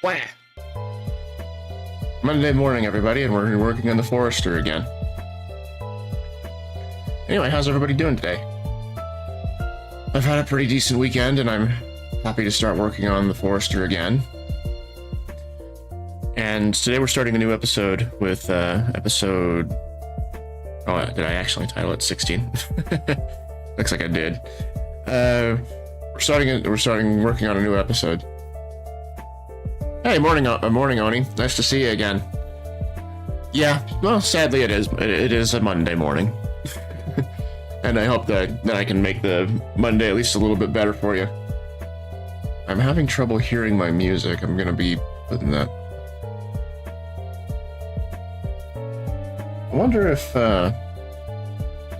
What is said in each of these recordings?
Wah! Monday morning, everybody, and we're working on the Forester again. Anyway, how's everybody doing today? I've had a pretty decent weekend, and I'm happy to start working on the Forester again. And today we're starting a new episode with episode... Oh, did I actually title it 16? Looks like I did. We're starting working on a new episode. Hey, morning, Oni. Nice to see you again. Yeah, well, sadly it is. It is a Monday morning. And I hope that I can make the Monday at least a little bit better for you. I'm having trouble hearing my music. I'm gonna be putting that. I wonder if the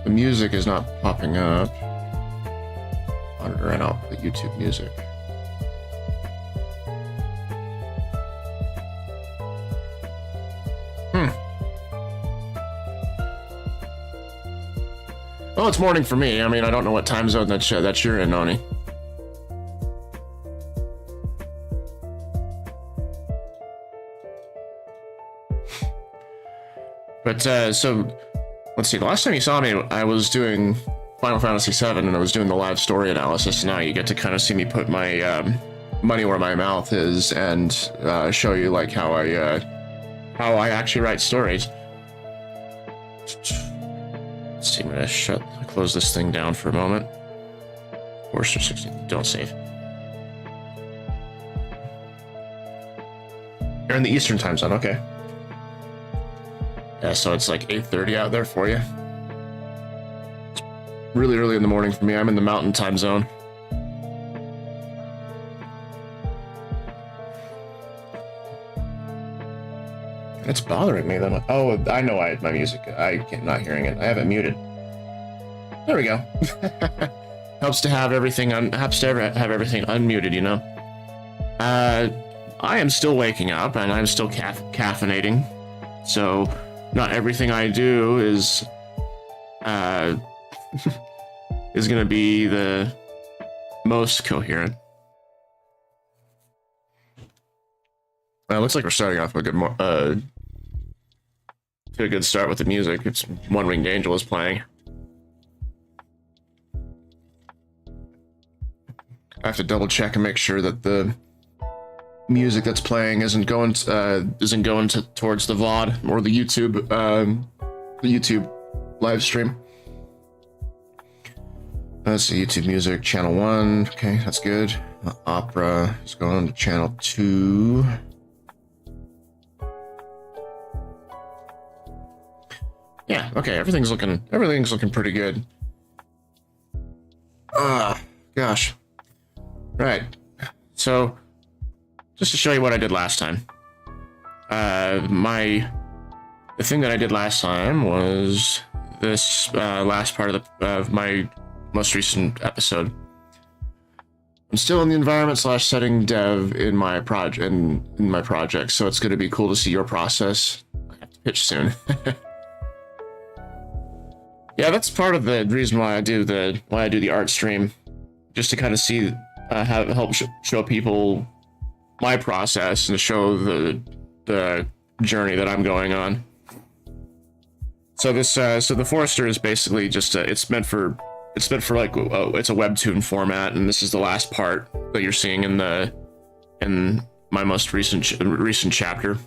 music is not popping up. Monitor and out the YouTube music. Well, it's morning for me. I mean, I don't know what time zone that you're in, Oni. But, so, let's see. The last time you saw me, I was doing Final Fantasy VII, and I was doing the live story analysis. Now you get to kind of see me put my money where my mouth is and show you, like, how I actually write stories. Let's see, I'm gonna close this thing down for a moment. Forester 16, don't save. You're in the Eastern time zone, okay. Yeah, so it's like 8:30 out there for you. It's really early in the morning for me. I'm in the Mountain time zone. It's bothering me then. Oh, I know my music. I'm not hearing it. I have it muted. There we go. Helps to have everything unmuted, you know. I am still waking up and I'm still caffeinating, so not everything I do is is gonna be the most coherent. It looks like we're starting off with a good start with the music. It's One Winged Angel is playing. I have to double check and make sure that the music that's playing isn't going towards the VOD or the YouTube live stream. That's the YouTube music, channel 1. Okay, that's good. Opera is going to channel 2. Yeah, okay, everything's looking pretty good. Gosh. Right. So, just to show you what I did last time. The thing that I did last time was this last part of my most recent episode. I'm still in the environment/setting dev in my project, so it's going to be cool to see your process. I have to pitch soon. Yeah, that's part of the reason why I do the art stream, just to kind of see help show people my process and show the journey that I'm going on. So the Forester is basically just it's meant for it's a webtoon format, and this is the last part that you're seeing in my most recent chapter,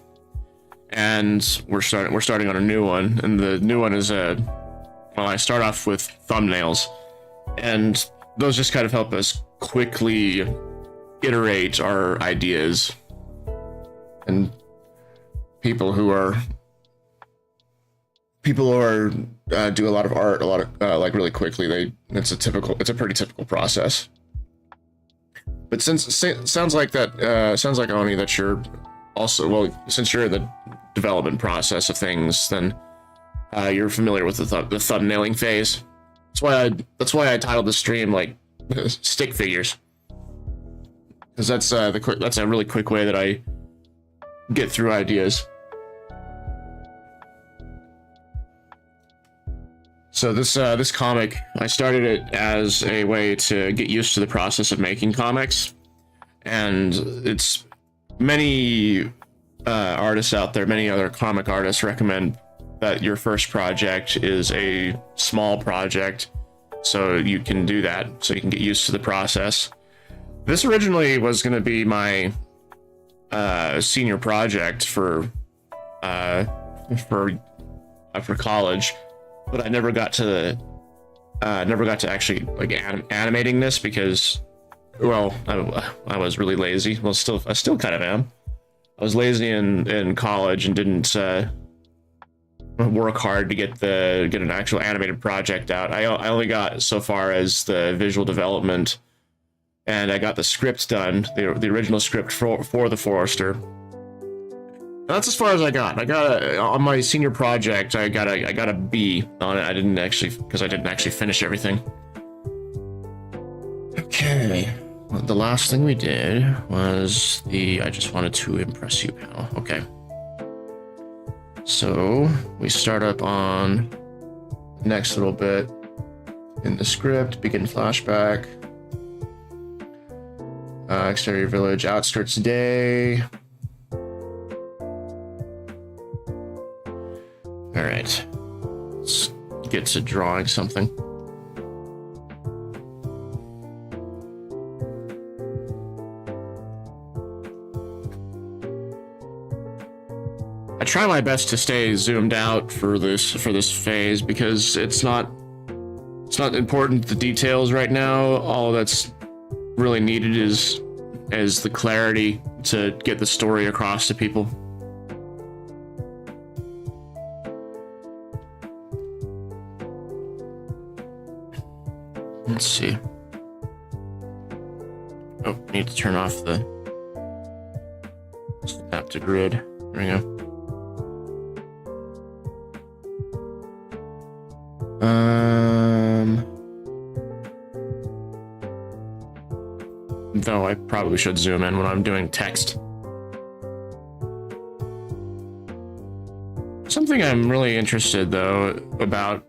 and we're starting on a new one, and the new one is I start off with thumbnails, and those just kind of help us quickly iterate our ideas. And people who do a lot of art, like really quickly, it's a pretty typical process. But since it sounds like Oni, that you're also, well, since you're in the development process of things, then you're familiar with the thumbnailing phase. That's why I titled the stream like stick figures, because that's a really quick way that I get through ideas. So this comic, I started it as a way to get used to the process of making comics, and it's many artists out there, many other comic artists recommend that your first project is a small project, so you can do that, so you can get used to the process. This originally was going to be my senior project for college, but I never got to actually like animating this because, well, I was really lazy. Well, I still kind of am. I was lazy in college and didn't work hard to get an actual animated project out. I only got so far as the visual development, and I got the script done, the original script for the Forester. That's as far as I got. On my senior project, I got a B on it. I didn't actually finish everything. Okay. Well, the last thing we did was the I just wanted to impress you panel. Okay. So we start up on the next little bit in the script, begin flashback. Exterior village, outskirts day. All right, let's get to drawing something. I try my best to stay zoomed out for this phase because it's not important, the details right now. All that's really needed is the clarity to get the story across to people. Let's see. Oh, I need to turn off the snap to grid. There we go. Though I probably should zoom in when I'm doing text. Something I'm really interested though about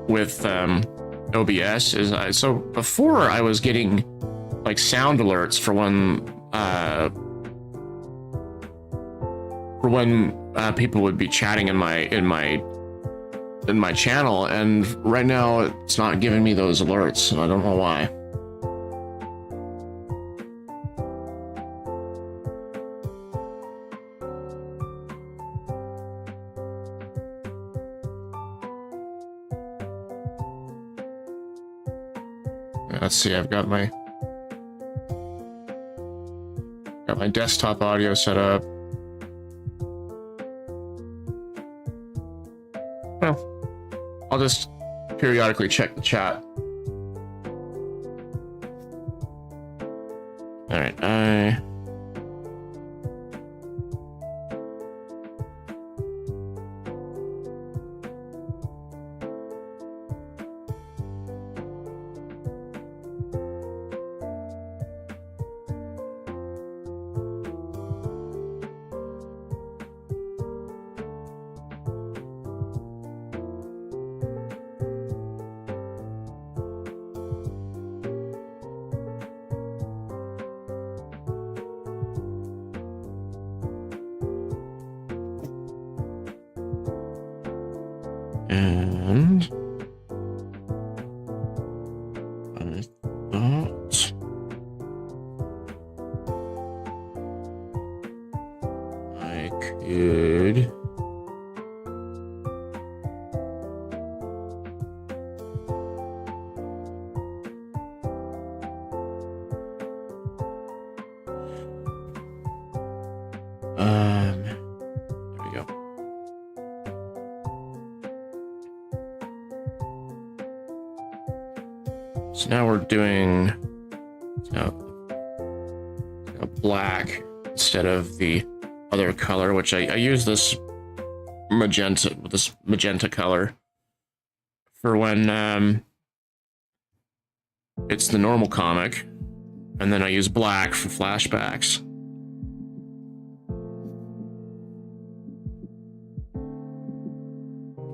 with OBS is so before I was getting like sound alerts for when people would be chatting in my channel, and right now it's not giving me those alerts, and I don't know why. Let's see, I've got my desktop audio set up. Well, I'll just periodically check the chat. All right, and I thought I could there we go. So now we're doing a black instead of the other color, which I use this magenta color for when it's the normal comic, and then I use black for flashbacks.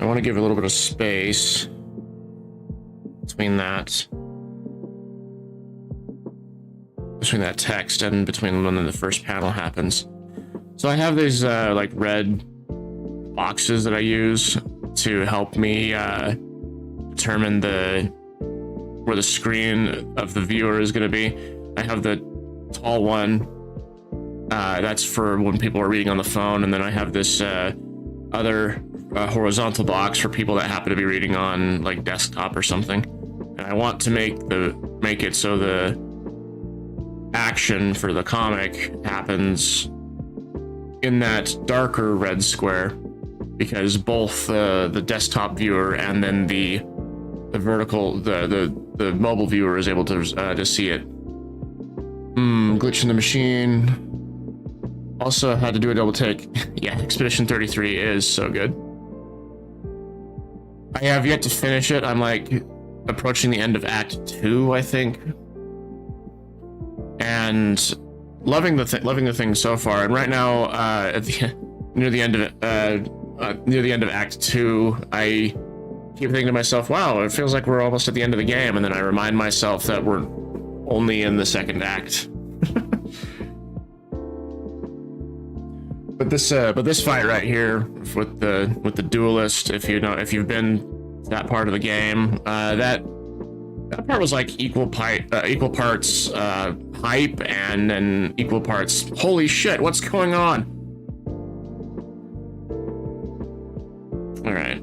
I want to give a little bit of space between that text and between when the first panel happens. So I have these like red boxes that I use to help me determine where the screen of the viewer is going to be. I have the tall one. That's for when people are reading on the phone, and then I have this other horizontal box for people that happen to be reading on like desktop or something. And I want to make it so the action for the comic happens in that darker red square, because both the desktop viewer and then the mobile viewer is able to see it. Glitch in the machine. Also had to do a double take. Yeah, Expedition 33 is so good. I have yet to finish it. I'm like approaching the end of Act 2, I think, and loving the thing so far. And right now, near the end of Act 2, I keep thinking to myself, "Wow, it feels like we're almost at the end of the game." And then I remind myself that we're only in the second act. But this fight right here with the duelist, if you've been that part of the game, that part was like equal parts hype and then equal parts holy shit, what's going on? All right.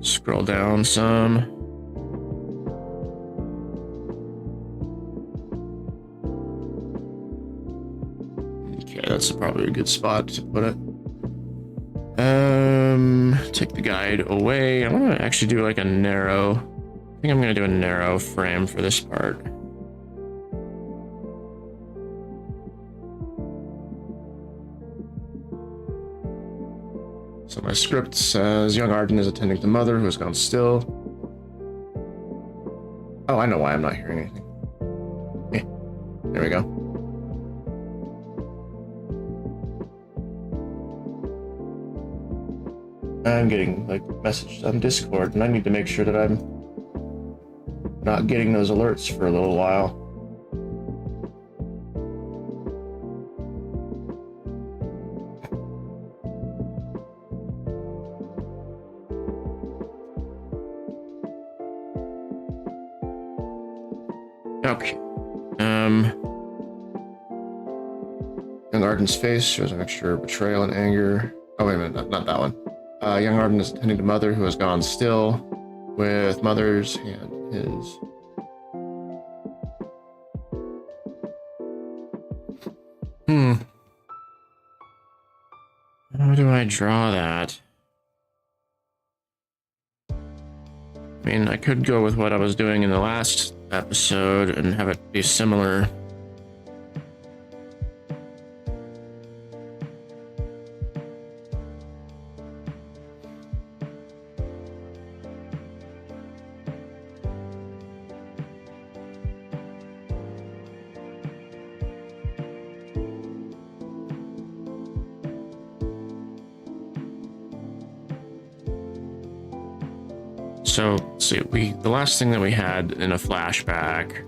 Scroll down some. That's probably a good spot to put it. Take the guide away. I want to actually do like a narrow. I think I'm going to do a narrow frame for this part. So my script says young Arden is attending to mother who has gone still. Oh, I know why I'm not hearing anything. Yeah, there we go. I'm getting like messages on Discord, and I need to make sure that I'm not getting those alerts for a little while. Okay. Young Arden's face shows a mixture of betrayal and anger. Oh, wait a minute, not that one. Young Arden is attending to mother who has gone still, with mother's hand in his. How do I draw that? I mean, I could go with what I was doing in the last episode and have it be similar. So, let's see, the last thing that we had in a flashback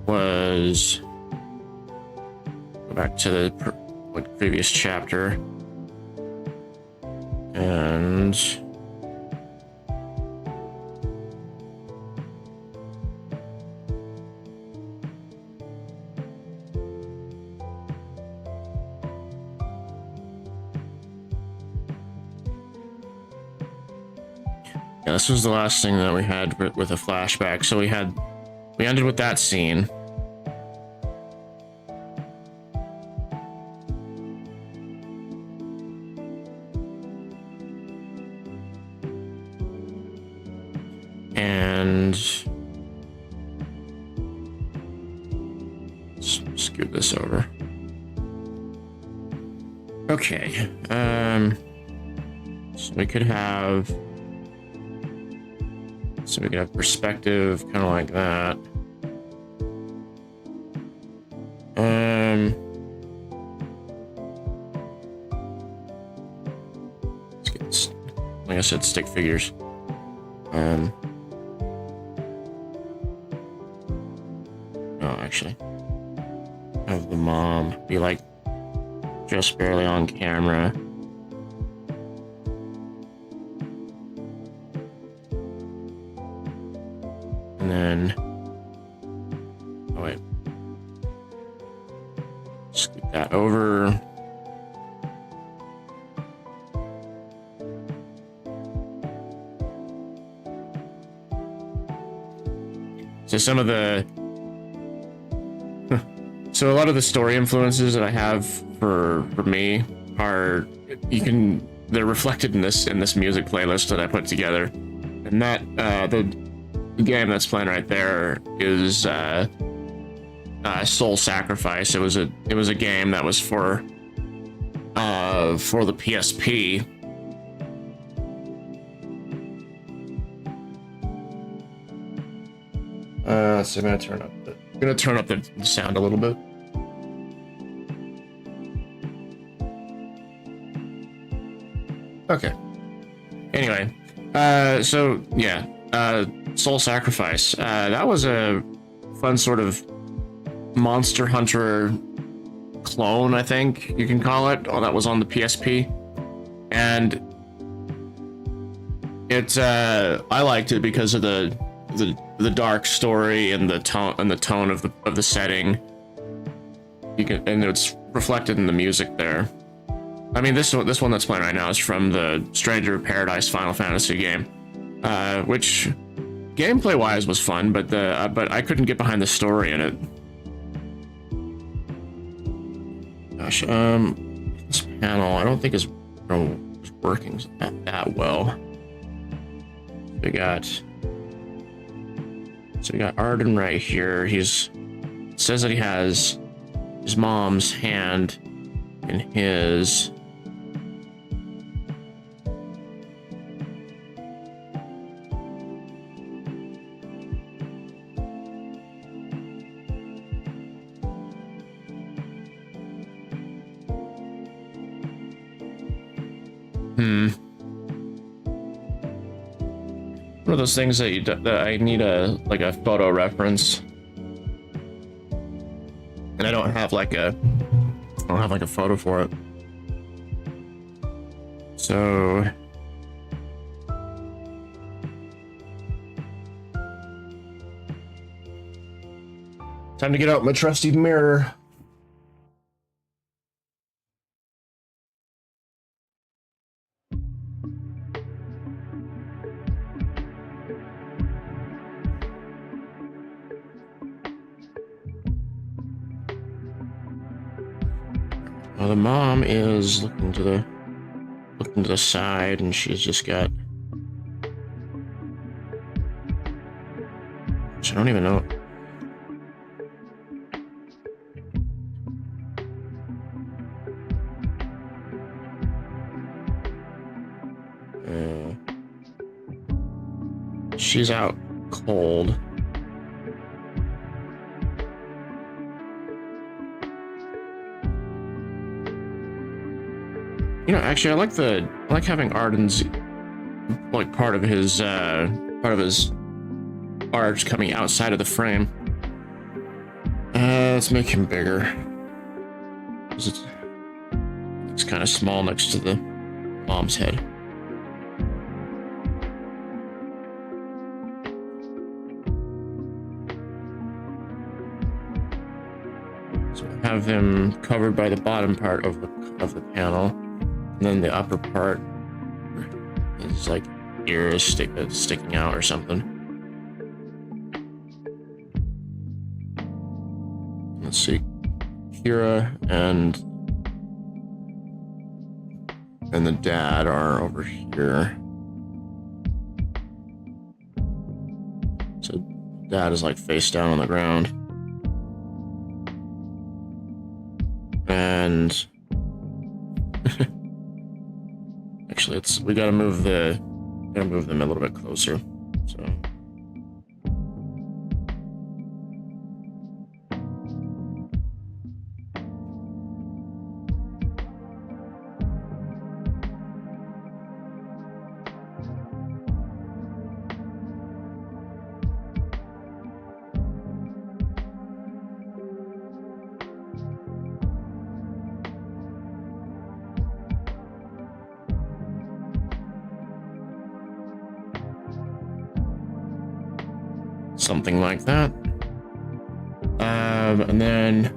was go back to the previous chapter, and yeah, this was the last thing that we had with a flashback. So we ended with that scene. And let's scoot this over. Okay. So we could have perspective kind of like that. Let's get this, like I said, stick figures. actually. Have the mom be like just barely on camera. And then, oh wait, scoot that over. So some of the, so a lot of the story influences that I have for me are, they're reflected in this music playlist that I put together, and that the game that's playing right there is Soul Sacrifice. It was a game that was for the PSP. So I'm gonna turn up the sound a little bit. Okay. Anyway, so yeah, Soul Sacrifice. That was a fun sort of Monster Hunter clone, I think you can call it. Oh, that was on the PSP, and it's I liked it because of the dark story and the tone of the setting. And it's reflected in the music there. I mean, this one that's playing right now is from the Stranger of Paradise Final Fantasy game, which gameplay wise was fun, but I couldn't get behind the story in it. Gosh, this panel I don't think is working that well. We got Arden right here. It says that he has his mom's hand in his. One of those things that I need a photo reference, and I don't have like a photo for it. So time to get out my trusty mirror. Well, the mom is looking to the side, and she's just got. I don't even know. She's out cold. You know, actually, I like having Arden's like part of his art coming outside of the frame. Let's make him bigger. It's kind of small next to the mom's head. So I have him covered by the bottom part of the panel. And then the upper part is like ears sticking out or something. Let's see. Kira and the dad are over here. So dad is like face down on the ground. And actually, we gotta move them a little bit closer. So something like that. And then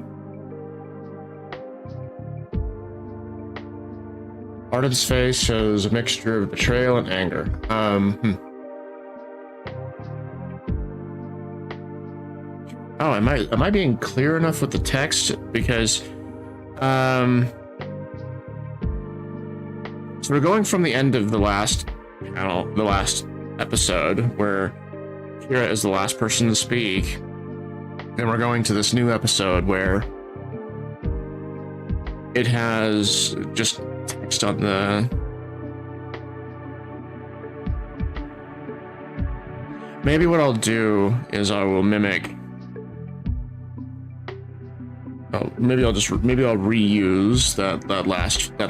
Arden's face shows a mixture of betrayal and anger. Oh, am I being clear enough with the text? Because so we're going from the end of the last panel, the last episode, where Kira is the last person to speak. Then we're going to this new episode where it has just text on the... Maybe what I'll do is I will mimic... Oh, maybe I'll reuse that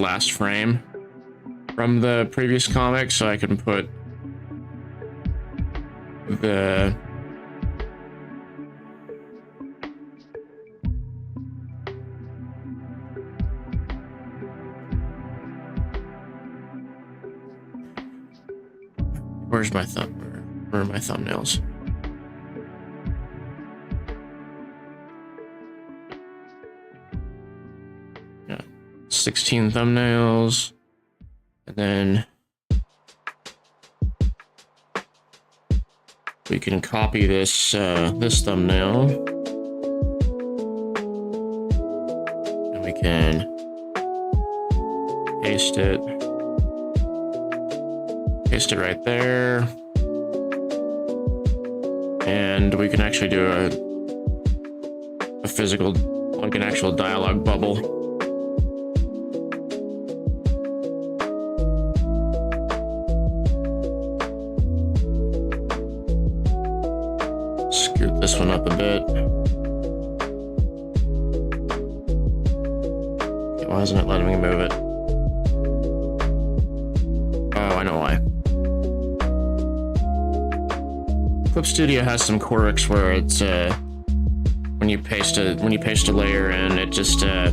last frame from the previous comic, so I can put the... Where's my thumb? Where are my thumbnails? Yeah, 16 thumbnails, and then we can copy this this thumbnail, and we can paste it right there, and we can actually do a physical, like an actual dialogue bubble. Scoot this one up a bit. Okay, why isn't it letting me move it? Oh, I know why. Clip Studio has some quirks where it's when you paste a layer in, it just or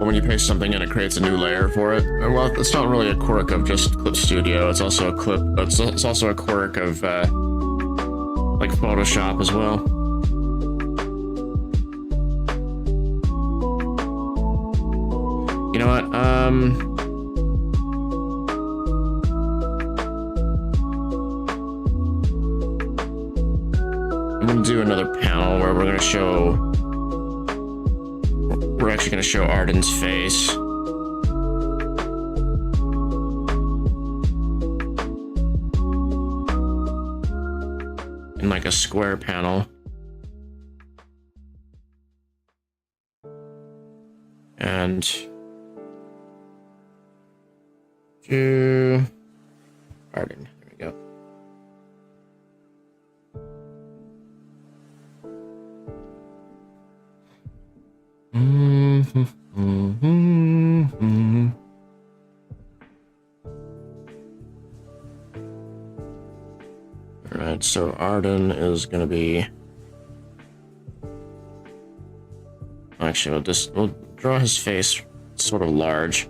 when you paste something in, it creates a new layer for it. And well, it's not really a quirk of just Clip Studio. It's also a it's also a quirk of like Photoshop as well. You know what? I'm gonna do another panel where we're actually gonna show Arden's face. In like a square panel. And to Arden. There we go. Alright, so Arden is gonna be... Actually, we'll draw his face sort of large.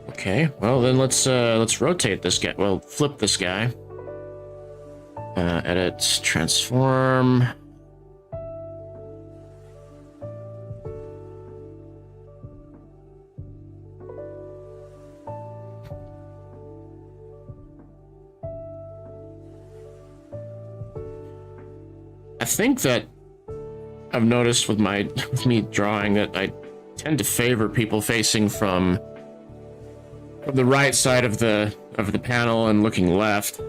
Okay, well then let's rotate this guy. Well, flip this guy. Edit, transform. I think that I've noticed with me drawing that I tend to favor people facing from the right side of the panel and looking left.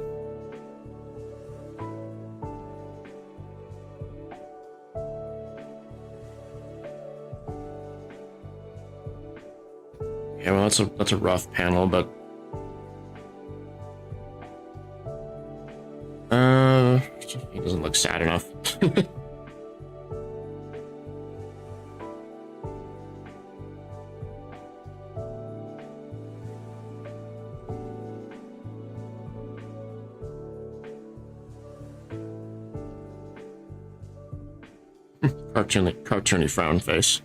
Yeah, well, that's a rough panel, but he doesn't look sad enough. Cartoony frown face.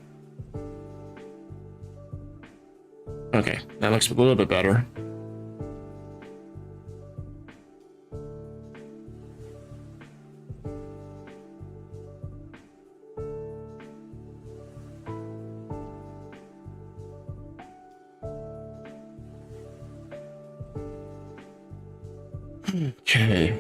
Okay, that looks a little bit better. Okay.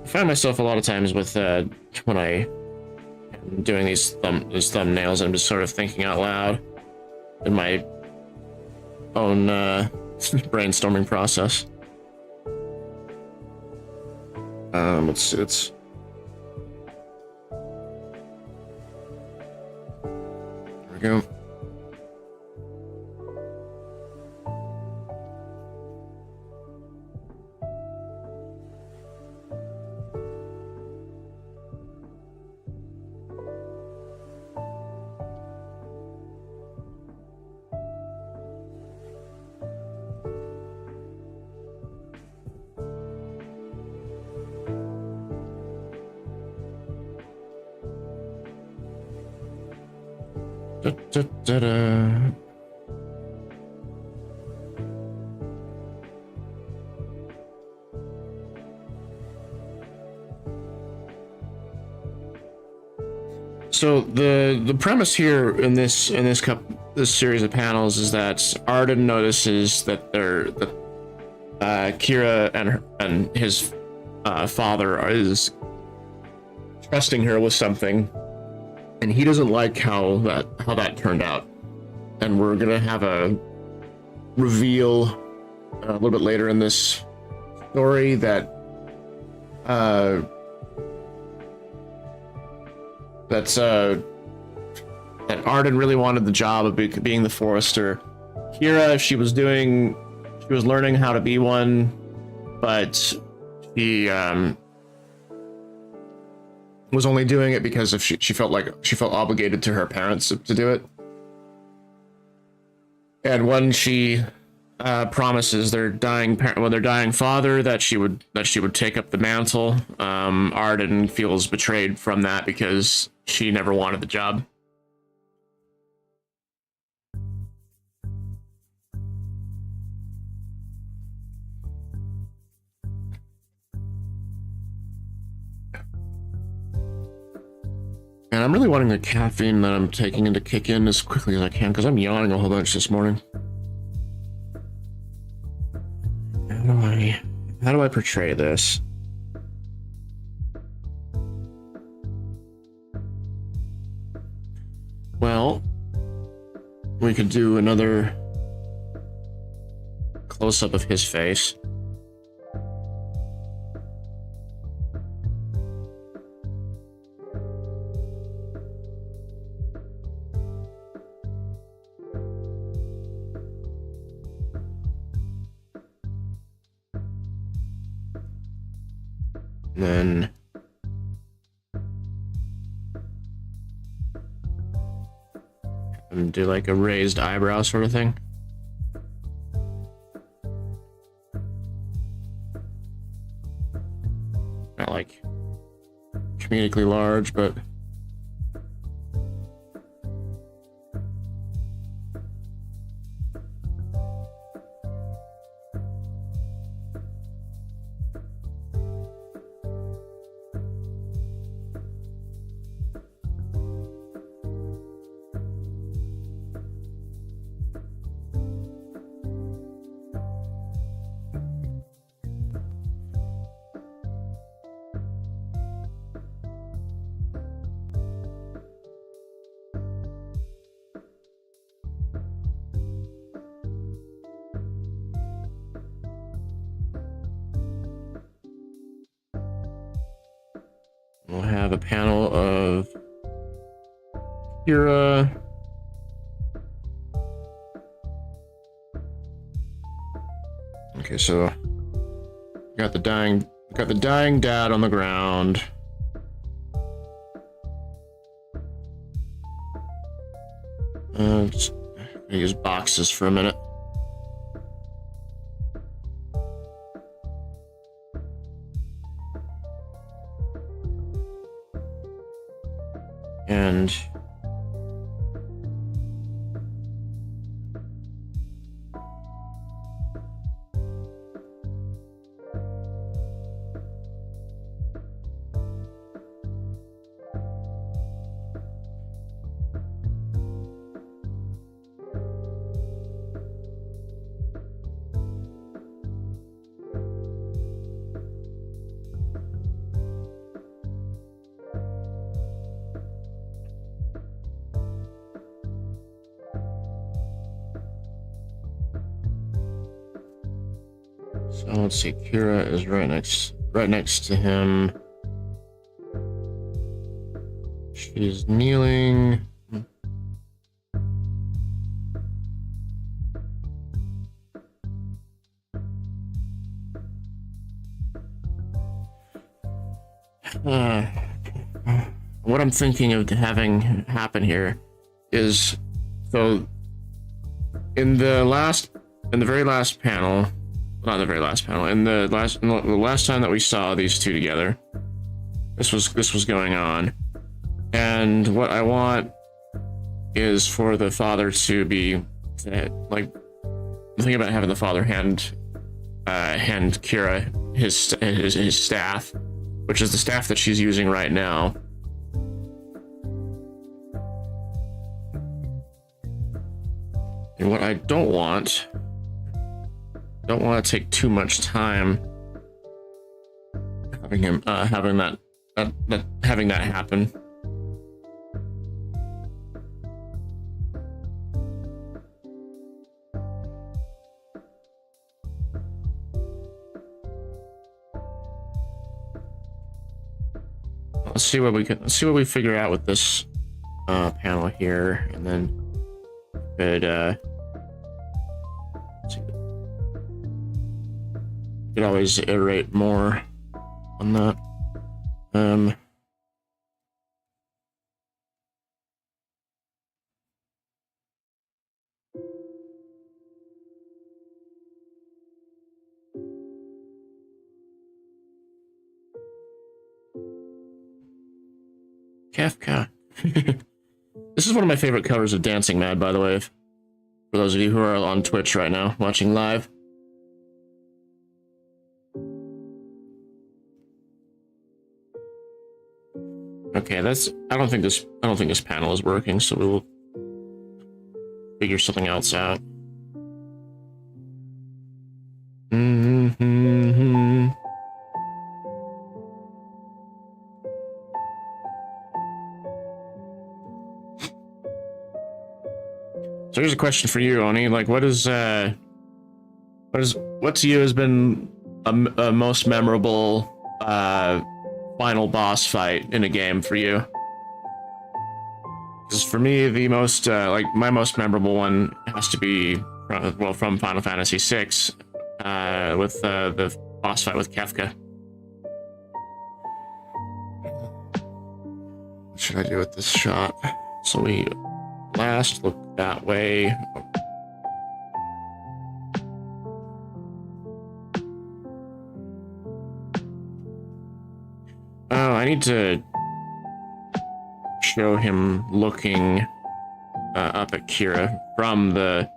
I find myself a lot of times with when I am doing these thumbnails, I'm just sort of thinking out loud in my own brainstorming process. It's there we go. Da, da, da. So the premise here in this series of panels is that Arden notices that Kira and his father is trusting her with something, and he doesn't like how that turned out. And we're gonna have a reveal a little bit later in this story that that Arden really wanted the job of being the forester. Kira, she was learning how to be one, but she was only doing it because she felt obligated to her parents to do it. And when she promises their dying father that she would take up the mantle, Arden feels betrayed from that because she never wanted the job. And I'm really wanting the caffeine that I'm taking to kick in as quickly as I can, because I'm yawning a whole bunch this morning. How do I portray this? Well, we could do another close-up of his face. Then do like a raised eyebrow sort of thing. Not like comedically large, but we'll have a panel of Kira. Okay, so got the dying dad on the ground. Just use boxes for a minute. And so let's see, Kira is right next to him. She's kneeling. What I'm thinking of having happen here is, so in the very last panel, not the very last panel, in the last time that we saw these two together, this was going on, and what I want is for the father to be like, think about having the father hand Kira his staff, which is the staff that she's using right now. And what I don't want to take too much time having him having that happen. Let's see what we figure out with this panel here, and then could could always iterate more on that. Kafka. This is one of my favorite covers of Dancing Mad, by the way, for those of you who are on Twitch right now, watching live. Okay, I don't think this panel is working, so we will figure something else out. So here's a question for you, Oni. Like, what to you has been a most memorable final boss fight in a game for you? Because for me, the most my most memorable one has to be from Final Fantasy VI, with the boss fight with Kefka. What should I do with this shot? So we last look that way. Oh, I need to show him looking up at Kira from the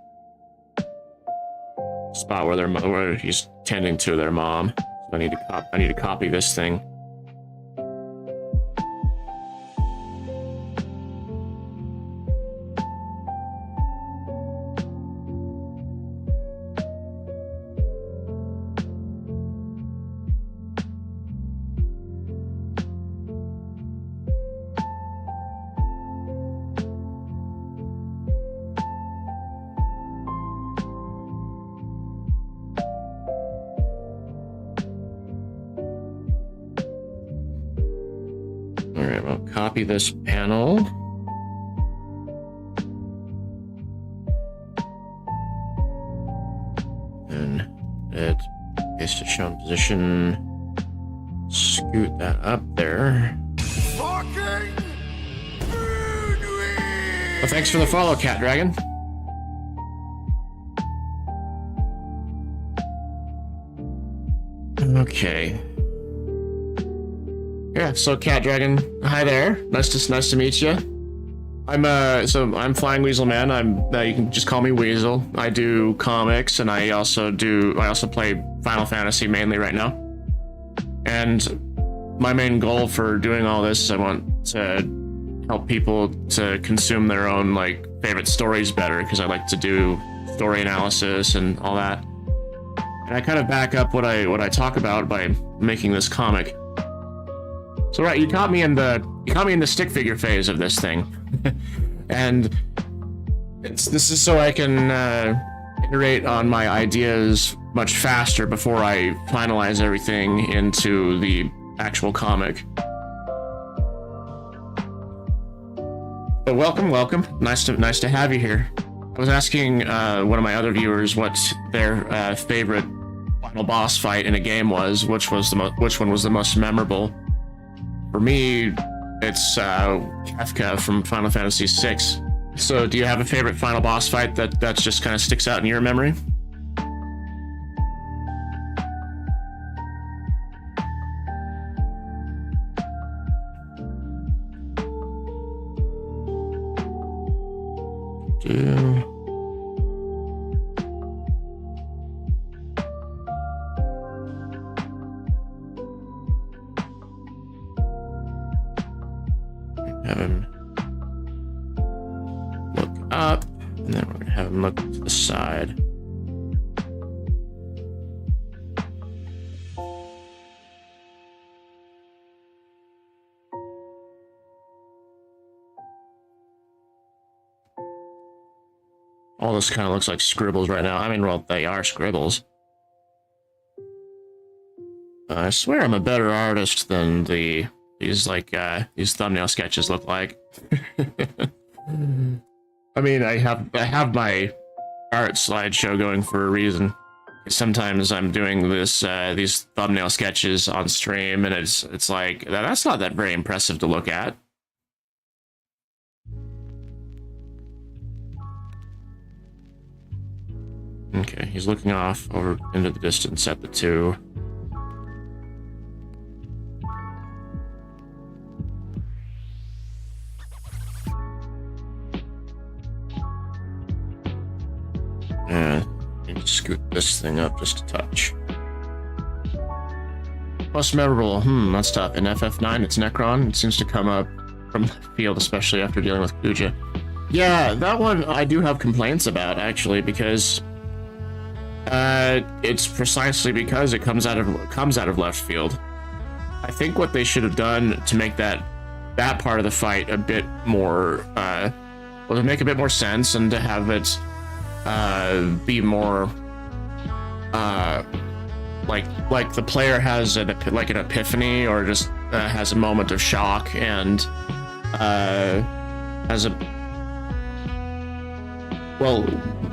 spot where he's tending to their mom. So I need to copy this thing. copy this panel. And it is to show in position. Scoot that up there. Fucking well, thanks for the follow, Cat Dragon. Okay. Yeah, so Cat Dragon, hi there. Nice to meet you. I'm Flying Weasel Man. You can just call me Weasel. I do comics, and I also play Final Fantasy mainly right now. And my main goal for doing all this is I want to help people to consume their own like favorite stories better, because I like to do story analysis and all that. And I kind of back up what I talk about by making this comic. So right, you caught me in the stick figure phase of this thing, and this is so I can iterate on my ideas much faster before I finalize everything into the actual comic. But welcome. Nice to have you here. I was asking one of my other viewers what their favorite final boss fight in a game was, which one was the most memorable. For me, it's Kefka from Final Fantasy VI. So, do you have a favorite final boss fight that just kind of sticks out in your memory? Have him look up, and then we're going to have him look to the side. All this kind of looks like scribbles right now. I mean, well, they are scribbles. I swear I'm a better artist than these thumbnail sketches look like. I mean, I have my art slideshow going for a reason. Sometimes I'm doing these thumbnail sketches on stream, and it's like that's not that very impressive to look at. Okay, he's looking off over into the distance at the two. And scoot this thing up just a touch. Most memorable, that's tough. In FF9, it's Necron. It seems to come up from the field, especially after dealing with Kuja. Yeah, that one I do have complaints about, actually, because it's precisely because it comes out of left field. I think what they should have done to make that part of the fight a bit more, to make a bit more sense and to have it be more like the player has an epiphany, or just has a moment of shock, and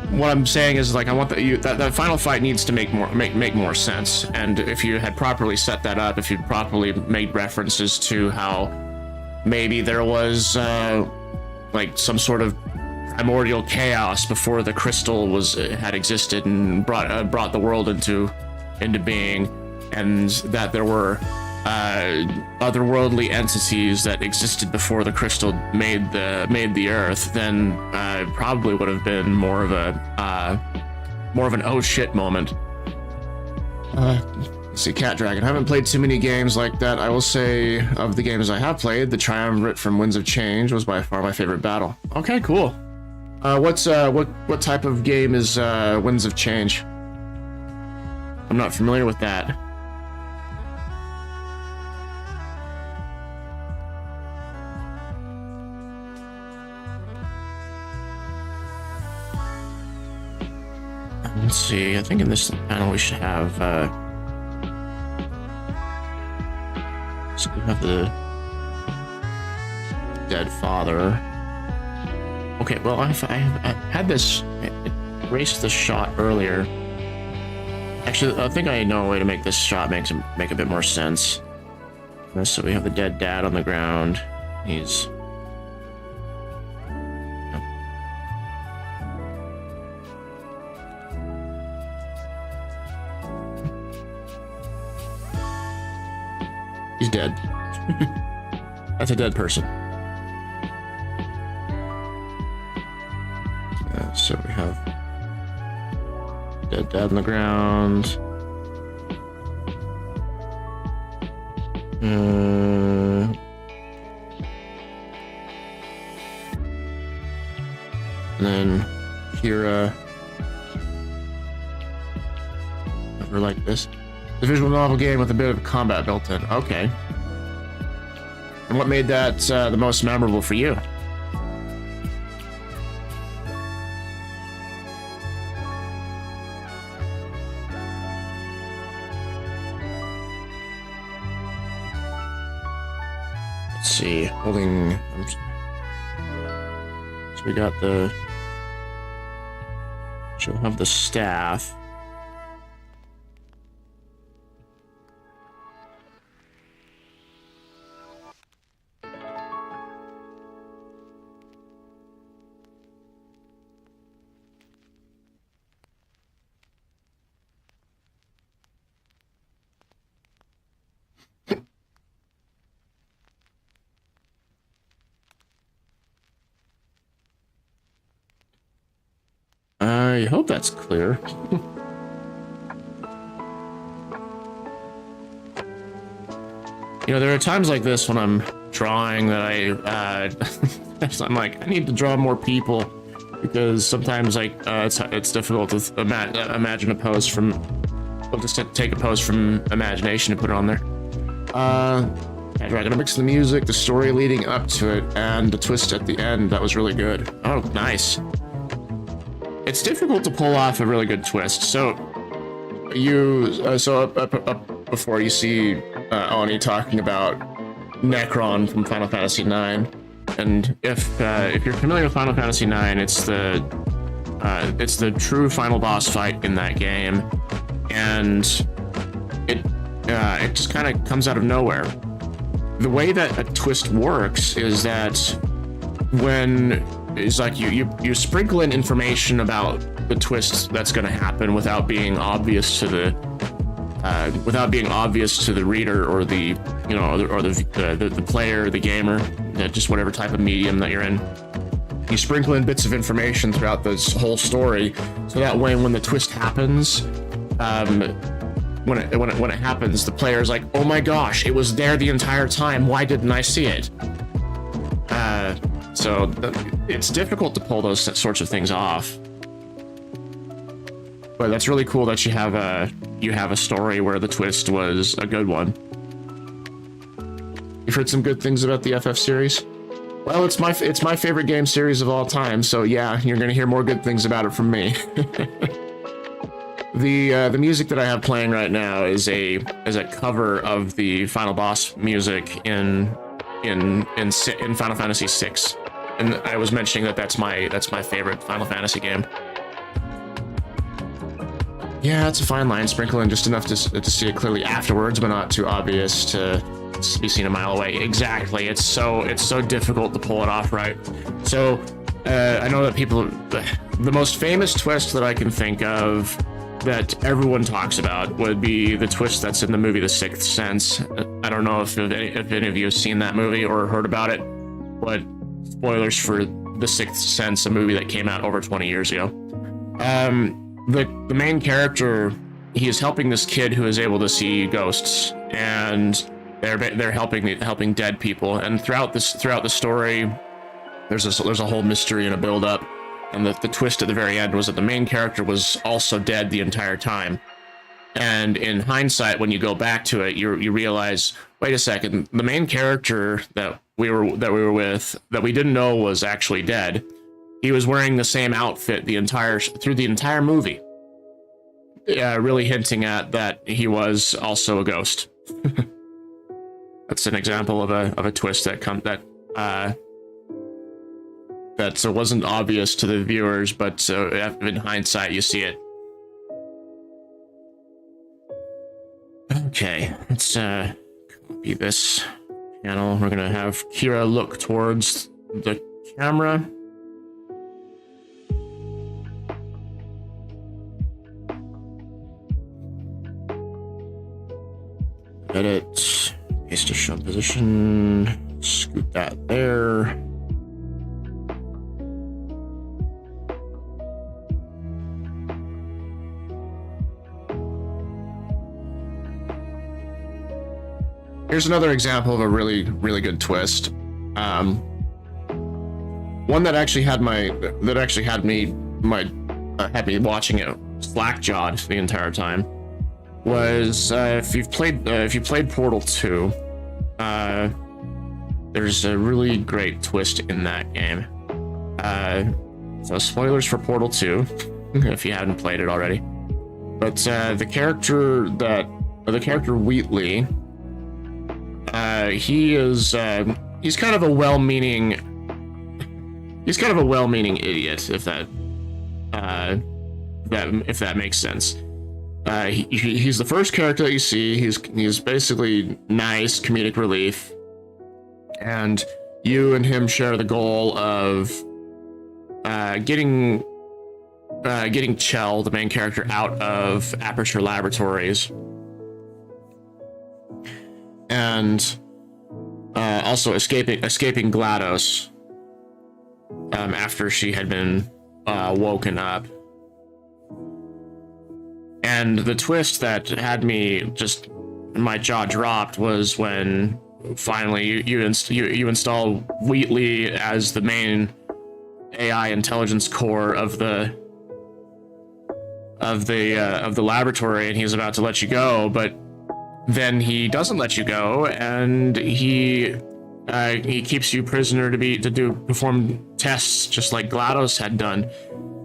what I'm saying is, like, I want that final fight needs to make more sense. And if you had properly set that up, if you'd properly made references to how maybe there was like some sort of primordial chaos before the crystal had existed and brought the world into being, and that there were otherworldly entities that existed before the crystal made the earth, then probably would have been more of an oh shit moment. Let's see, Cat Dragon. I haven't played too many games like that. I will say, of the games I have played, the Triumvirate from Winds of Change was by far my favorite battle. Okay, cool. What type of game is Winds of Change? I'm not familiar with that. Let's see, I think in this panel we should have, so we have dead father. Okay, well, I had this... It erased the shot earlier. Actually, I think I know a way to make this shot make a bit more sense. So we have the dead dad on the ground. He's... He's dead. That's a dead person. So we have dead dad on the ground. And then Kira. Never like this. The visual novel game with a bit of combat built in. Okay. And what made that the most memorable for you? Let's see. Holding. So we got the. She'll have the staff. I hope that's clear. You know, there are times like this when I'm drawing that I'm like, I need to draw more people, because sometimes like it's difficult to imagine a pose from, well, just take a pose from imagination and put it on there. I'm gonna mix the music, the story leading up to it, and the twist at the end. That was really good. Oh, nice. It's difficult to pull off a really good twist. So you, before you see Oni talking about Necron from Final Fantasy IX, and if you're familiar with Final Fantasy IX, it's the true final boss fight in that game, and it just kind of comes out of nowhere. The way that a twist works is that when it's like you sprinkle in information about the twist that's going to happen without being obvious to the reader or the the player, the gamer, just whatever type of medium that you're in. You sprinkle in bits of information throughout this whole story, so that way when the twist happens, when it happens, the player's like, oh my gosh, it was there the entire time. Why didn't I see it? So it's difficult to pull those sorts of things off. But that's really cool that you have a story where the twist was a good one. You've heard some good things about the FF series? Well, it's my favorite game series of all time, so yeah, you're gonna hear more good things about it from me. The music that I have playing right now is a cover of the final boss music in Final Fantasy VI, and I was mentioning that that's my favorite Final Fantasy game. Yeah, it's a fine line, sprinkle in just enough to see it clearly afterwards, but not too obvious to be seen a mile away. Exactly, it's so difficult to pull it off right. So I know that the most famous twist that I can think of that everyone talks about would be the twist that's in the movie The Sixth Sense. I don't know if any of you have seen that movie or heard about it, but spoilers for The Sixth Sense, a movie that came out over 20 years ago. The main character, he is helping this kid who is able to see ghosts, and they're helping dead people. And throughout the story, there's a whole mystery and a build up. And the twist at the very end was that the main character was also dead the entire time. And in hindsight, when you go back to it, you realize, wait a second, the main character that we were with, that we didn't know was actually dead, he was wearing the same outfit through the entire movie. Really hinting at that he was also a ghost. That's an example of a twist that that wasn't obvious to the viewers, but in hindsight, you see it. Okay, let's copy this panel. We're gonna have Kira look towards the camera. Edit, paste to show position, scoot that there. Here's another example of a really, really good twist. One that actually had me watching it slack-jawed the entire time was if you've played Portal 2, there's a really great twist in that game. So spoilers for Portal 2 if you haven't played it already. But the character Wheatley, he's kind of a well-meaning idiot, if that makes sense. He's the first character that you see. He's basically nice, comedic relief, and you and him share the goal of getting Chell, the main character, out of Aperture Laboratories, and also escaping GLaDOS after she had been woken up. And the twist that had me just my jaw dropped was when finally you install Wheatley as the main AI intelligence core of the laboratory, and he's about to let you go, but then he doesn't let you go, and he keeps you prisoner to perform tests just like GLaDOS had done.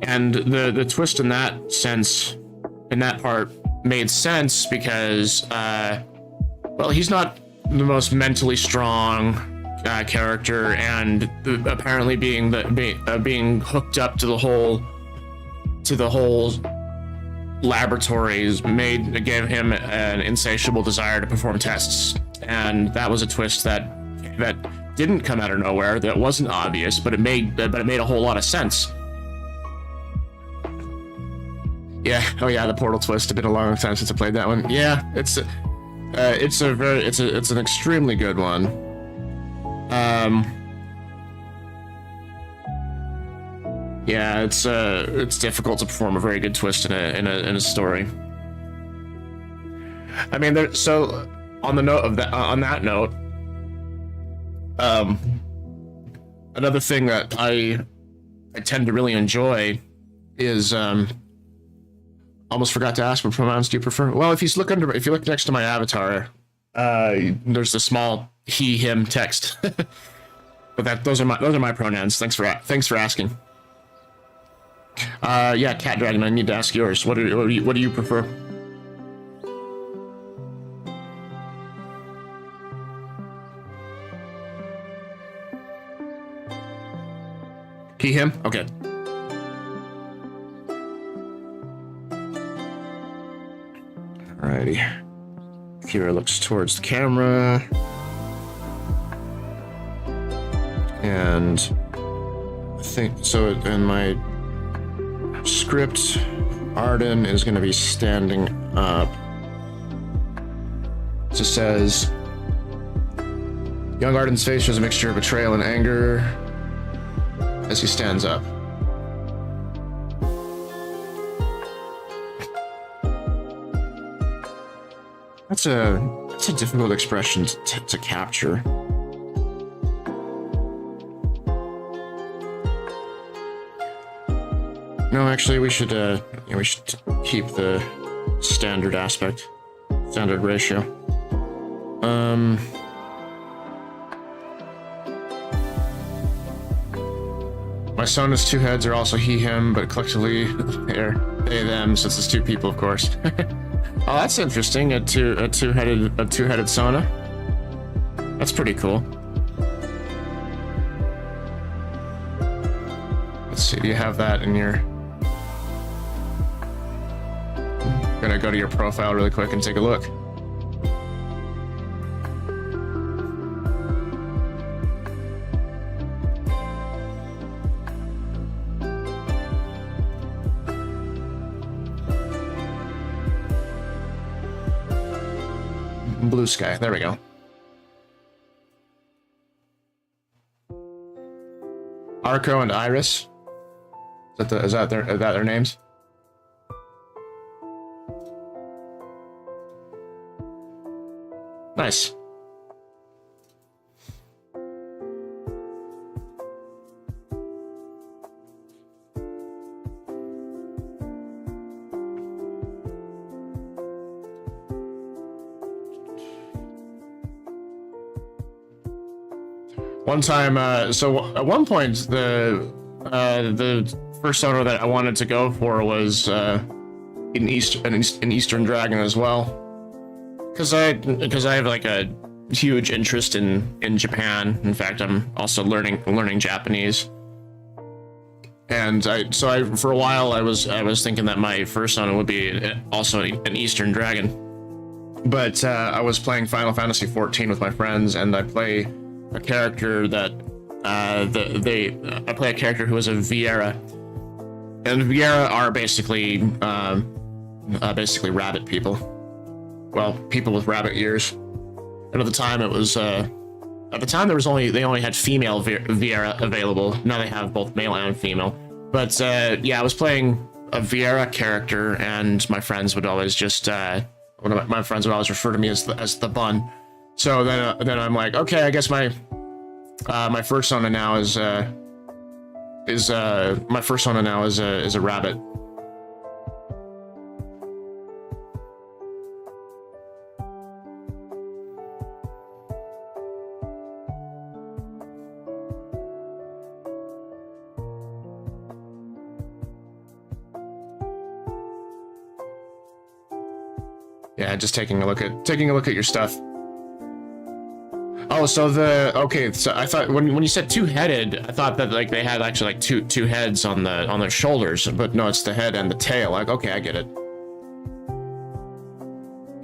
And the twist in that sense, in that part, made sense because well, he's not the most mentally strong character, and apparently being hooked up to the whole laboratories gave him an insatiable desire to perform tests. And that was a twist that didn't come out of nowhere, that wasn't obvious, but it made a whole lot of sense. Yeah, oh yeah, the Portal twist. It's been a long time since I played that one. Yeah, it's an extremely good one. Yeah, it's difficult to perform a very good twist in a story. I mean, so on that note, another thing that I tend to really enjoy is almost forgot to ask, what pronouns do you prefer? Well, if you look next to my avatar, there's the small he/him text. But those are my pronouns. Thanks for asking. Yeah, Cat Dragon, I need to ask yours. What do you prefer? He, him? Okay. Alrighty. Kira looks towards the camera. And I think so in my script, Arden is going to be standing up. It just says, young Arden's face shows a mixture of betrayal and anger as he stands up. That's a difficult expression to capture. No, actually, we should keep the standard ratio. My son has two heads, are also he, him, but collectively they're they, them, since it's two people, of course. Oh, that's interesting. A two-headed Sona. That's pretty cool. Let's see, do you have that in your... I'm gonna go to your profile really quick and take a look. Bluesky, there we go. Arco and Iris. Is that their names? Nice. One time, so at one point, the first owner that I wanted to go for was an Eastern Dragon as well, because I have like a huge interest in Japan. In fact, I'm also learning Japanese, and for a while I was thinking that my first owner would be also an Eastern Dragon, but I was playing Final Fantasy XIV with my friends, and I play a character that I play a character who is a Viera, and Viera are basically rabbit people. Well, people with rabbit ears. And at the time it was they only had female Viera available. Now they have both male and female. But yeah, I was playing a Viera character, and my friends would always just my friends would always refer to me as the bun. So then I'm like, okay, I guess my fursona now is a rabbit. Yeah, just taking a look at your stuff. Oh, so so I thought when you said two-headed, I thought that like they had actually like two heads on their shoulders, but no, it's the head and the tail. Like, okay, I get it.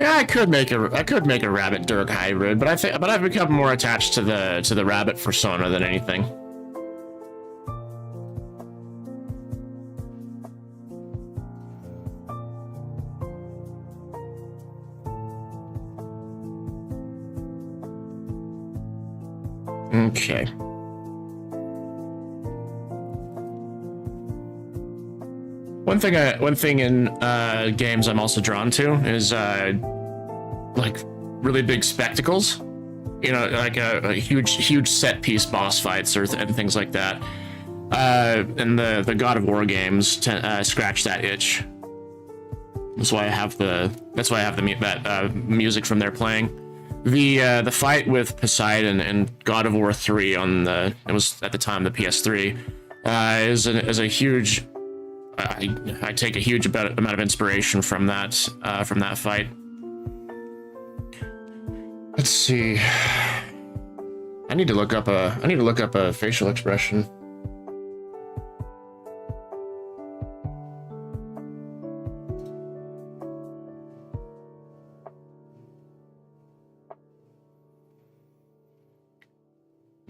Yeah, I could make a rabbit Dirk hybrid, but I've become more attached to the rabbit persona than anything. Okay. One thing in games I'm also drawn to is like really big spectacles. You know, like a huge set piece boss fights and things like that. And the God of War games scratch that itch. That's why I have that music from there playing. The fight with Poseidon and God of War 3 it was at the time the PS3 is a huge. I take a huge amount of inspiration from that fight. Let's see. I need to look up a facial expression.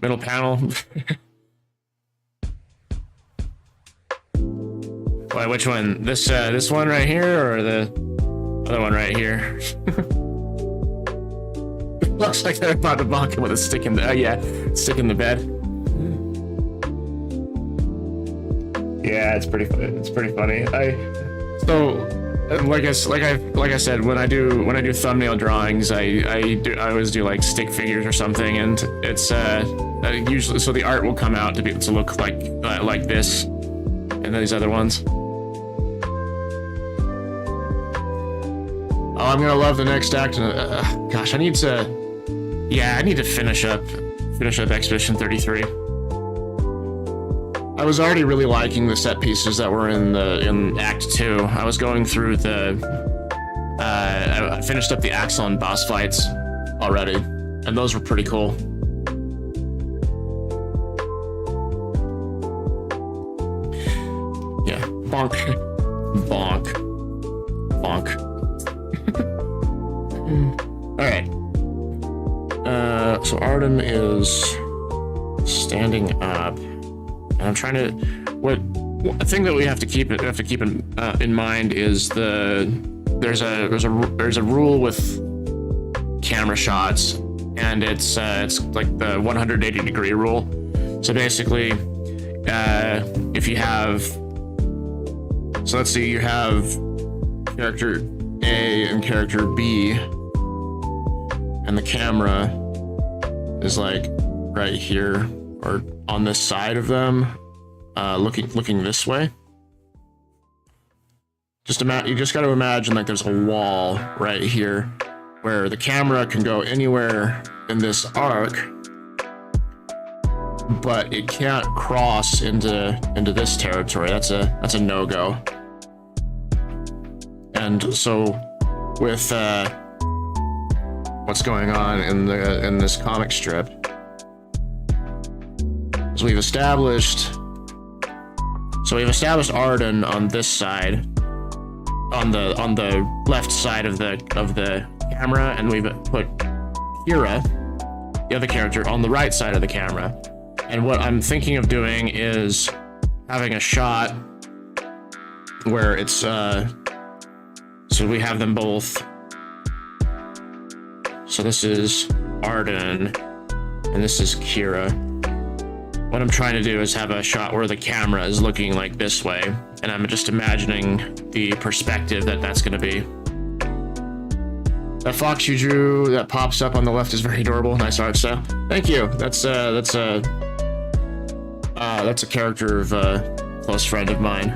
Middle panel. Wait, which one? This one right here, or the other one right here? Looks like they're about to bonk him with a stick in the stick in the bed. Yeah, it's pretty funny. It's pretty funny. Like I said, when I do thumbnail drawings, I always do like stick figures or something, and it's usually so the art will come out to look like this, and then these other ones. Oh, I'm gonna love the next act. Gosh, I need to finish up Expedition 33. I was already really liking the set pieces that were in Act 2. I was going through I finished up the Axon boss fights already, and those were pretty cool. Bonk. Bonk. Bonk. Alright. So Arden is standing up. And I'm trying to... A thing that we have to keep in mind is there's a rule with camera shots, and it's like the 180 degree rule. So basically, if you have, so let's see, you have character A and character B, and the camera is like right here or on this side of them, looking this way. You just got to imagine like there's a wall right here where the camera can go anywhere in this arc, but it can't cross into this territory. That's a no-go. And so with what's going on in this comic strip is we've established Arden on this side, on the left side of the camera, and we've put Kira, the other character, on the right side of the camera. And what I'm thinking of doing is having a shot where it's so we have them both. So this is Arden and this is Kira. What I'm trying to do is have a shot where the camera is looking like this way, and I'm just imagining the perspective that's going to be. That fox you drew that pops up on the left is very adorable. Nice art style. Thank you. That's a character of a close friend of mine.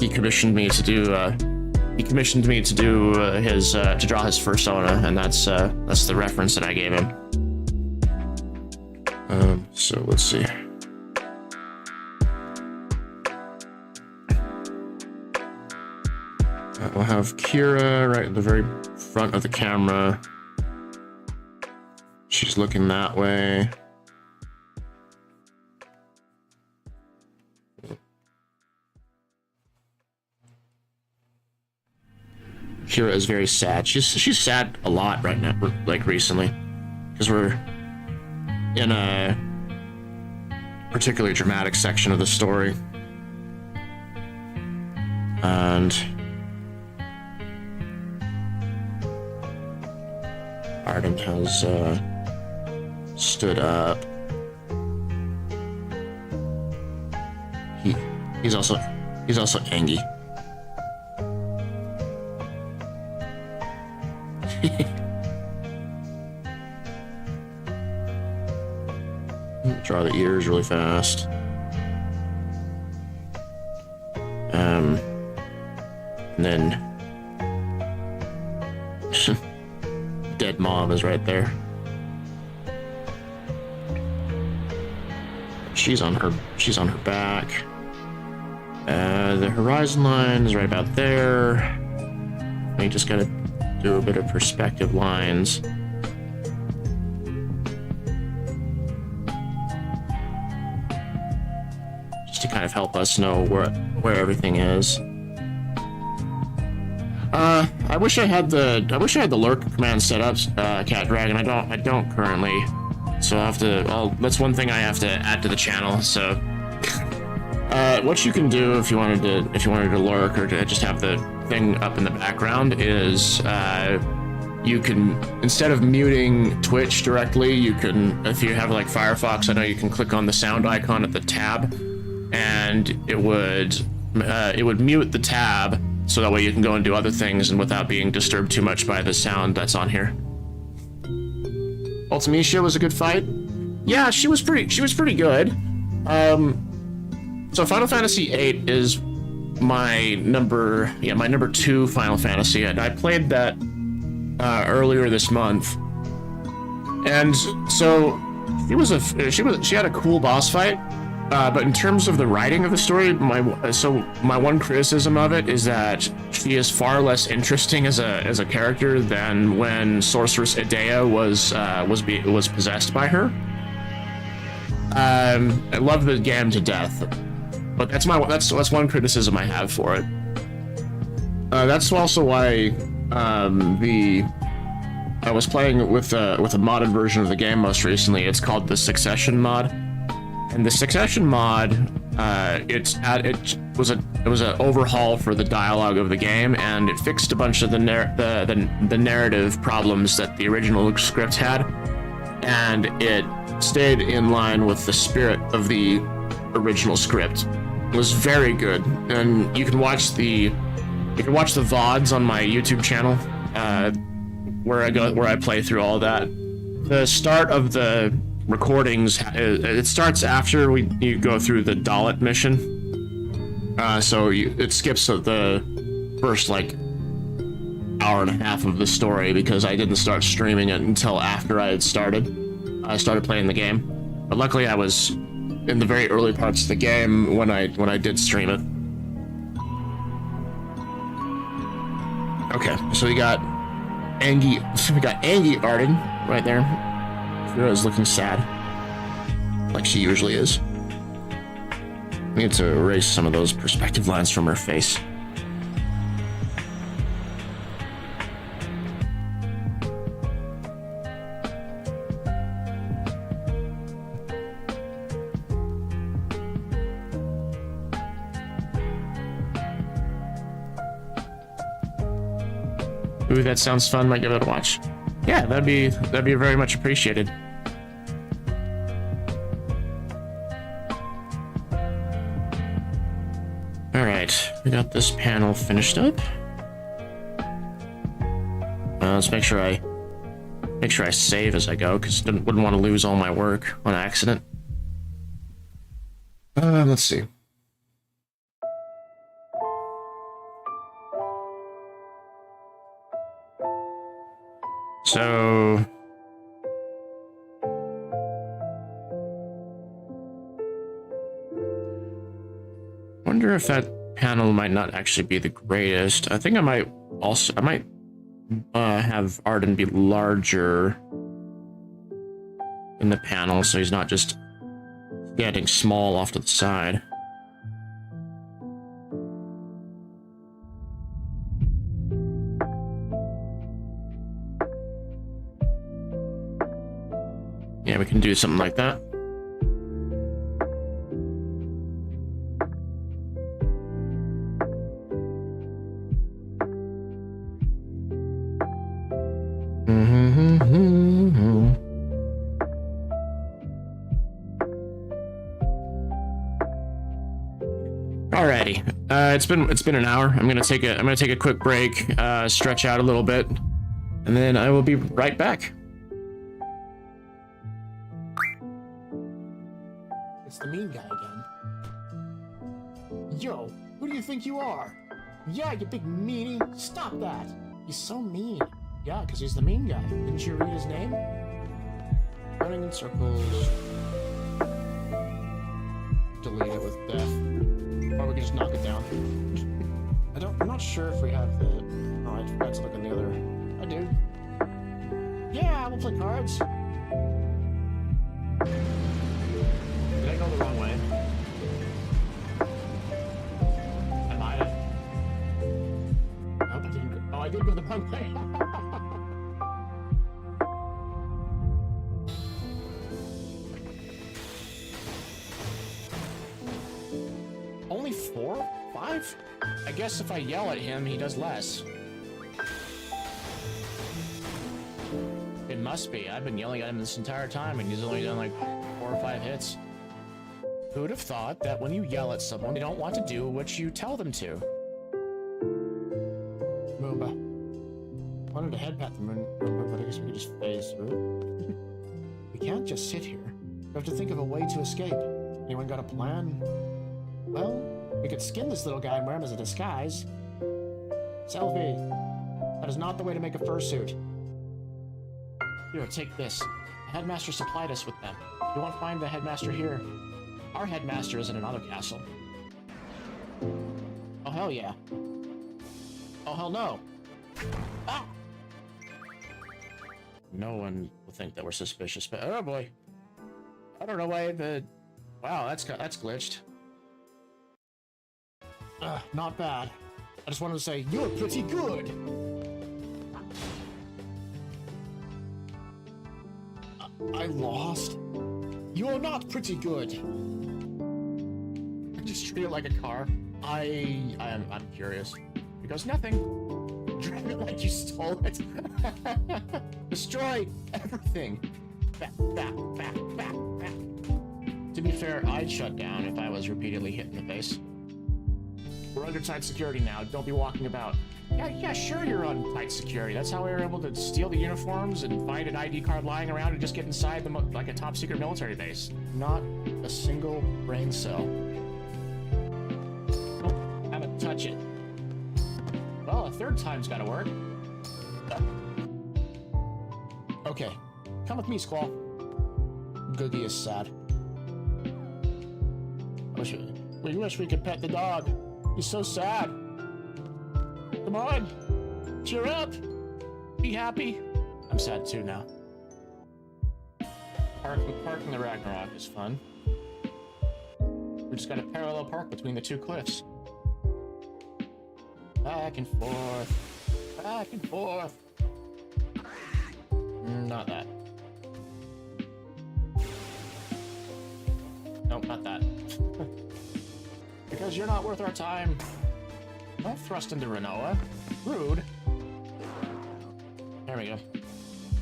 He commissioned me to do to draw his persona, and that's the reference that I gave him. So let's see. We'll have Kira right at the very front of the camera. She's looking that way. Kira is very sad. She's sad a lot right now, like recently, because we're in a particularly dramatic section of the story, and Arden has stood up. He's also angry. Draw the ears really fast. And then dead mom is right there. She's on her back. The horizon line is right about there. We just gotta do a bit of perspective lines. To kind of help us know where everything is. I wish I had the lurk command set up, Cat Dragon. I don't currently. So that's one thing I have to add to the channel. So what you can do if you wanted to lurk or to just have the thing up in the background is you can, instead of muting Twitch directly, you can, if you have like Firefox, I know you can click on the sound icon at the tab, and it would mute the tab, so that way you can go and do other things and without being disturbed too much by the sound that's on here. Ultimecia was a good fight. Yeah, she was pretty good. So Final Fantasy VIII is my number 2 Final Fantasy, and I played that earlier this month. And so she had a cool boss fight. But in terms of the writing of the story, my one criticism of it is that she is far less interesting as a character than when Sorceress Whaddaya was possessed by her. I love the game to death, But that's one criticism I have for it. That's also why I was playing with a modded version of the game most recently. It's called the Succession mod, and the Succession mod, it was an overhaul for the dialogue of the game, and it fixed a bunch of the narrative problems that the original script had, and it stayed in line with the spirit of the original script. It was very good, and you can watch the VODs on my YouTube channel, where I play through all that. The start of the recordings, it starts after you go through the Dalit mission, so it skips the first like hour and a half of the story because I didn't start streaming it until after I started playing the game. But luckily I was in the very early parts of the game when I did stream it. Okay, so we got Angie Arden right there. Vera's looking sad, like she usually is. I need to erase some of those perspective lines from her face. Ooh, that sounds fun. Might give it a watch. Yeah, that'd be very much appreciated. All right, we got this panel finished up. Let's make sure I save as I go, because I wouldn't want to lose all my work on accident. Let's see. So wonder if that panel might not actually be the greatest. I think I might have Arden be larger in the panel so he's not just getting small off to the side. Yeah, we can do something like that. Alrighty, it's been an hour. I'm gonna take a quick break, stretch out a little bit, and then I will be right back. It's the mean guy again. Yo, who do you think you are? Yeah, you big meanie. Stop that. He's so mean. Yeah, because he's the mean guy. Didn't you read his name? Running in circles. Delete it with death. Or we can just knock it down. I'm not sure if we have the... Oh, I forgot to look on the other... I do. Yeah, we'll play cards. Did I go the wrong way? I might have. Nope, I didn't go. Oh, I did go the wrong way. Only 4? 5? I guess if I yell at him, he does less. It must be. I've been yelling at him this entire time, and he's only done like 4 or 5 hits. Who'd have thought that when you yell at someone, they don't want to do what you tell them to? Moomba. Wanted to head pat the Moomba, but I guess we could just phase through. We can't just sit here. We have to think of a way to escape. Anyone got a plan? Well, we could skin this little guy and wear him as a disguise. Selfie. That is not the way to make a fursuit. Here, take this. The headmaster supplied us with them. You won't find the headmaster here. Our headmaster is in another castle. Oh, hell yeah. Oh, hell no. Ah! No one will think that we're suspicious, but oh boy. I don't know why the... Wow, that's glitched. Not bad. I just wanted to say, you're pretty good. I lost. You're not pretty good. I just treat it like a car. I'm curious. Because nothing. Drive it like you stole it. Destroy everything. Back. To be fair, I'd shut down if I was repeatedly hit in the face. We're under tight security now. Don't be walking about. Yeah, sure you're on tight security. That's how we were able to steal the uniforms and find an ID card lying around and just get inside like a top secret military base. Not a single brain cell. Don't have it touch it. Well, a third time's gotta work. Okay, come with me, Squall. Googie is sad. We wish we could pet the dog. He's so sad. Come on, cheer up. Be happy. I'm sad too now. Parking the Ragnarok is fun. We just got a parallel park between the two cliffs. Back and forth. Back and forth. Not that. Nope, not that. Because you're not worth our time. Don't thrust into Renoa. Rude. There we go.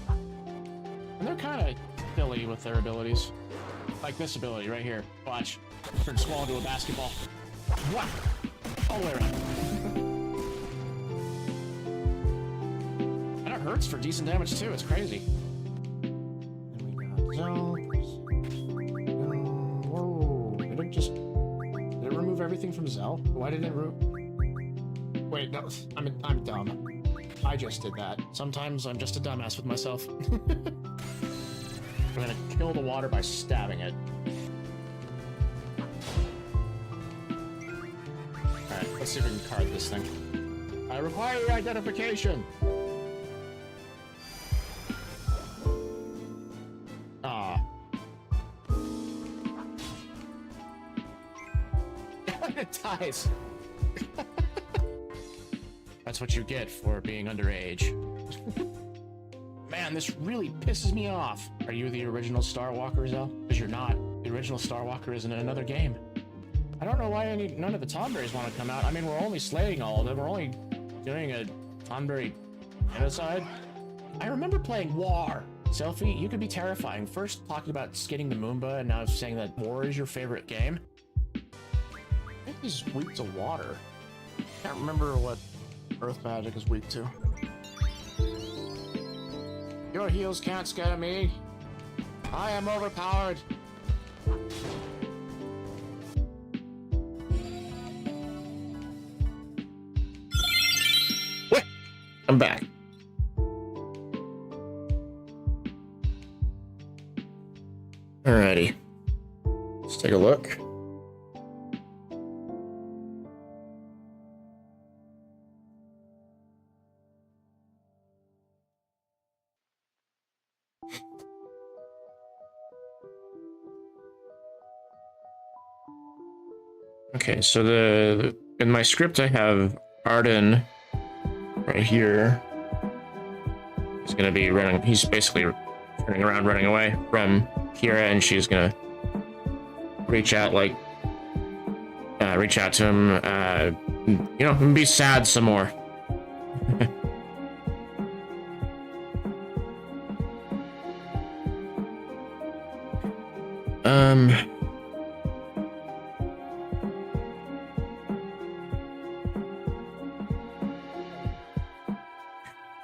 And they're kind of silly with their abilities. Like this ability right here. Watch. Turn Squall into a basketball. What? All the way around. And it hurts for decent damage too. It's crazy. Then we got zones. Whoa. Did it remove everything from Zell? Why did it Wait, no, I'm dumb. I just did that. Sometimes I'm just a dumbass with myself. I'm gonna kill the water by stabbing it. Alright, let's see if we can card this thing. I require your identification! Ah. It dies! That's what you get for being underage. Man, this really pisses me off. Are you the original Star Walker, Zell? Because you're not. The original Star Walker is in another game. I don't know why none of the Tonberries want to come out. I mean, we're only slaying all of them. We're only doing a Tonberry genocide. I remember playing War. Selfie, you could be terrifying. First talking about skinning the Moomba, and now saying that War is your favorite game. I think he's weak to water. Can't remember what Earth magic is weak to. Your heels can't scare me. I am overpowered. What? I'm back. Alrighty. Let's take a look. Okay, so in my script I have Arden right here. He's gonna be running. He's basically turning around, running away from Kira, and she's gonna reach out to him, you know, and be sad some more.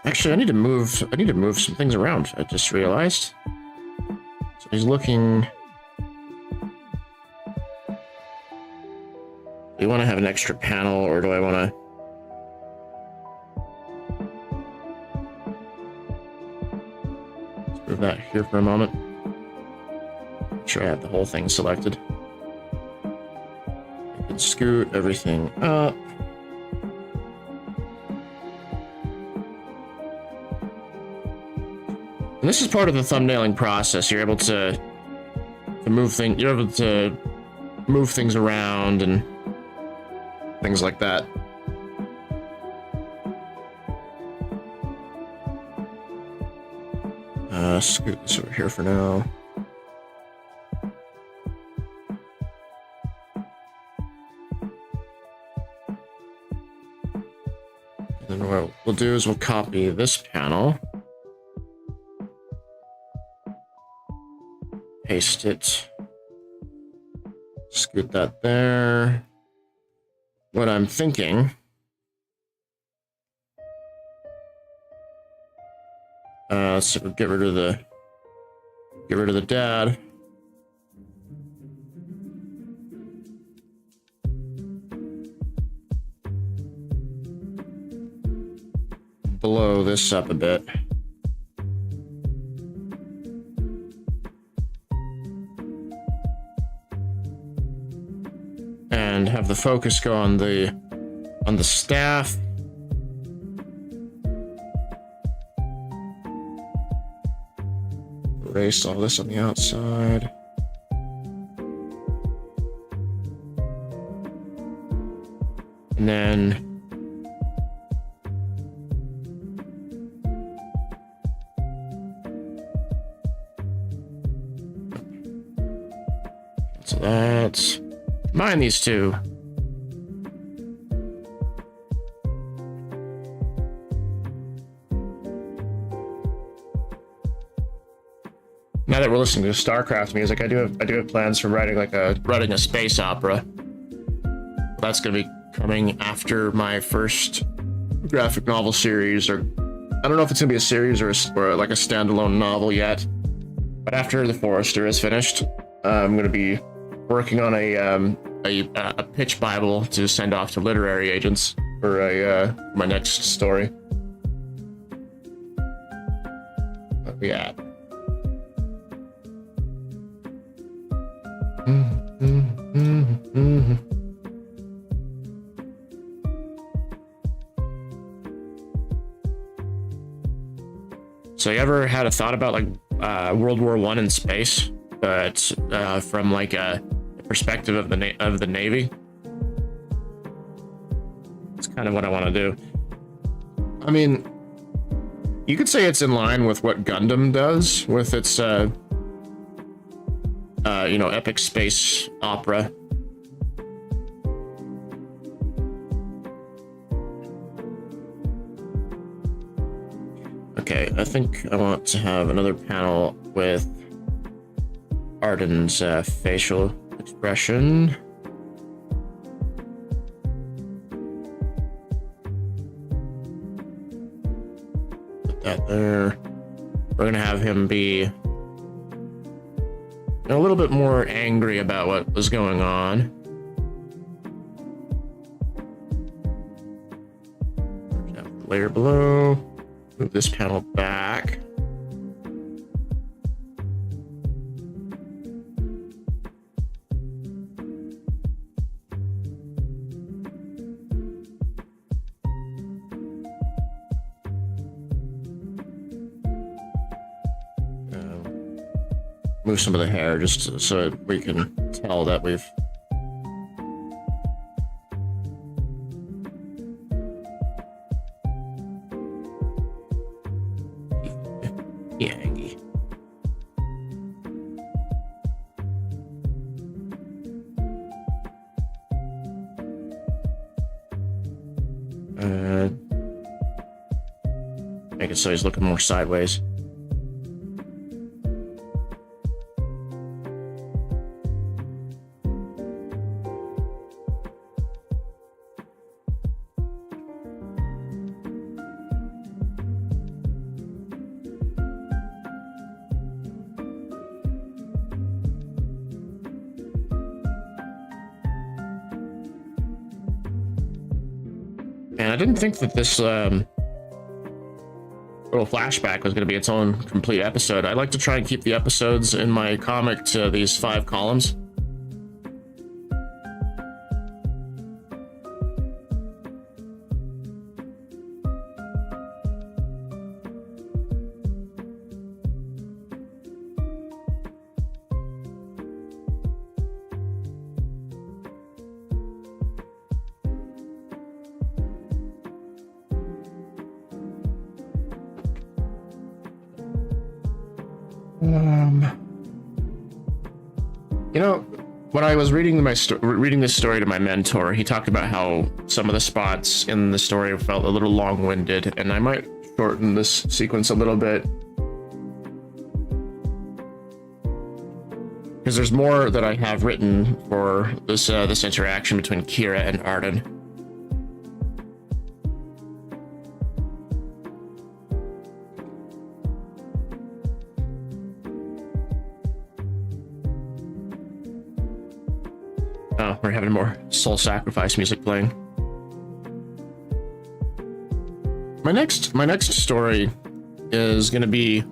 Actually, I need to move some things around. I just realized. So he's looking. Do you want to have an extra panel, or do I want to? Let's move that here for a moment. Make sure I have the whole thing selected. I can scoot everything up. And this is part of the thumbnailing process. You're able to move things. You're able to move things around and things like that. Scoot this over here for now. And then what we'll do is we'll copy this panel, paste it, scoot that there. What I'm thinking, so we'll get rid of the dad. Blow this up a bit. And have the focus go on the staff. Erase all this on the outside. And then so that's combine these two. Now that we're listening to StarCraft music, I do have plans for writing a space opera. That's gonna be coming after my first graphic novel series, or I don't know if it's gonna be a series or like a standalone novel yet. But after The Forester is finished, I'm gonna be working on a pitch Bible to send off to literary agents for my next story. What we at? So you ever had a thought about like World War I in space, but from like a perspective of the Navy? It's kind of what I want to do. I mean, you could say it's in line with what Gundam does with its epic space opera. Okay, I think I want to have another panel with Arden's facial expression. Put that there. We're gonna have him be a little bit more angry about what was going on. Layer below. Move this panel back. Move some of the hair just so we can tell that we've Yangy. Make it so he's looking more sideways. And I didn't think that this little flashback was going to be its own complete episode. I like to try and keep the episodes in my comic to these 5 columns. You know, when I was reading reading this story to my mentor, he talked about how some of the spots in the story felt a little long-winded, and I might shorten this sequence a little bit because there's more that I have written for this this interaction between Kira and Arden. Oh, we're having more soul sacrifice music playing. My next story is gonna be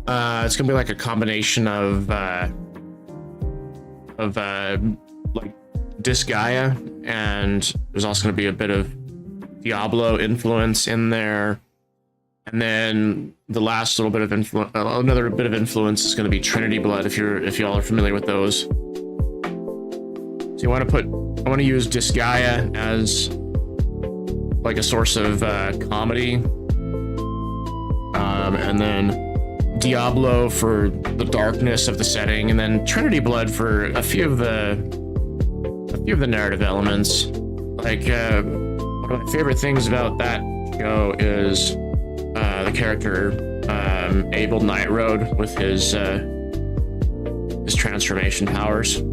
it's gonna be like a combination of like Disgaea, and there's also gonna be a bit of Diablo influence in there, and then the last little bit of another bit of influence is gonna be Trinity Blood, if y'all are familiar with those. So I want to use Disgaea as like a source of comedy, and then Diablo for the darkness of the setting, and then Trinity Blood for a few of the narrative elements. Like one of my favorite things about that show is the character Abel Nightroad with his transformation powers.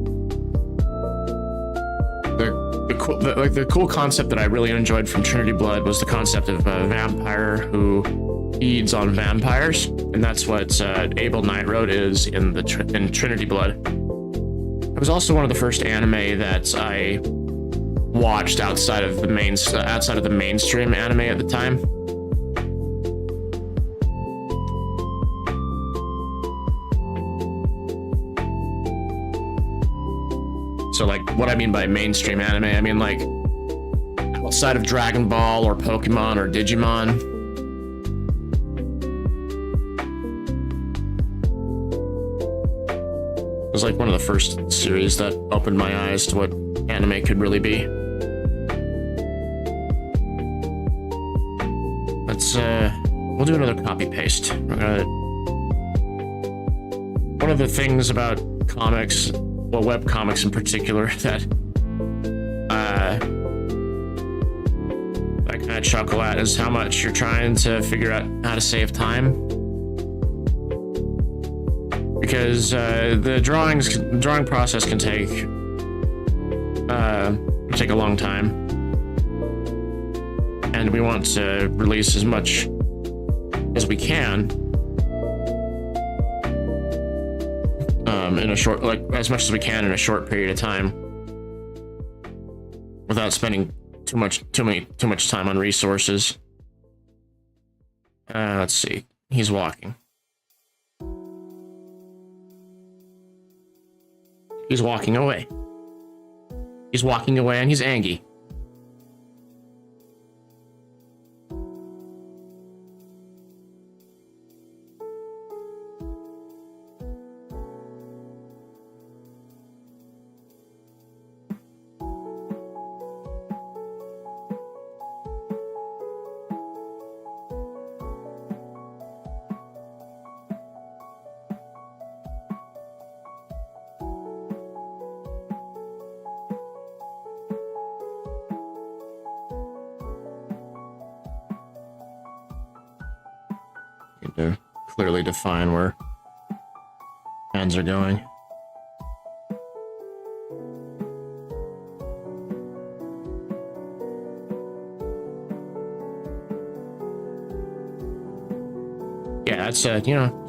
The cool concept that I really enjoyed from Trinity Blood was the concept of a vampire who feeds on vampires, and that's what Abel Nightroad is in Trinity Blood. It was also one of the first anime that I watched outside of the mainstream anime at the time. So, like, what I mean by mainstream anime, I mean, like, outside of Dragon Ball or Pokemon or Digimon. It was like one of the first series that opened my eyes to what anime could really be. We'll do another copy paste. One of the things about comics, well, webcomics in particular, that I kind of chuckle at is how much you're trying to figure out how to save time. Because the drawing process can take a long time. And we want to release as much as we can. In a short, like, as much as we can in a short period of time, without spending too much time on resources. Let's see. He's walking. He's walking away. He's walking away, and he's angry. To clearly define where hands are going. Yeah, that's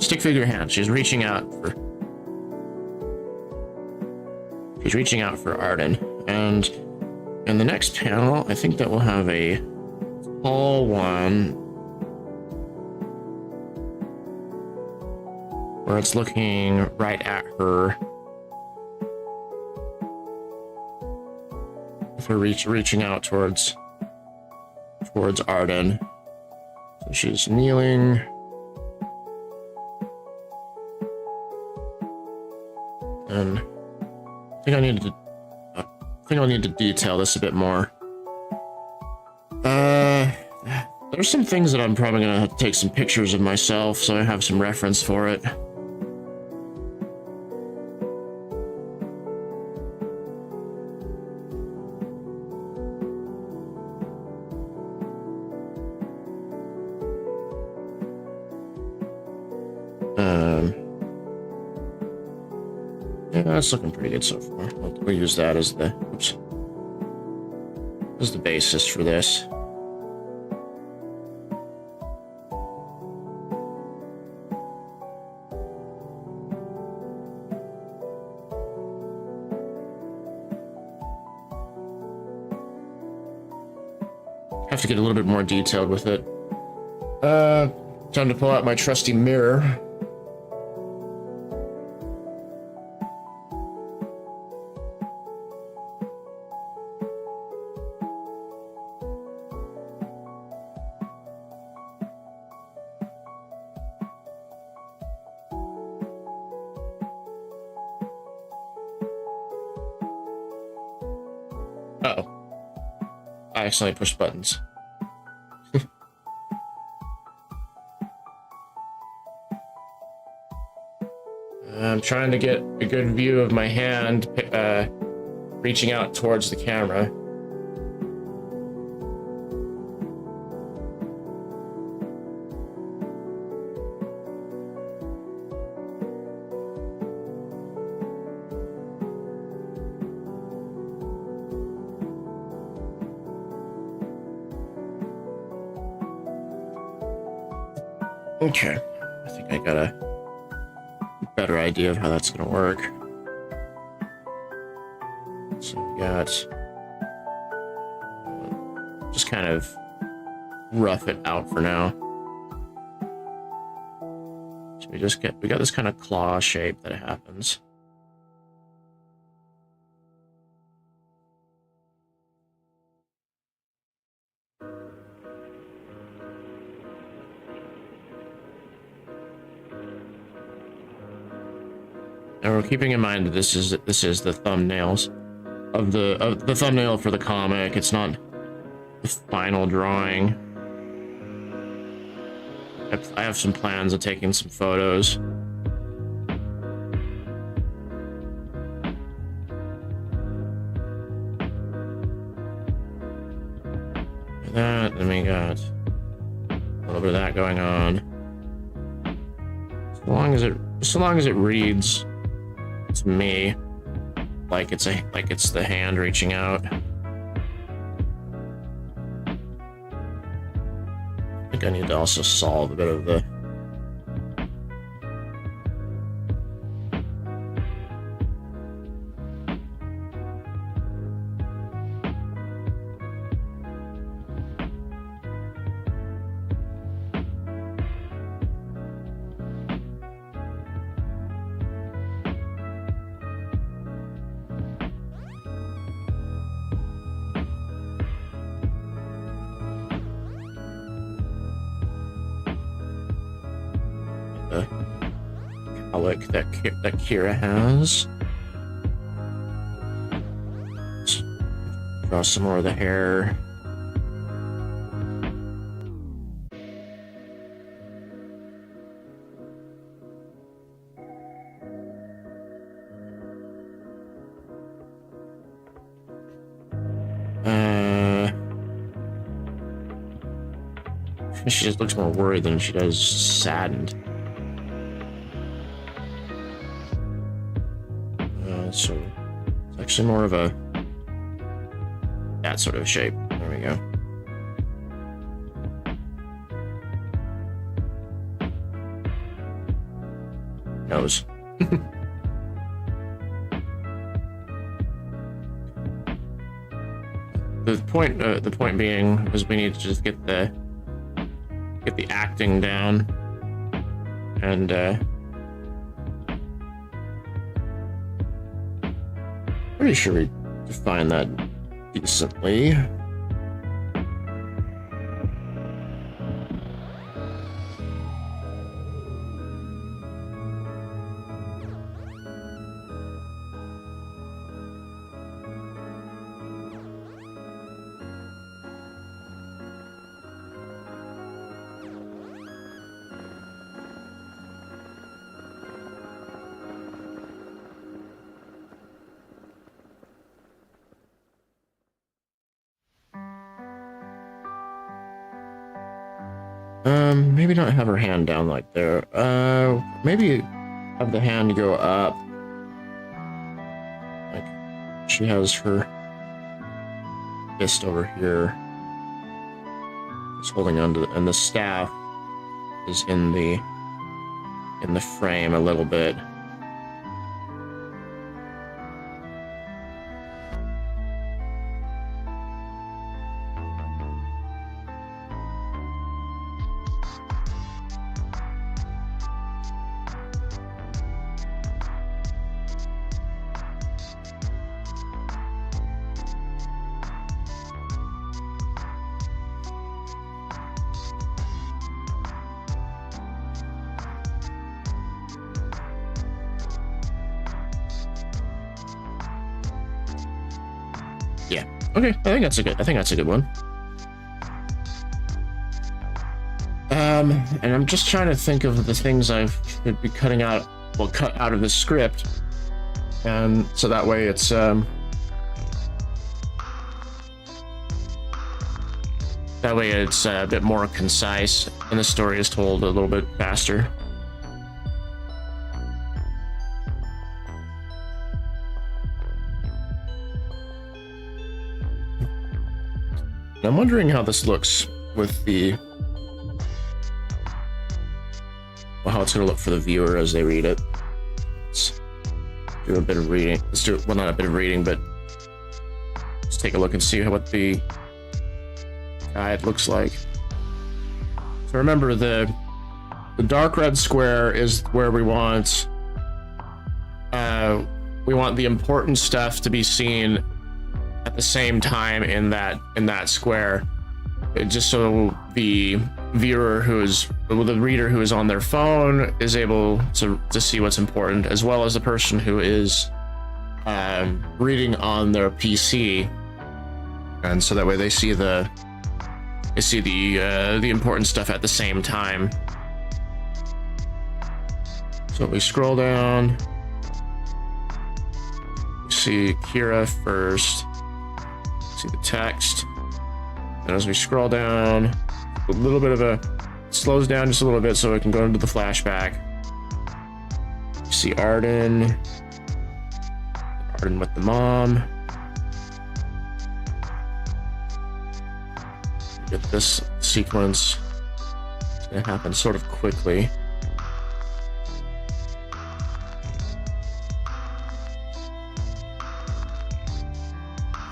stick figure hand. She's reaching out for Arden. And in the next panel, I think that we'll have a tall one where it's looking right at her. If we're reaching out towards Arden. So she's kneeling. And I think I'll need to detail this a bit more. There's some things that I'm probably gonna have to take some pictures of myself, so I have some reference for it. Yeah, that's looking pretty good so far. We'll use that as the basis for this. Have to get a little bit more detailed with it. Time to pull out my trusty mirror. Uh-oh. I accidentally pushed buttons. I'm trying to get a good view of my hand reaching out towards the camera. Okay, I think I got a better idea of how that's gonna work. So we got just kind of rough it out for now. So we got this kind of claw shape that happens. And we're keeping in mind that this is the thumbnails of the thumbnail for the comic. It's not the final drawing. I have some plans of taking some photos. That, then we got a little bit of that going on. So long as it reads to me like it's the hand reaching out. I think I need to also solve a bit of the cowlick that Kira has. Let's draw some more of the hair. She just looks more worried than she does saddened. So it's actually more of that sort of shape. There we go. Nose. The point being is we need to just get the acting down, and pretty sure we defined that decently. Maybe not have her hand down like there. Maybe have the hand go up. Like, she has her fist over here. Just holding onto and the staff is in the frame a little bit. Yeah. Okay, I think that's a good one. And I'm just trying to think of the things I should be cutting out, well, cut out of the script, and so that way it's a bit more concise, and the story is told a little bit faster. I'm wondering how this looks with the, well, how it's going to look for the viewer as they read it. Let's do a bit of reading. Let's do, well, not a bit of reading, but let's take a look and see what the guide looks like. So remember, the dark red square is where we want the important stuff to be seen at the same time in that square, just so the viewer the reader who is on their phone is able to see what's important, as well as the person who is reading on their PC, and so that way they see the important stuff at the same time. So we scroll down, we see Kira first. See the text, and as we scroll down, a little bit of slows down just a little bit so it can go into the flashback. You see Arden with the mom. Get this sequence. It's gonna happen sort of quickly.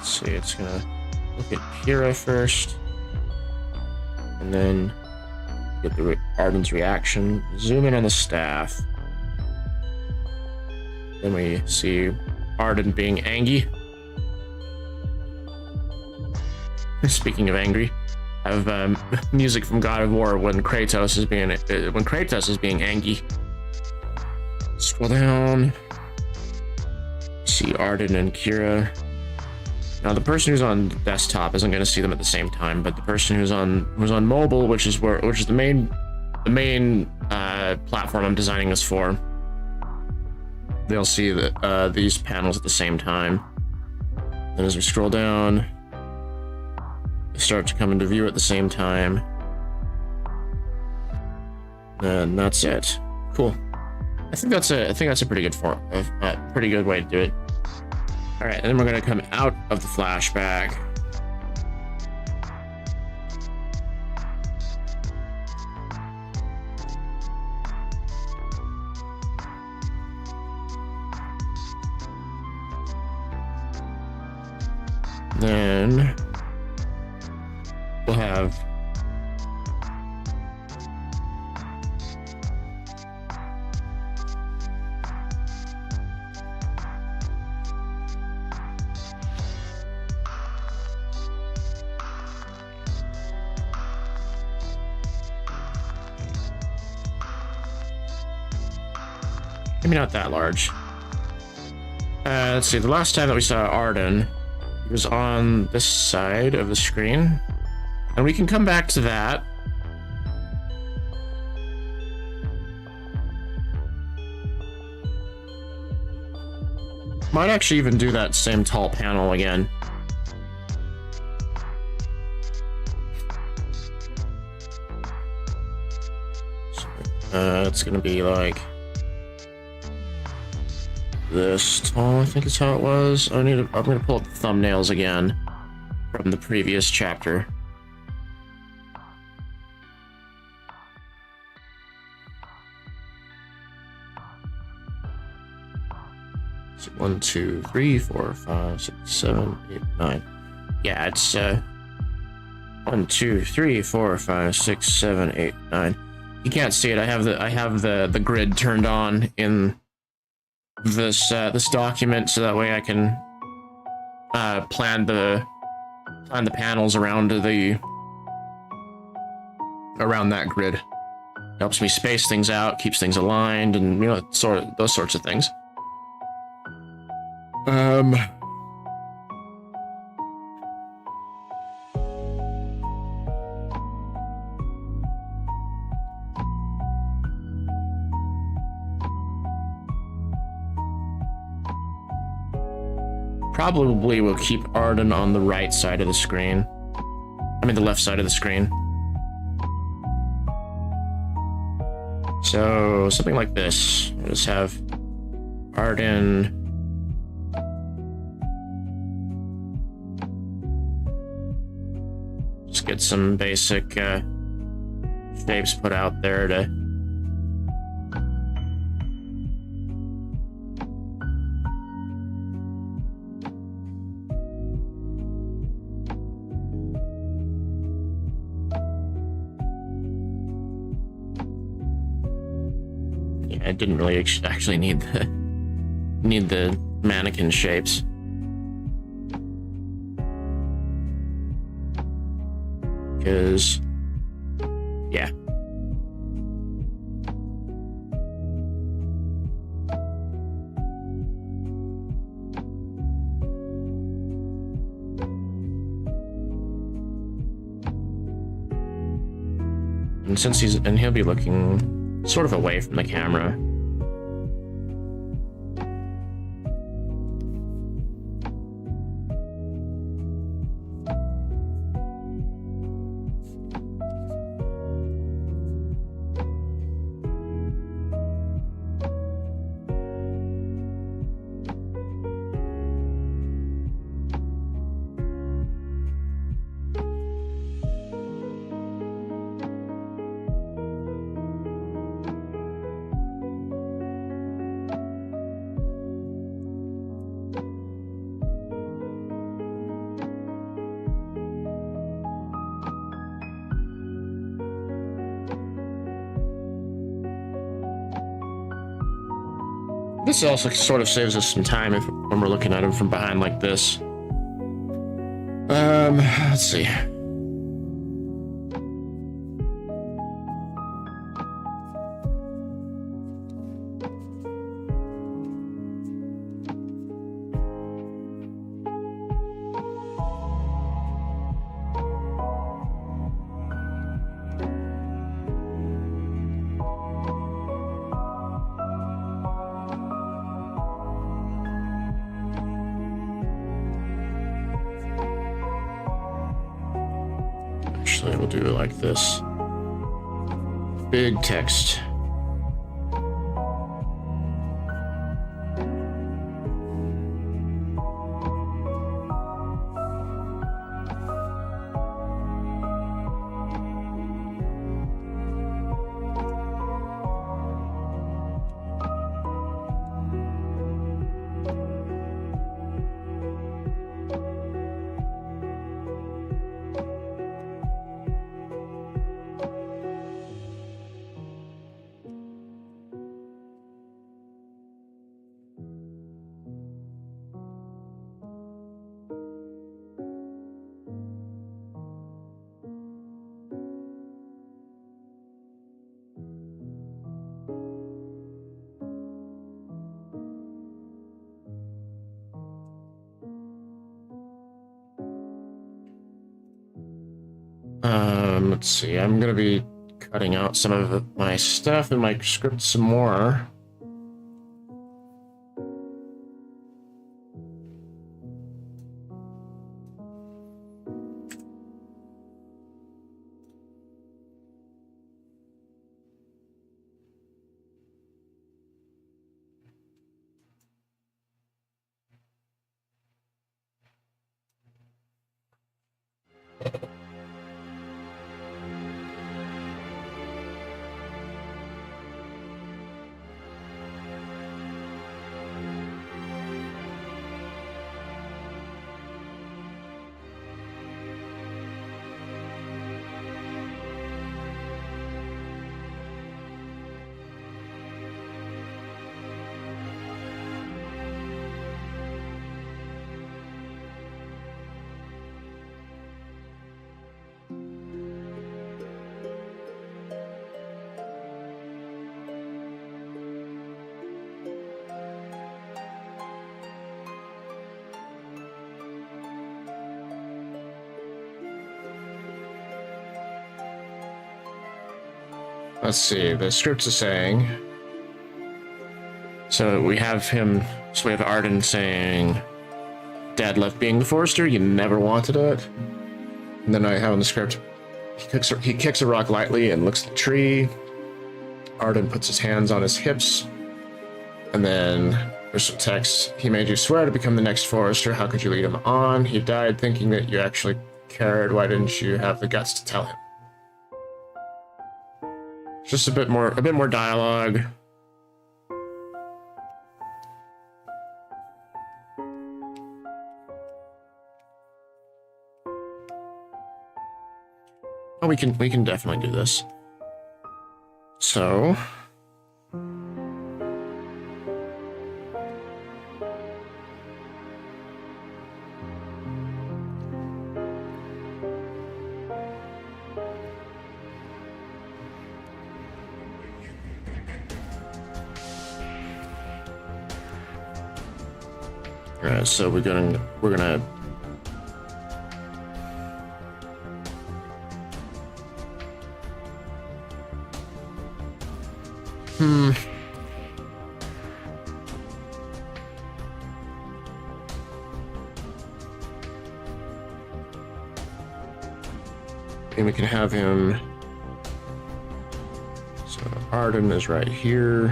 See, it's gonna look at Kira first, and then get Arden's reaction. Zoom in on the staff. Then we see Arden being angry. Speaking of angry, I have music from God of War when Kratos is being angry. Scroll down. See Arden and Kira. Now the person who's on desktop isn't going to see them at the same time, but the person who's on mobile, which is the main platform I'm designing this for, they'll see that these panels at the same time. Then as we scroll down, they start to come into view at the same time. And that's it. Cool. I think that's a pretty good way to do it. All right, and then we're gonna come out of the flashback. Then we'll have maybe not that large. Let's see, the last time that we saw Arden, he was on this side of the screen, and we can come back to that. Might actually even do that same tall panel again. It's gonna be like this tall, I think is how it was. I'm gonna pull up the thumbnails again from the previous chapter. So 1, 2, 3, 4, 5, 6, 7, 8, 9. Yeah, it's 1, 2, 3, 4, 5, 6, 7, 8, 9. You can't see it. I have the grid turned on in this document, so that way I can plan the panels around that grid. Helps me space things out, keeps things aligned, and those sorts of things. Probably will keep Arden on the right side of the screen. I mean the left side of the screen. So something like this. We'll just have Arden. Just get some basic shapes put out there to I didn't really actually need the mannequin shapes. Because, yeah. And since he'll be looking sort of away from the camera. This also sort of saves us some time when we're looking at him from behind like this. Let's see. Actually, we'll do it like this. Big text. Let's see. I'm gonna be cutting out some of my stuff in my script some more. Let's see, the script is saying... So we have Arden saying, Dad left being the forester, you never wanted it. And then I have in the script, he kicks a rock lightly and looks at the tree. Arden puts his hands on his hips. And then there's some text, he made you swear to become the next forester, how could you lead him on? He died thinking that you actually cared, why didn't you have the guts to tell him? Just a bit more dialogue. Oh, we can definitely do this. So alright, so we're gonna and we can have him. So Arden is right here.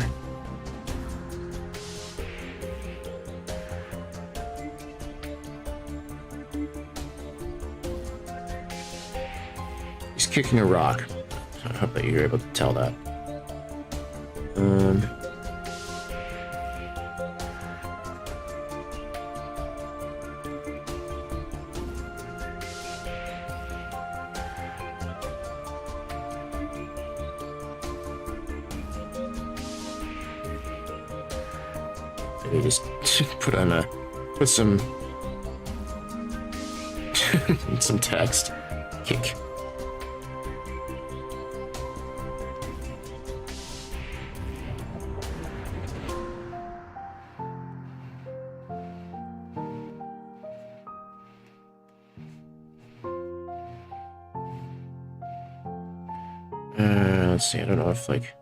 He's kicking a rock. I hope that you're able to tell that. Maybe just put some some text. Kick. Let's see, I don't know if like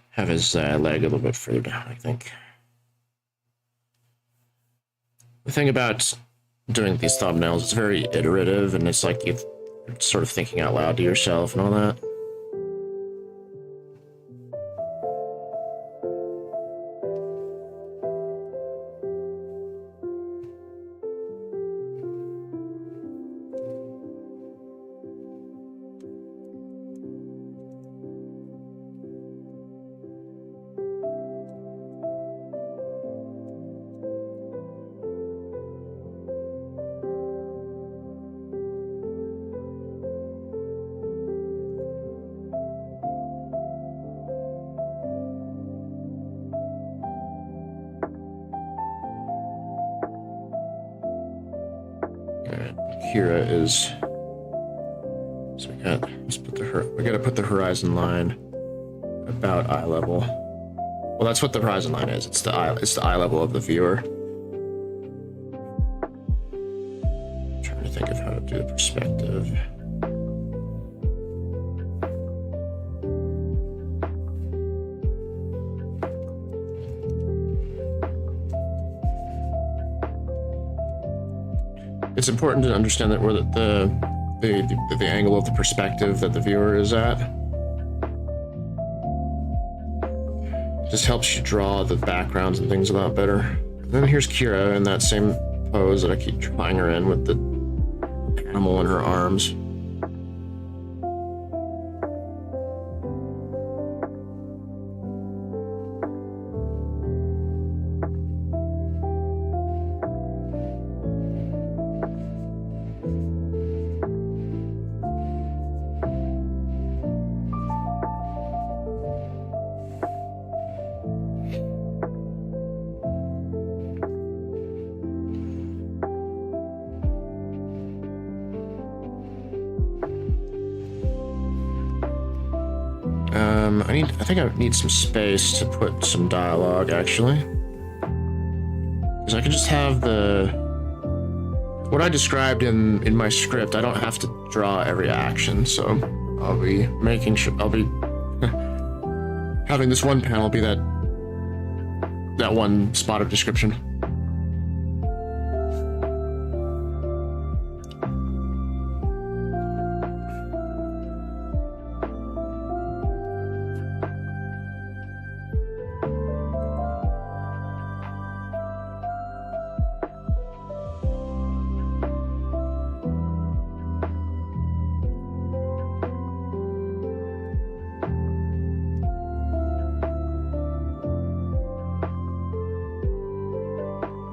have his leg a little bit further down, I think. The thing about doing these thumbnails, it's very iterative, and it's like you're sort of thinking out loud to yourself and all that. Kira is. So we gotta put the horizon line about eye level. Well, that's what the horizon line is. It's the eye level of the viewer. I'm trying to think of how to do the perspective. It's important to understand that we're the angle of the perspective that the viewer is at. Just helps you draw the backgrounds and things a lot better. And then here's Kira in that same pose that I keep drawing her in with the animal in her arms. I think I need some space to put some dialogue, actually. Because I can just have what I described in my script. I don't have to draw every action, so I'll be making sure I'll be having this one panel be that one spot of description.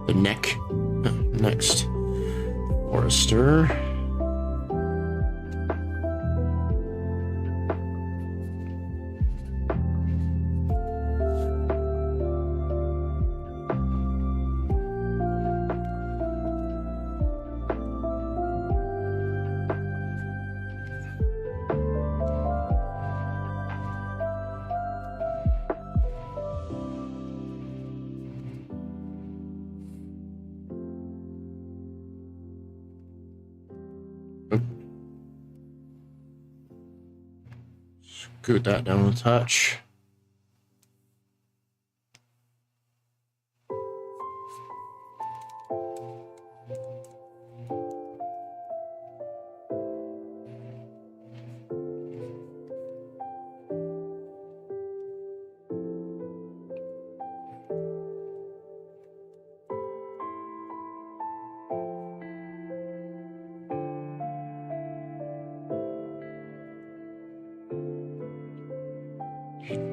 The neck. Next. Forester. Scoot that down a touch.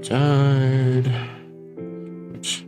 Died. Oops.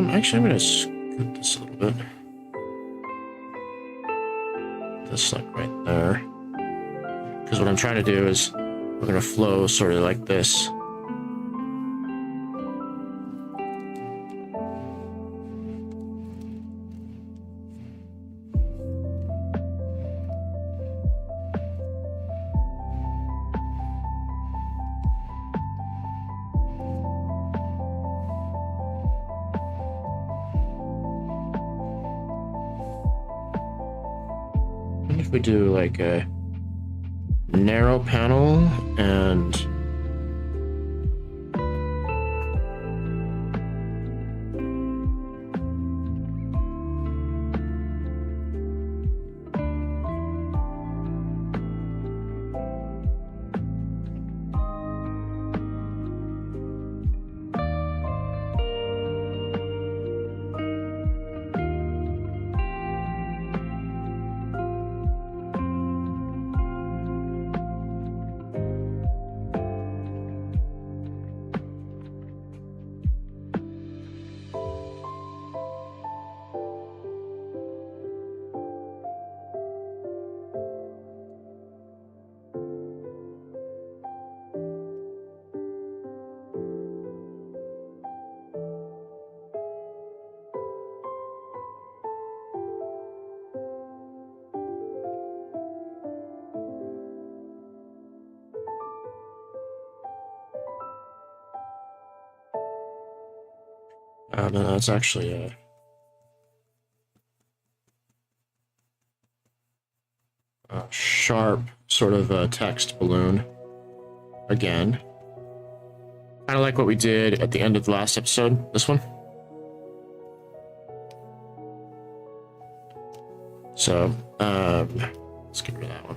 Actually, I'm gonna scoot this a little bit. This like right there. Because what I'm trying to do is we're gonna flow sort of like this. If we do like a narrow panel and no, that's actually a sharp sort of text balloon. Again, kind of like what we did at the end of the last episode. This one. So, let's get rid of that one.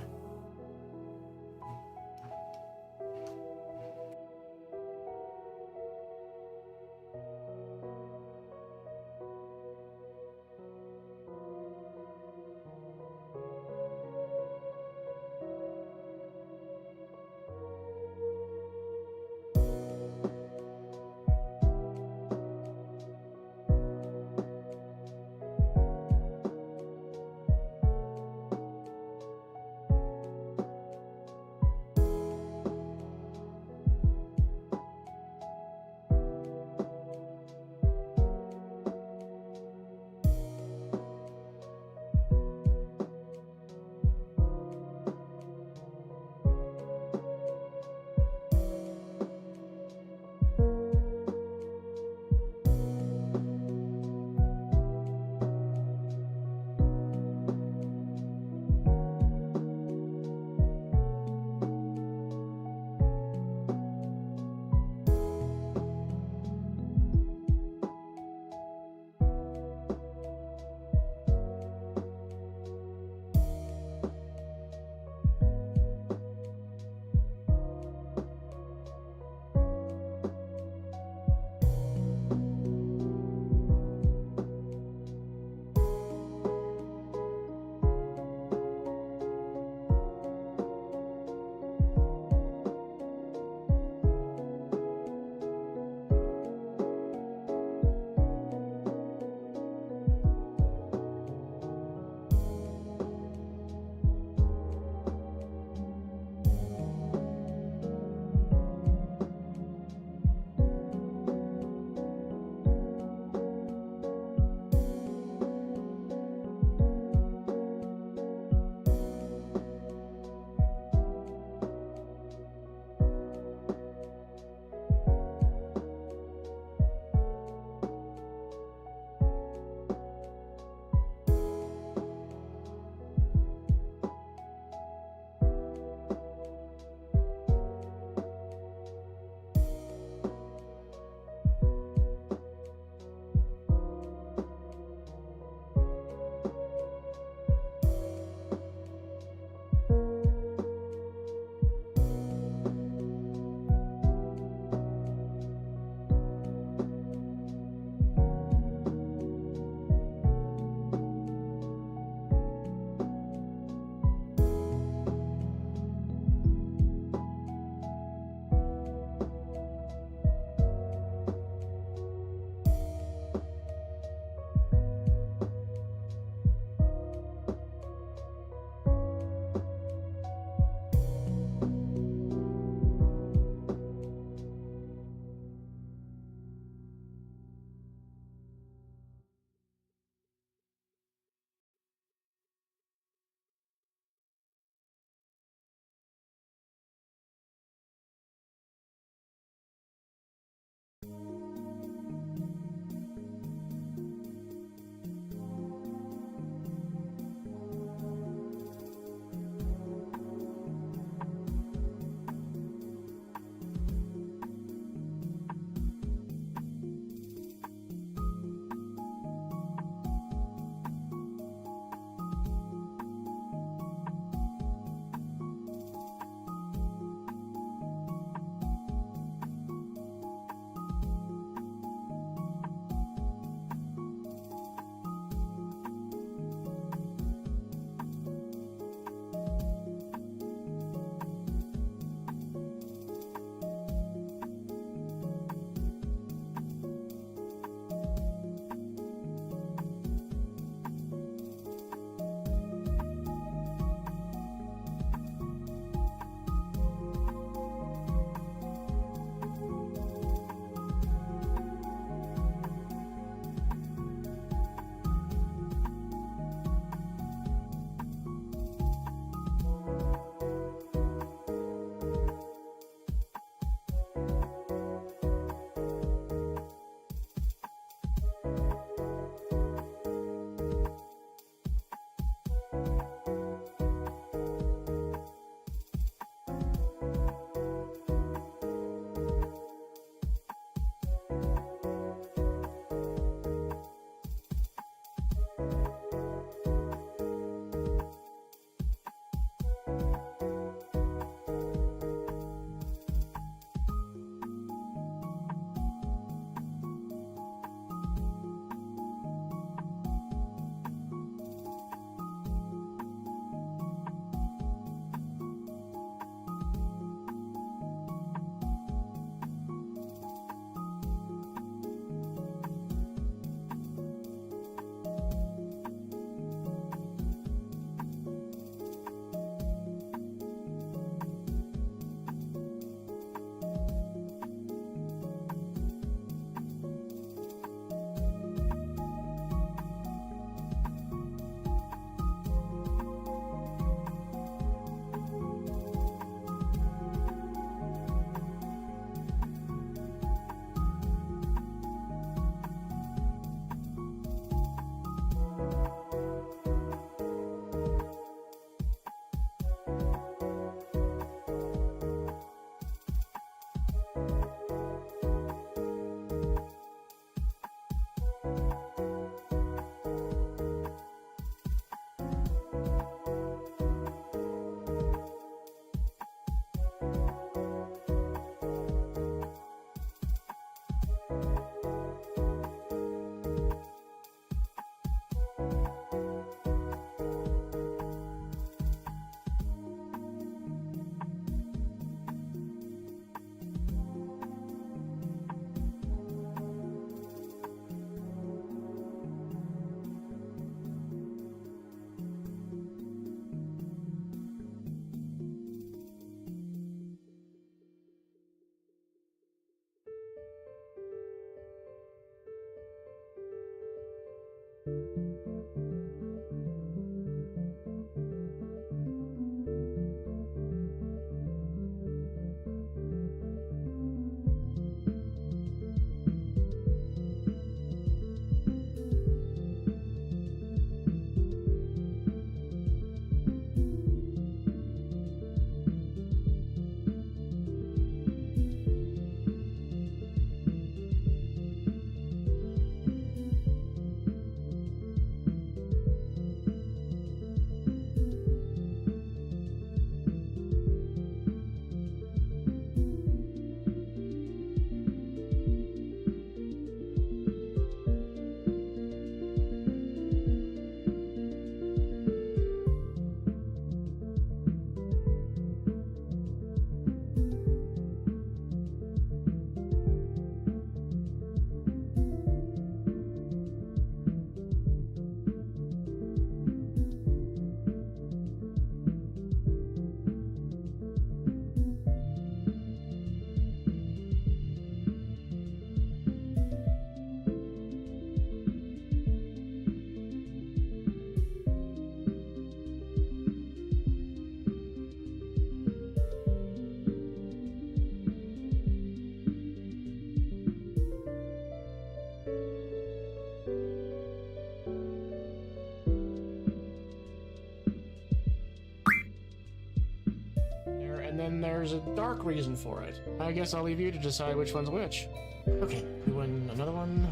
And then there's a dark reason for it. I guess I'll leave you to decide which one's which. Okay, you win another one.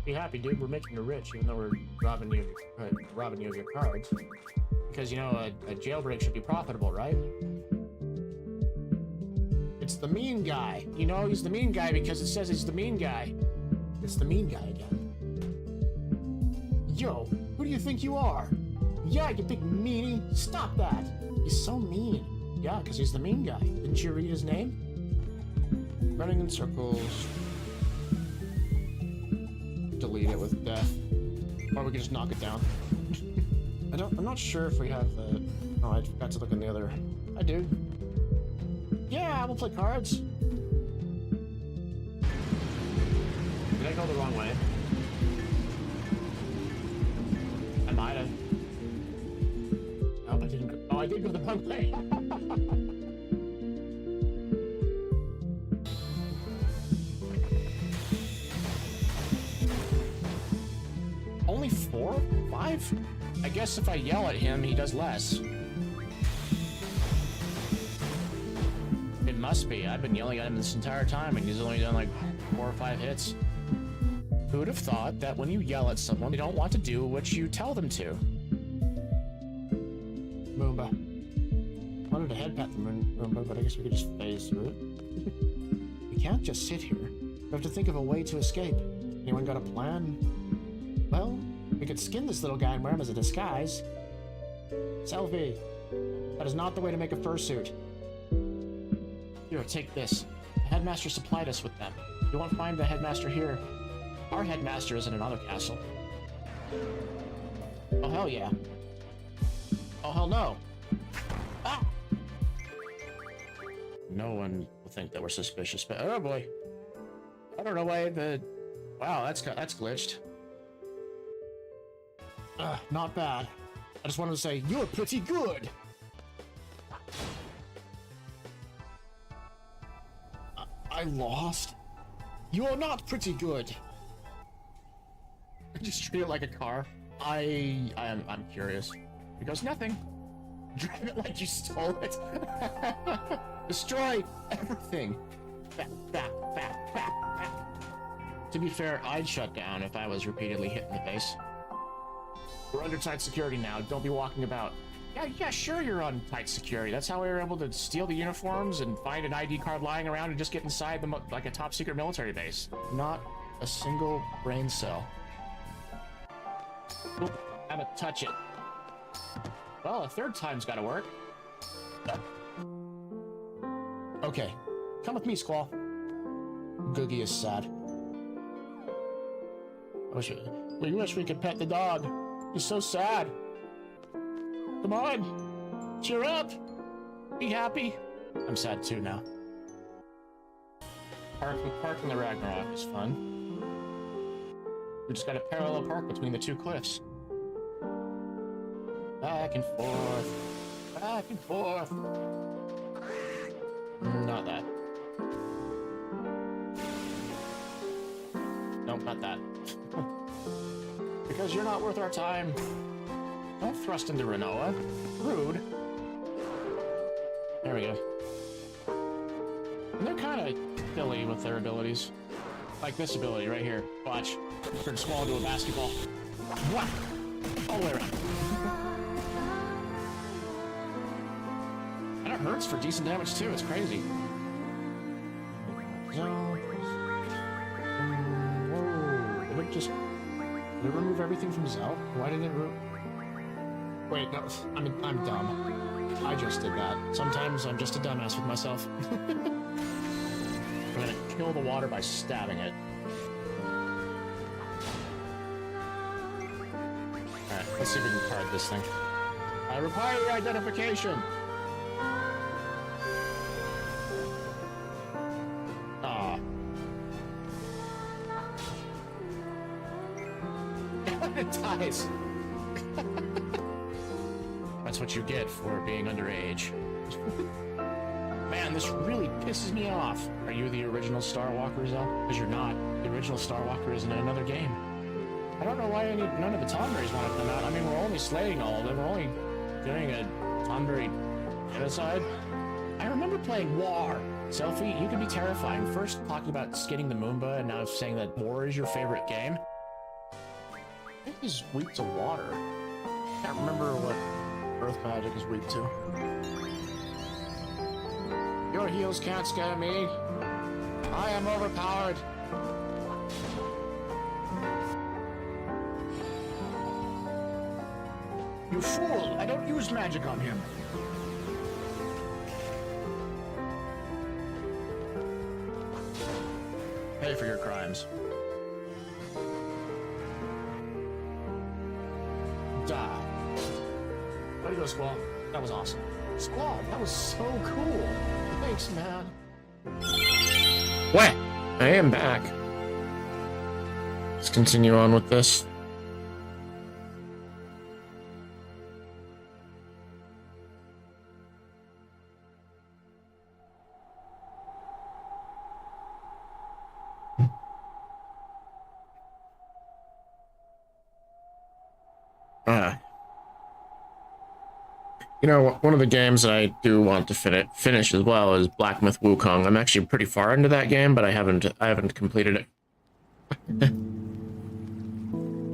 Be happy, dude. We're making you rich, even though we're robbing you of your cards. Because, you know, a jailbreak should be profitable, right? It's the mean guy. You know, he's the mean guy because it says he's the mean guy. It's the mean guy again. Yo, who do you think you are? Yeah, you big meanie. Stop that. He's so mean. Yeah, because he's the mean guy. Didn't you read his name? Running in circles. Delete it with death. Or we can just knock it down. I'm not sure if we have the... Oh, I forgot to look in the other... I do. Yeah, we'll play cards. Did I go the wrong way? I might have. Oh, I didn't go... Oh, I did go the wrong way. Only 4? 5? I guess if I yell at him, he does less. It must be. I've been yelling at him this entire time, and he's only done like 4 or 5 hits. Who would have thought that when you yell at someone, they don't want to do what you tell them to? Moomba. I wanted to head pat the Moomba, but I guess we could just phase through it. We can't just sit here. We have to think of a way to escape. Anyone got a plan? Well, we could skin this little guy and wear him as a disguise. Selfie. That is not the way to make a fursuit. Here, take this. The headmaster supplied us with them. You won't find the headmaster here. Our headmaster is in another castle. Oh, hell yeah. Oh, hell no. Ah! No one will think that we're suspicious, but oh boy. I don't know why the... Wow, that's glitched. Not bad. I just wanted to say, you're pretty good! I lost? You're not pretty good! Just treat it like a car. I'm curious. He goes, nothing. Drive it like you stole it. Destroy everything. Back, back, back, back, back. To be fair, I'd shut down if I was repeatedly hit in the face. We're under tight security now. Don't be walking about. Yeah, sure you're on tight security. That's how we were able to steal the uniforms and find an ID card lying around and just get inside the like a top secret military base. Not a single brain cell. Oop, I'm gonna touch it. Well, a third time's gotta work. Okay, come with me, Squall. Googie is sad. We wish we could pet the dog. He's so sad. Come on, cheer up. Be happy. I'm sad too now. Parking the Ragnarok is fun. We just got a parallel park between the two cliffs. Back and forth. Back and forth. Not that. Nope, not that. Because you're not worth our time. Don't thrust into Renoa. Rude. There we go. And they're kind of silly with their abilities. Like this ability right here. Watch. Turn small into a basketball. What? All the way around. And it hurts for decent damage too. It's crazy. Whoa. Did it just... Did it remove everything from Zell? Why did it Wait, no. I'm dumb. I just did that. Sometimes I'm just a dumbass with myself. I'm gonna kill the water by stabbing it. Alright, let's see if we can card this thing. I require your identification! Aw. It dies! That's what you get for being underage. Man, this really pisses me off. Are you the original Star Walker, Zell? Because you're not. The original Star Walker is in another game. I don't know why none of the Tonberries want to come out. I mean, we're only slating all of them. We're only doing a Tonberry genocide. I remember playing War. Selfie, you can be terrifying. First talking about skinning the Moomba, and now saying that War is your favorite game. I think he's weak to water. I can't remember what Earth magic is weak to. Your heels can't scare me. I am overpowered. You fool! I don't use magic on him. Pay for your crimes. Die. Way to go, Squall. That was awesome. Squall, that was so cool. Thanks, man. What? I am back. Let's continue on with this. You know, one of the games that I do want to finish as well is Black Myth Wukong. I'm actually pretty far into that game, but I haven't completed it.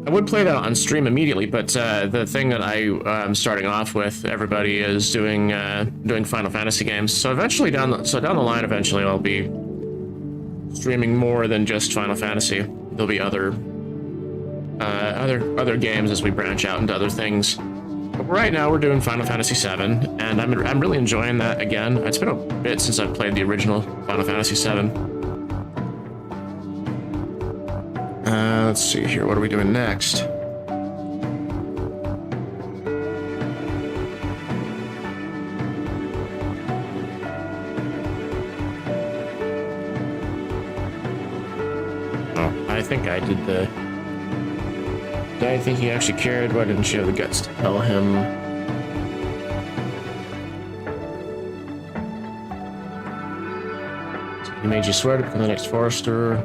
I would play that on stream immediately, but the thing that I'm starting off with, everybody is doing Final Fantasy games. So eventually down the line, eventually I'll be streaming more than just Final Fantasy. There'll be other games as we branch out into other things. But right now we're doing Final Fantasy VII, and I'm really enjoying that again. It's been a bit since I've played the original Final Fantasy VII. Let's see here, what are we doing next? Oh, I think I did the... I think he actually cared. Why didn't she have the guts to tell him? So he made you swear to become the next forester.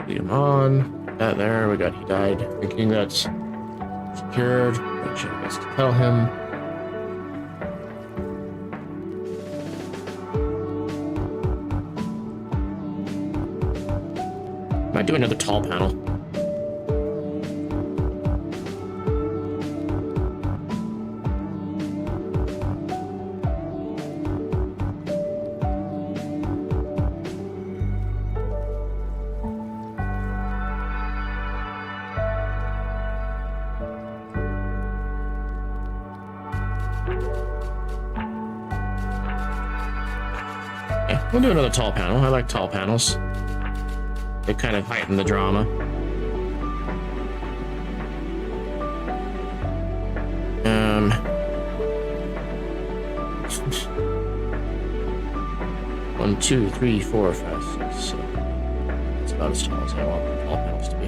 Lead him on. That there, we got he died. Thinking that's secured. But she had the guts to tell him. Might do another tall panel. We'll do another tall panel. I like tall panels. They kind of heighten the drama. One, two, three, four, five, six, seven. It's about as tall as I want the tall panels to be.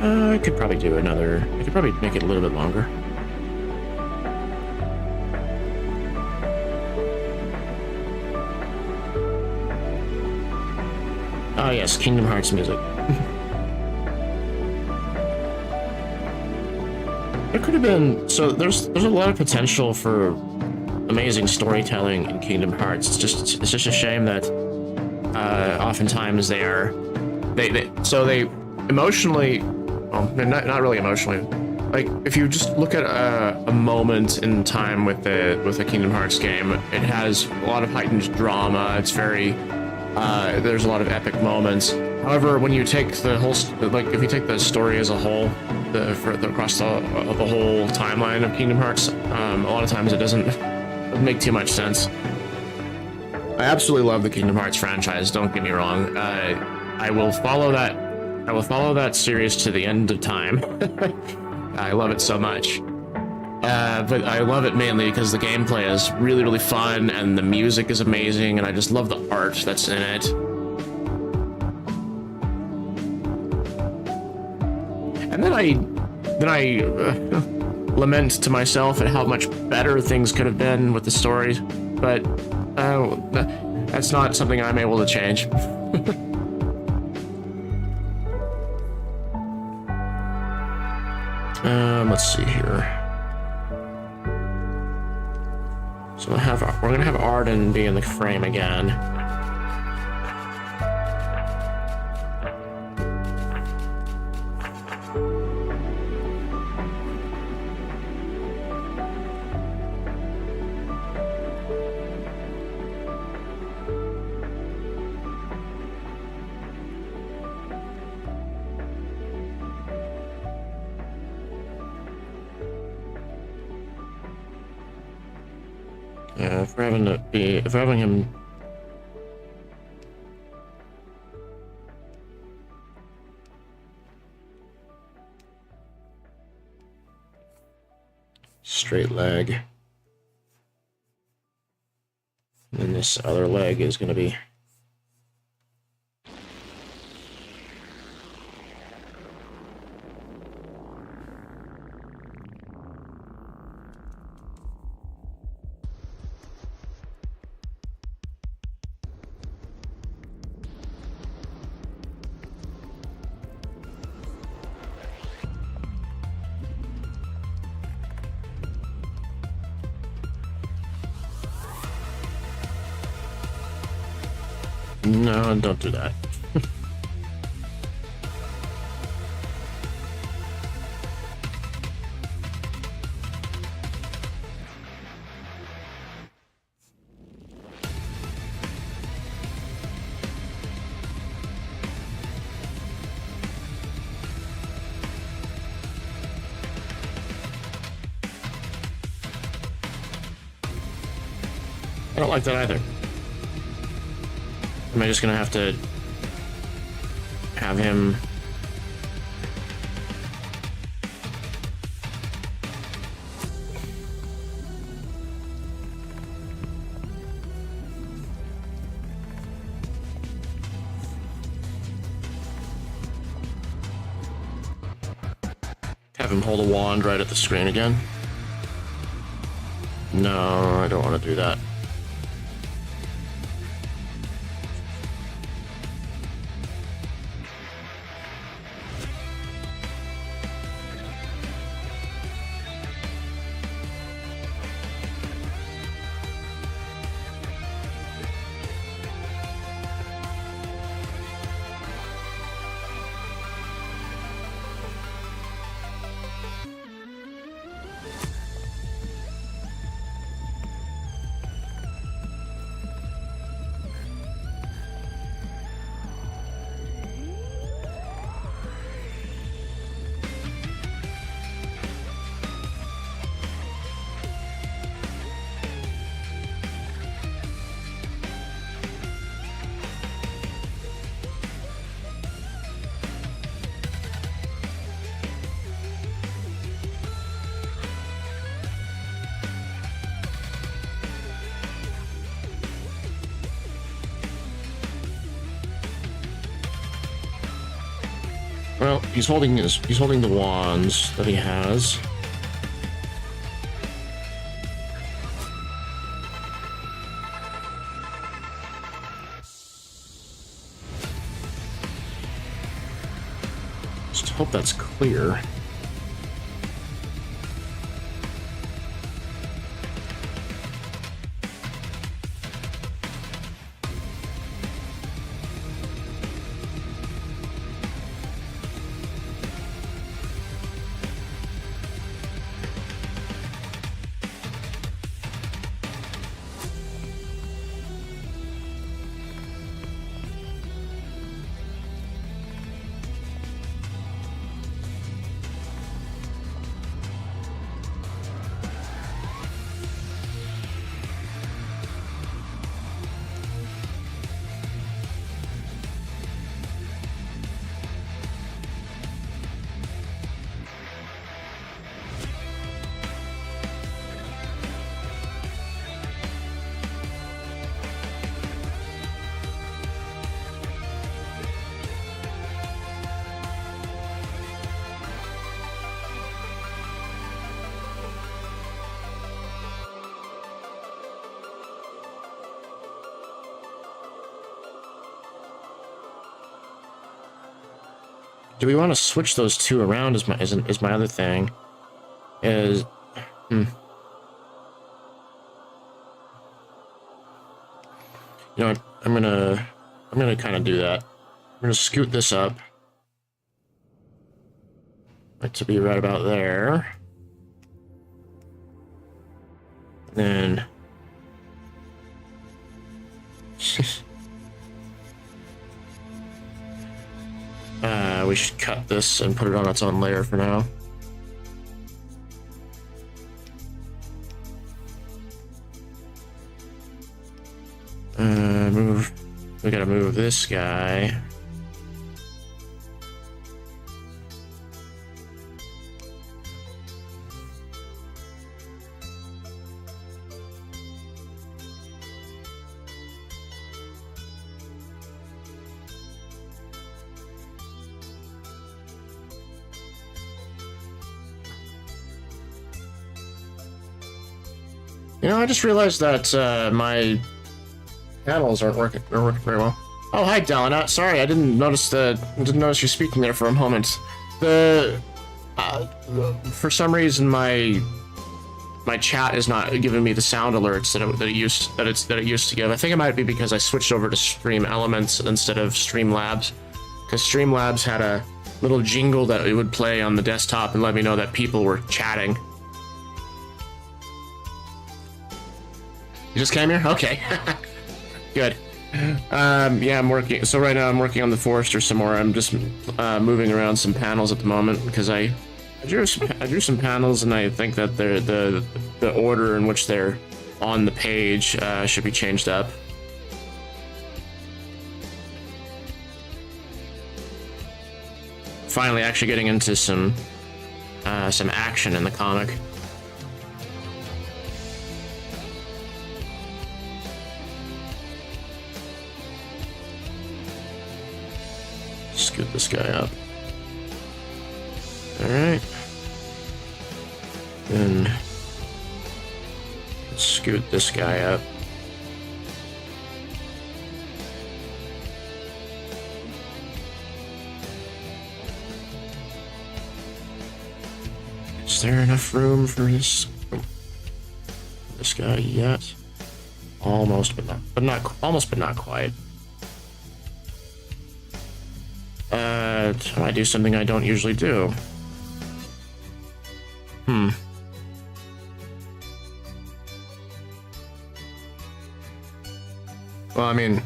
I could probably do another. I could probably make it a little bit longer. Oh yes, Kingdom Hearts music. It could have been. So there's a lot of potential for amazing storytelling in Kingdom Hearts. It's just a shame that oftentimes they emotionally, well, not really emotionally. Like if you just look at a moment in time with the Kingdom Hearts game, it has a lot of heightened drama. It's very there's a lot of epic moments. However, when you take the whole, like if you take the story as a whole, across the whole timeline of Kingdom Hearts, a lot of times it doesn't make too much sense. I absolutely love the Kingdom Hearts franchise. Don't get me wrong. I will follow that. I will follow that series to the end of time. I love it so much. But I love it mainly because the gameplay is really, really fun and the music is amazing, and I just love the art that's in it. And then I lament to myself at how much better things could have been with the story, but that's not something I'm able to change. Let's see here. So we're gonna have Arden be in the frame again. If we're having him straight leg, and then this other leg is going to be no, don't do that. I don't like that either. Am I just gonna have to have him hold a wand right at the screen again? No, I don't want to do that. Well, he's holding the wands that he has. Just hope that's clear. Do we want to switch those two around? Is my other thing. You know what? I'm gonna kind of do that. I'm gonna scoot this up, like to be right about there. And we should cut this and put it on its own layer for now. We gotta move this guy. You know, I just realized that my panels aren't working very well. Oh, hi, Delana. Sorry, I didn't notice you speaking there for a moment. For some reason, my chat is not giving me the sound alerts that it used to give. I think it might be because I switched over to Stream Elements instead of Streamlabs, because Streamlabs had a little jingle that it would play on the desktop and let me know that people were chatting. You just came here? Okay. Good. Yeah, I'm working. So right now I'm working on the Forester some more. I'm just moving around some panels at the moment because I drew some panels, and I think that the order in which they're on the page should be changed up. Finally, actually getting into some action in the comic. Scoot this guy up. Alright. Then scoot this guy up. Is there enough room for this guy yet? Almost, but not quite. I do something I don't usually do. Well, I mean,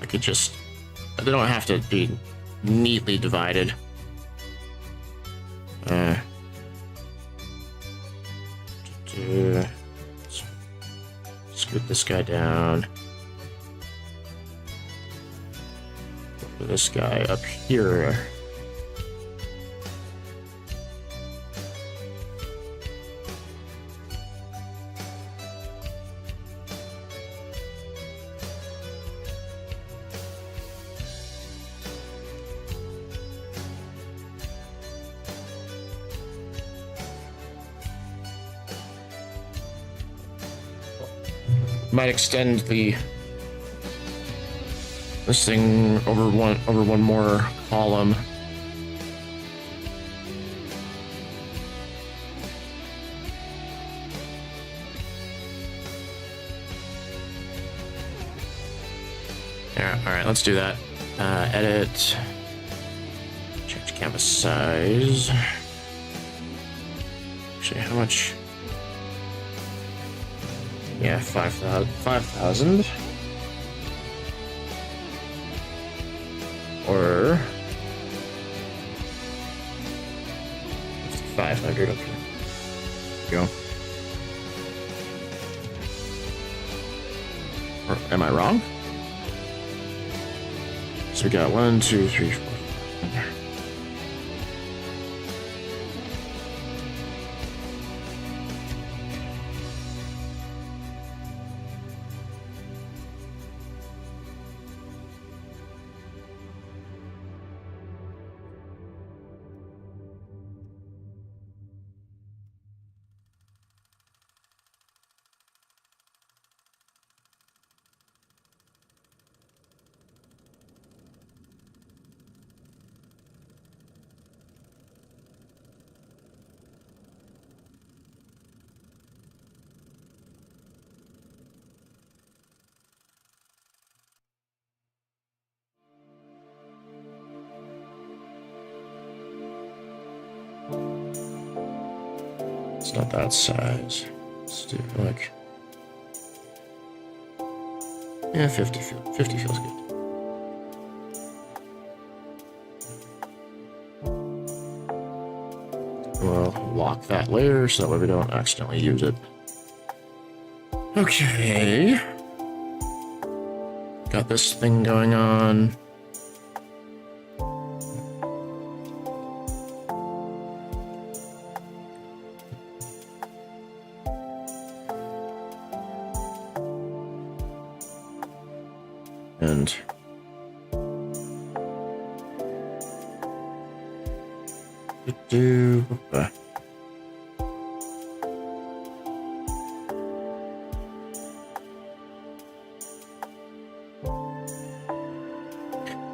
I could just... They don't have to be neatly divided. Scoot this guy down. Put this guy up here. Might extend this thing over one more column. Yeah, all right, let's do that. Edit, change canvas size. Actually, how much? Yeah, 5,000. Or 500. Okay. Go. Or am I wrong? So we got 1, 2, 3, 4. It's not that size. Let's do like, yeah, 50 feels good. We'll lock that layer so that way we don't accidentally use it. Okay. Got this thing going on. And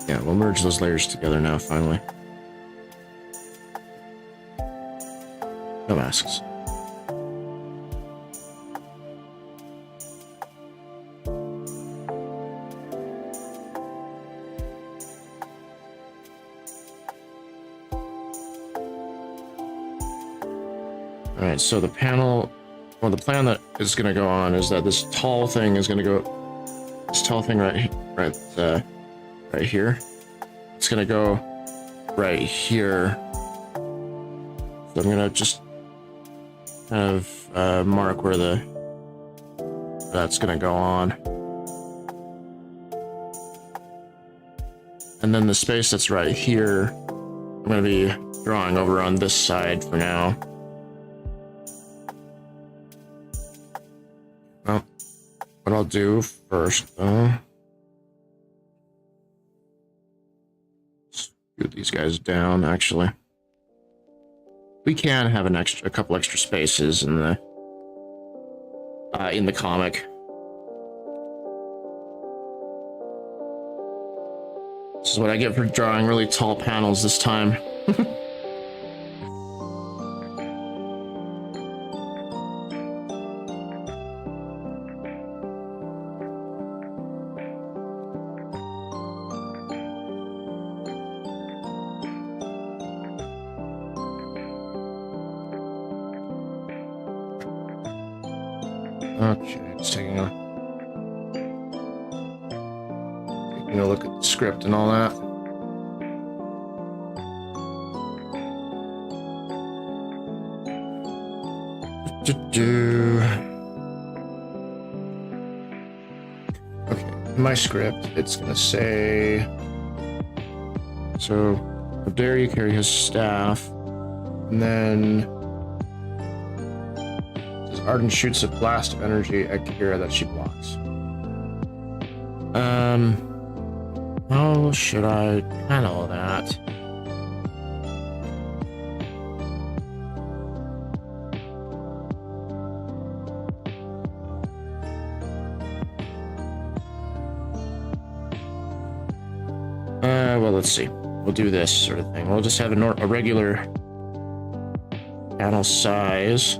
yeah, we'll merge those layers together now, finally. No masks. Alright, so the panel, well, the plan that is going to go on is that this tall thing is going to go, this tall thing right here, it's going to go right here. So I'm going to just kind of mark where that's going to go on. And then the space that's right here, I'm going to be drawing over on this side for now. Well, what I'll do first, scoot these guys down, actually. We can have a couple extra spaces in the comic. This is what I get for drawing really tall panels this time. Okay, just taking a look at the script and all that. Okay, in my script, it's gonna say, so Whaddaya carry his staff, and then Arden shoots a blast of energy at Kira that she blocks. How should I handle that? Well, let's see. We'll do this sort of thing. We'll just have a regular panel size.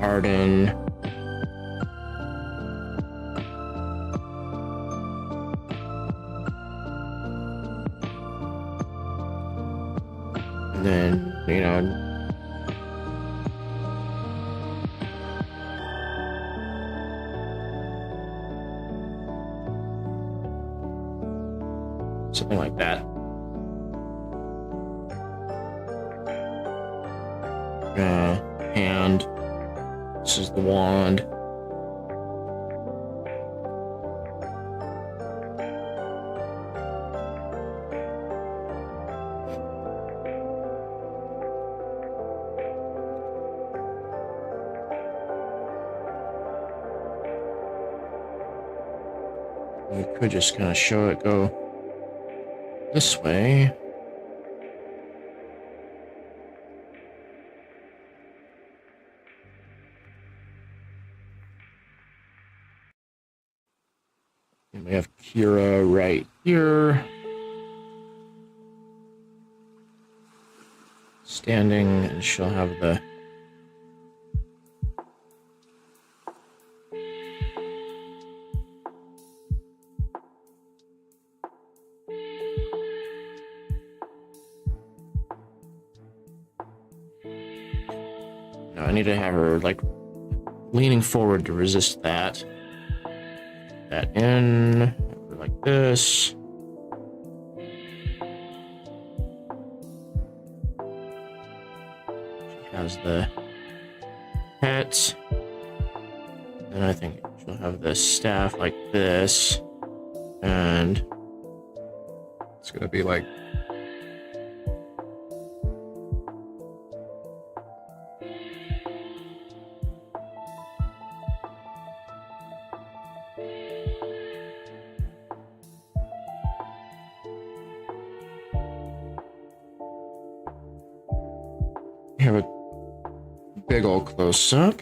Arden. And then, you know, something like that. Hand. This is the wand. We could just kind of show it go this way. And we have Kira right here. Standing, and she'll have the... No, I need to have her, like, leaning forward to resist that. That in, like this. She has the pet. And I think she'll have the staff like this. And it's gonna be like have a big old close up.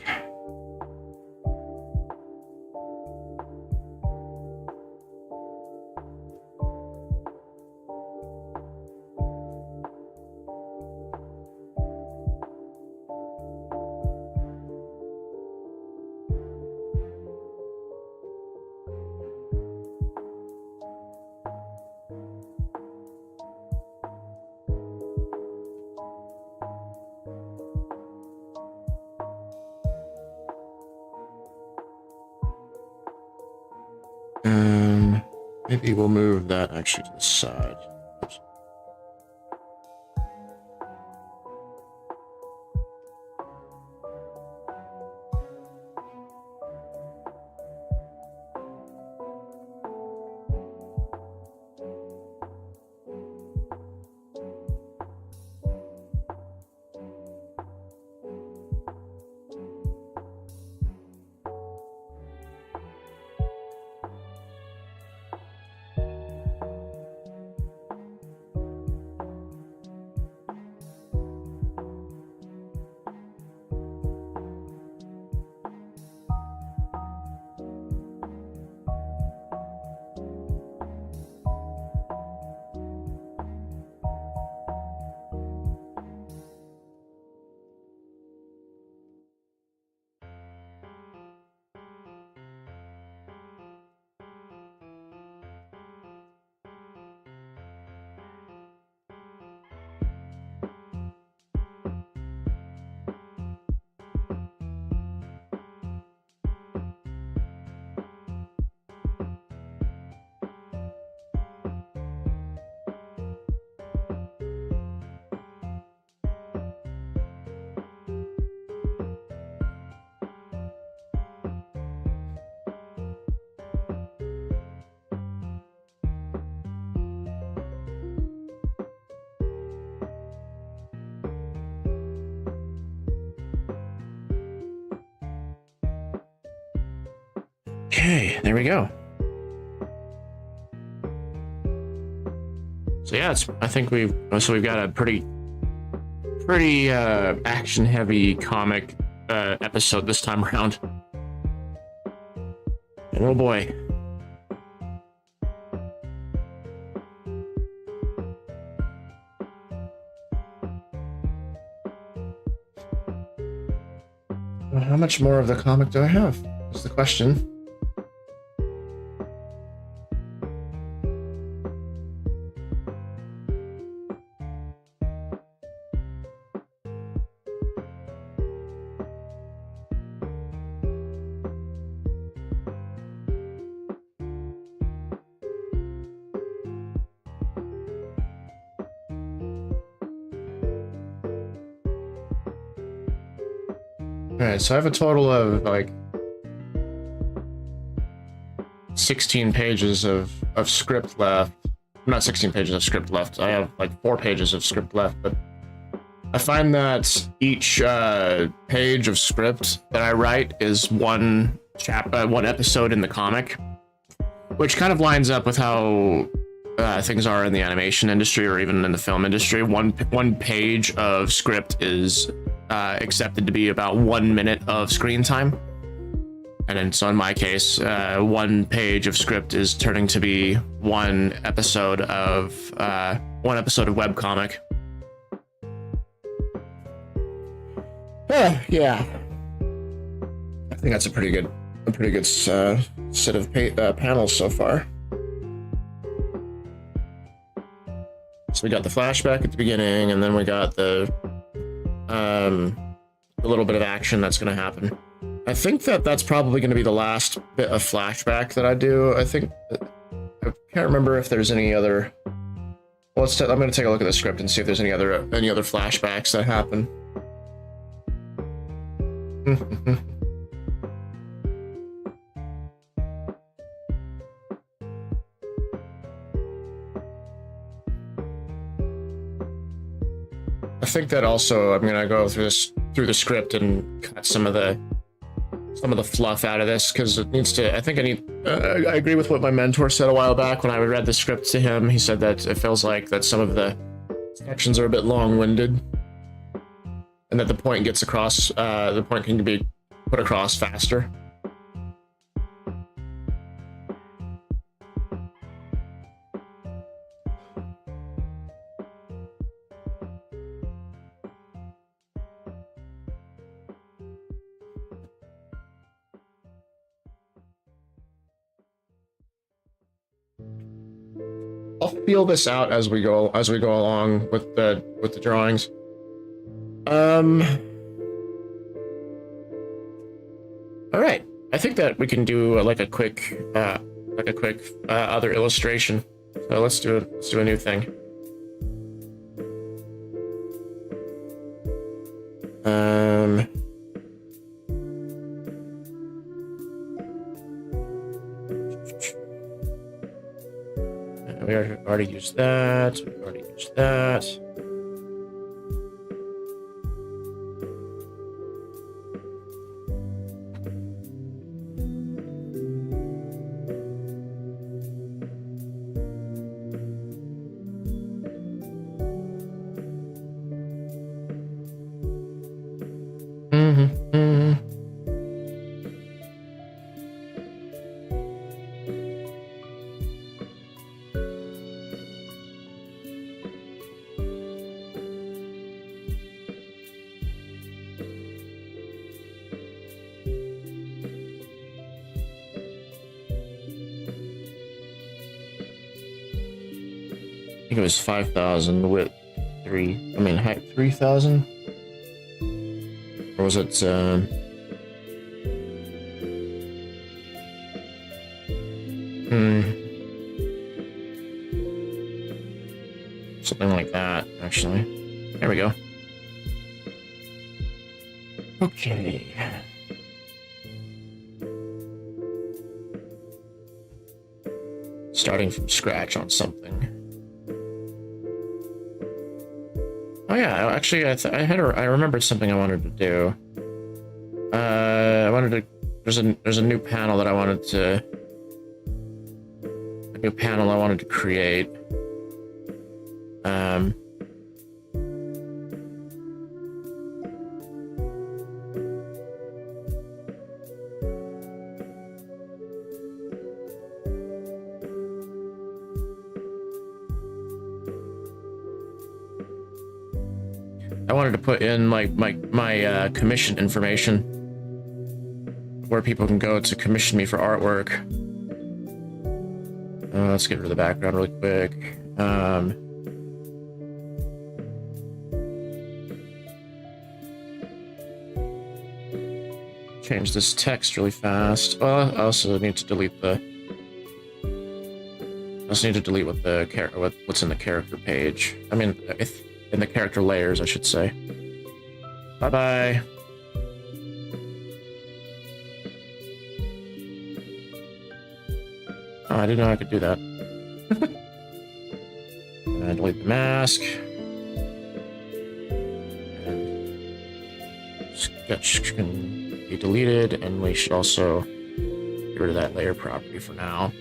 Maybe we'll move that actually to the side. Oops. Okay, there we go. So yeah, I think we've got a pretty action heavy comic episode this time around. And oh boy. How much more of the comic do I have? Is the question. Alright, so I have a total of like 16 pages of script left. Not 16 pages of script left. I have like 4 pages of script left, but I find that each page of script that I write is one episode in the comic, which kind of lines up with how things are in the animation industry or even in the film industry. One page of script is accepted to be about 1 minute of screen time. And then, so in my case, 1 page of script is turning to be one episode of webcomic. Yeah. I think that's a pretty good set of panels so far. So we got the flashback at the beginning, and then we got the little bit of action that's going to happen. I think that's probably going to be the last bit of flashback that I do. I think I can't remember if there's any other. Well, I'm going to take a look at the script and see if there's any other flashbacks that happen. I think that also I'm gonna go through the script and cut some of the fluff out of this, because it needs to. I agree with what my mentor said a while back when I read the script to him. He said that it feels like that some of the sections are a bit long-winded, and that the point can be put across faster. I'll feel this out as we go along with the drawings. All right. I think that we can do like a quick other illustration. So let's do a new thing. We already used that. We already used that. I think it was 5,000 width, height 3,000? Or was it, something like that, actually. There we go. Okay. Starting from scratch on something. Oh yeah, actually, I remembered something I wanted to do. I wanted to there's a new panel that I wanted to create. I wanted to put in my commission information where people can go to commission me for artwork. Let's get rid of the background really quick. Change this text really fast. Well, I also need to delete what what's in the character page. I mean, in the character layers, I should say. Bye-bye. Oh, I didn't know I could do that. And delete the mask. And sketch can be deleted, and we should also get rid of that layer property for now.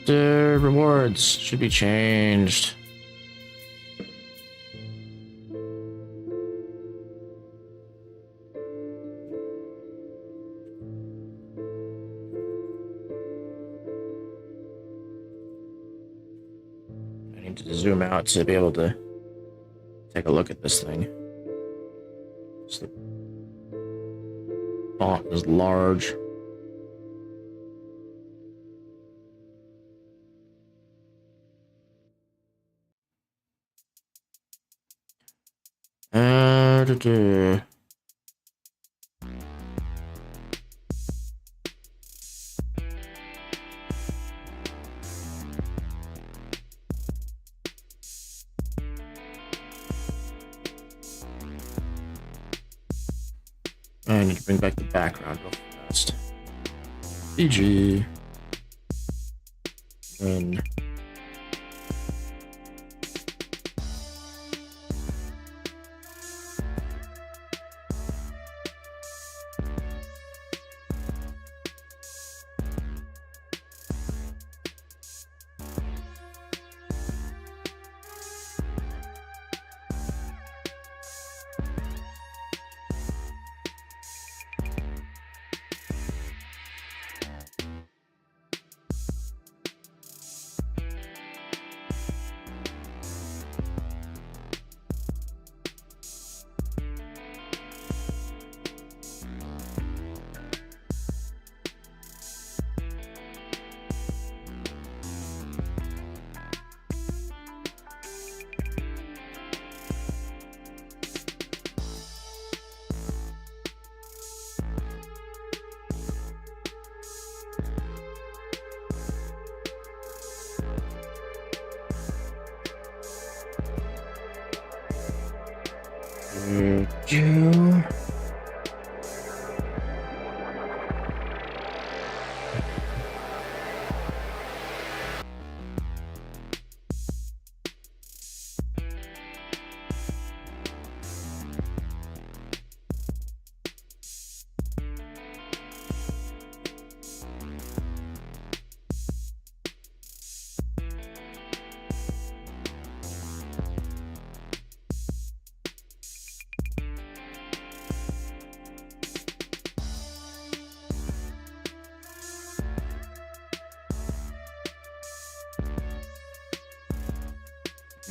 The rewards should be changed. To zoom out to be able to take a look at this thing. The font is large. I need to bring back the background real fast. BG. And you.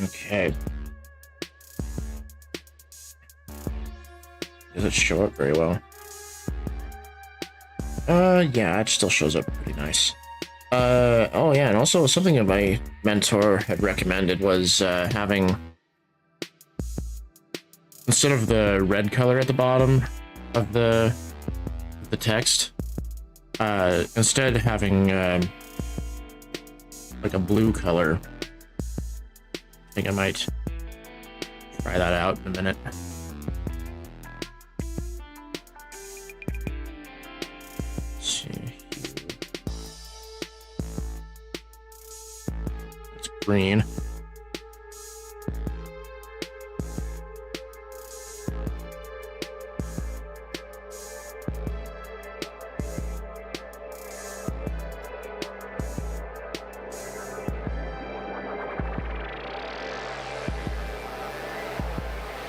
Okay. Does it show up very well? Yeah, it still shows up pretty nice. Oh yeah, and also something that my mentor had recommended was having, instead of the red color at the bottom of the text, instead having like a blue color. I think I might try that out in a minute. Let's see. It's green.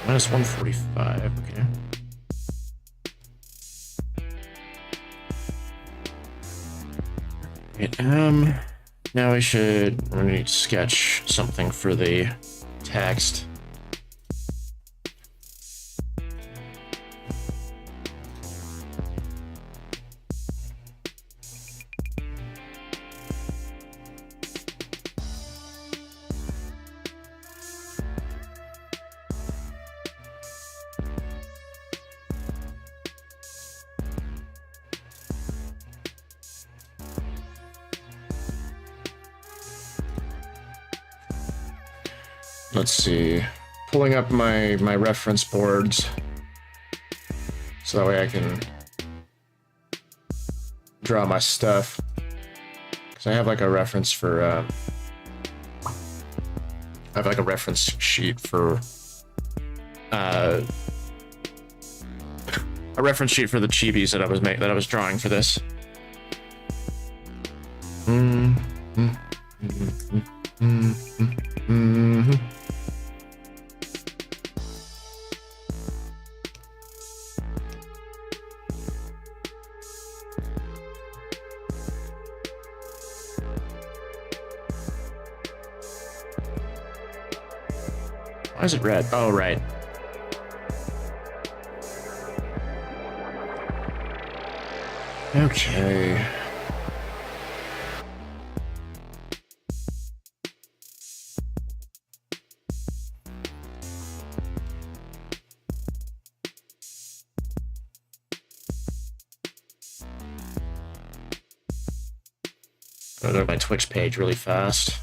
Minus 145, okay. Right, now we need to sketch something for the text. Let's see, pulling up my reference boards so that way I can draw my stuff, because I have like a reference for I have like a reference sheet for a reference sheet for the chibis that I was drawing for this. Why is it red? Oh, right. Okay. I'll go to my Twitch page really fast.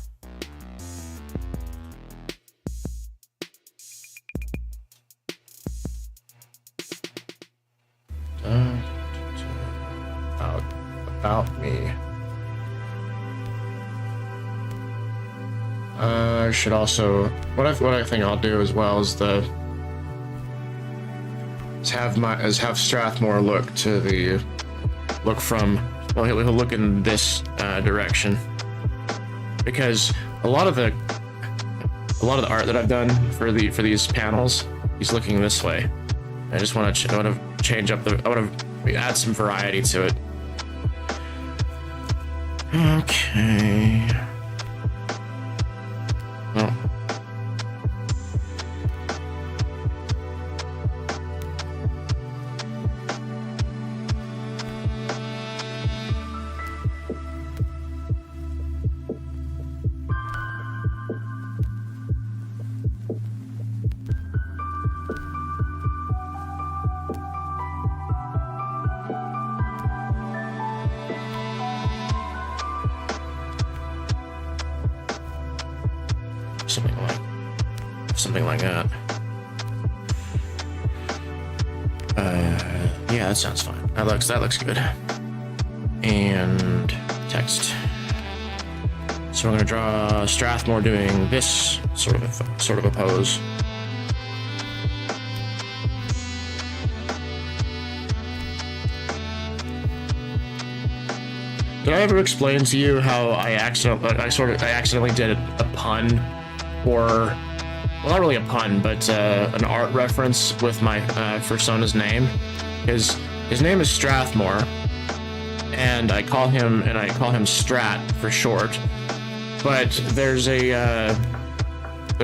About me. I should also what I think I'll do as well is have Strathmore look from he'll look in this direction, because a lot of the art that I've done for these panels, he's looking this way. I want to change up I want to add some variety to it. Okay. Well. Something like that. Yeah, that sounds fine. That looks good. And text. So I'm gonna draw Strathmore doing this sort of a pose. Did I ever explain to you how I accidentally did a pun, or well, not really a pun, but an art reference with my persona's name? His name is Strathmore, and I call him Strat for short. But there's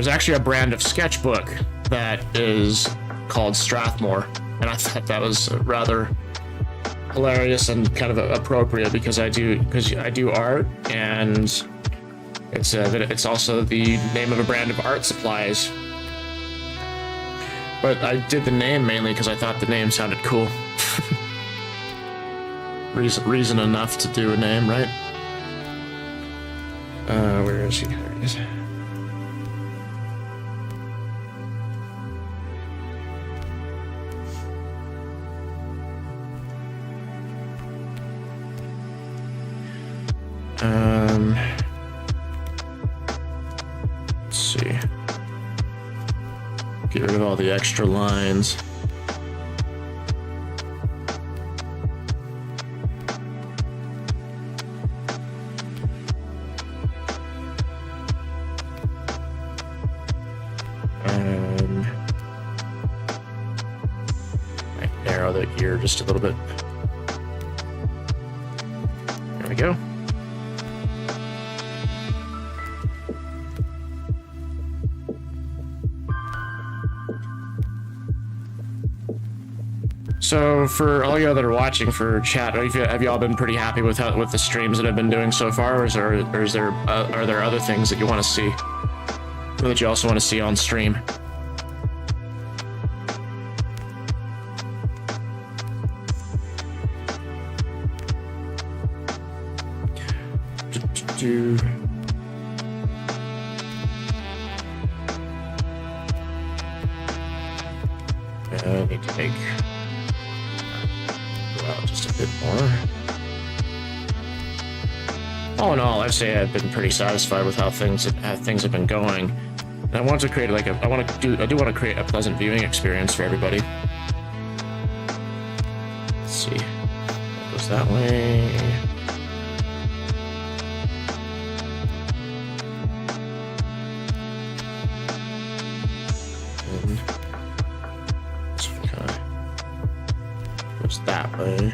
actually a brand of sketchbook that is called Strathmore, and I thought that was rather hilarious and kind of appropriate because I do art, and it's also the name of a brand of art supplies. But I did the name mainly because I thought the name sounded cool. Reason enough to do a name, right? Where is he? There he is. Let's see. Get rid of all the extra lines. the ear just a little bit. There we go. So for all y'all that are watching for chat, have y'all been pretty happy with the streams that I've been doing so far, or are there other things that you want to see, or that you also want to see on stream? I need to make go out just a bit more. All in all, I'd say I've been pretty satisfied with how things have been going. And I want to create I do want to create a pleasant viewing experience for everybody. Let's see. That goes that way. And this one kind of goes that way.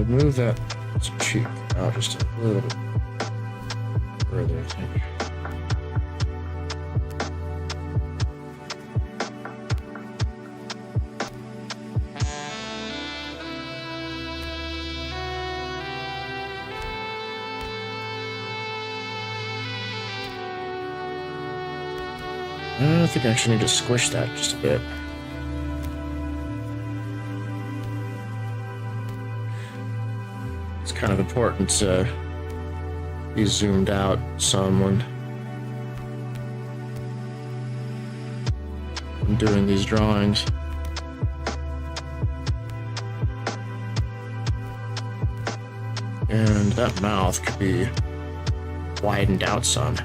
Move that cheek out just a little bit further, I think. I think I actually need to squish that just a bit. Kind of important to be zoomed out some when doing these drawings. And that mouth could be widened out some.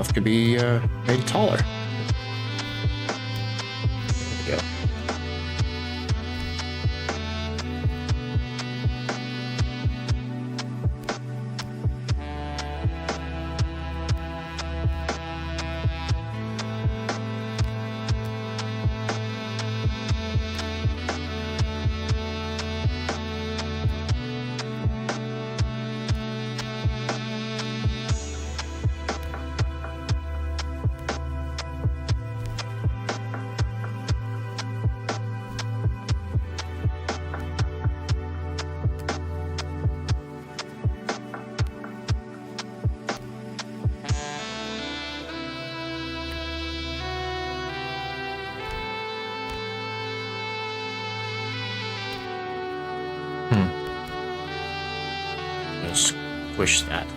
mouth could be made taller. There we go. Squish that.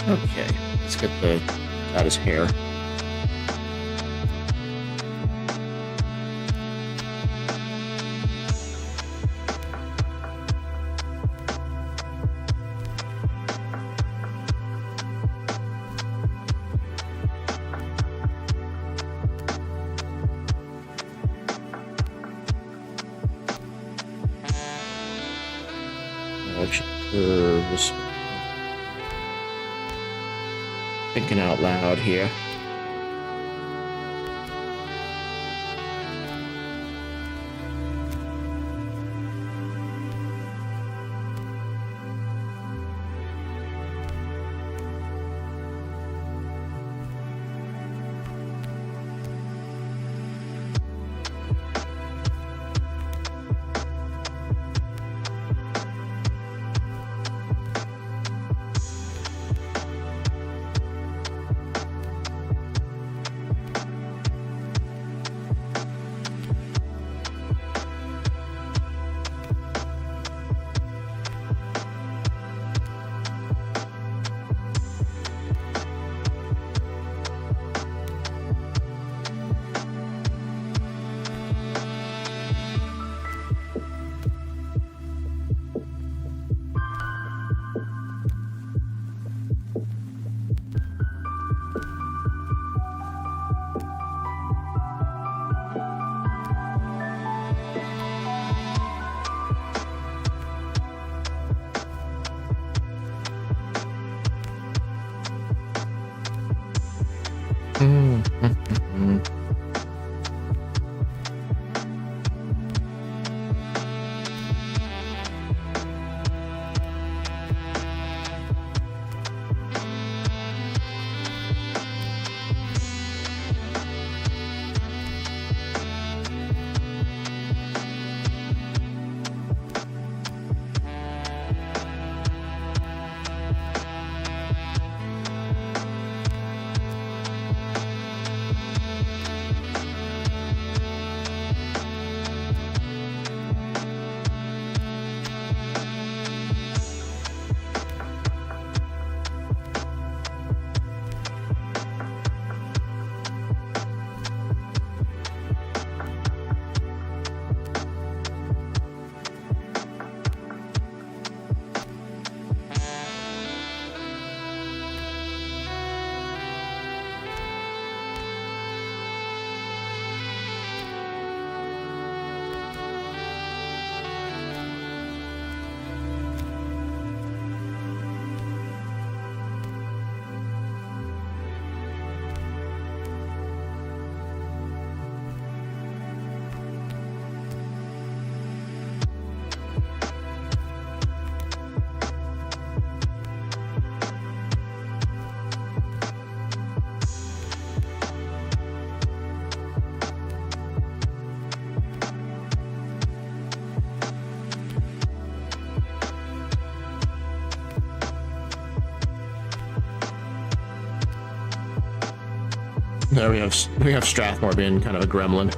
Okay, let's get out his hair. This thinking out loud here. There we have Strathmore being kind of a gremlin.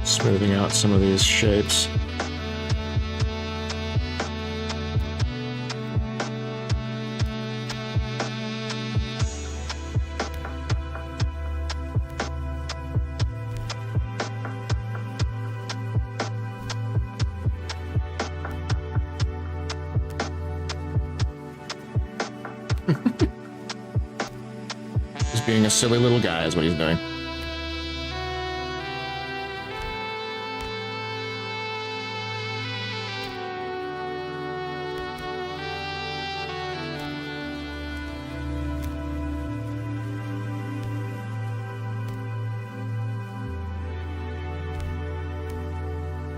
Smoothing out some of these shapes. Just being a silly little guy is what he's doing.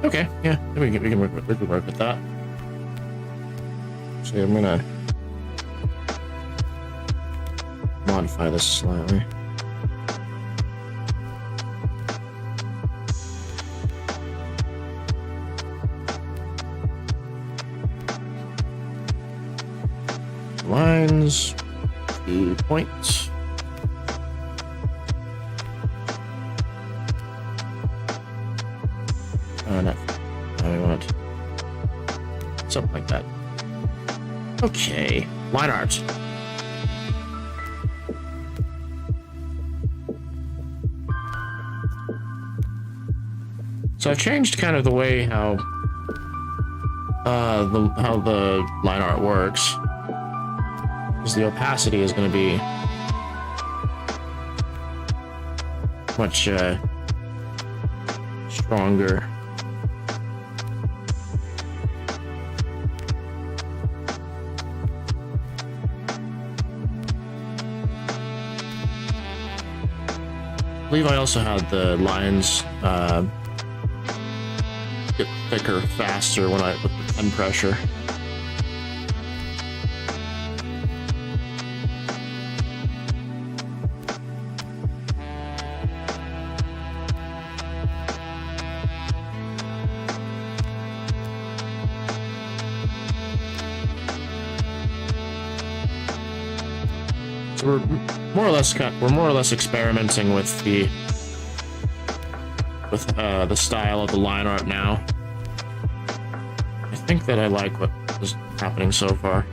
Okay, yeah, we can work with that. So I'm gonna modify this slightly. Lines, 2 points. No, I want something like that. Okay, line art. So I've changed kind of the way how the line art works, because the opacity is going to be much stronger. I believe I also had the lines get thicker faster when I with the pen pressure. So we're more or less experimenting with the style of the line art now. I think that I like what is happening so far.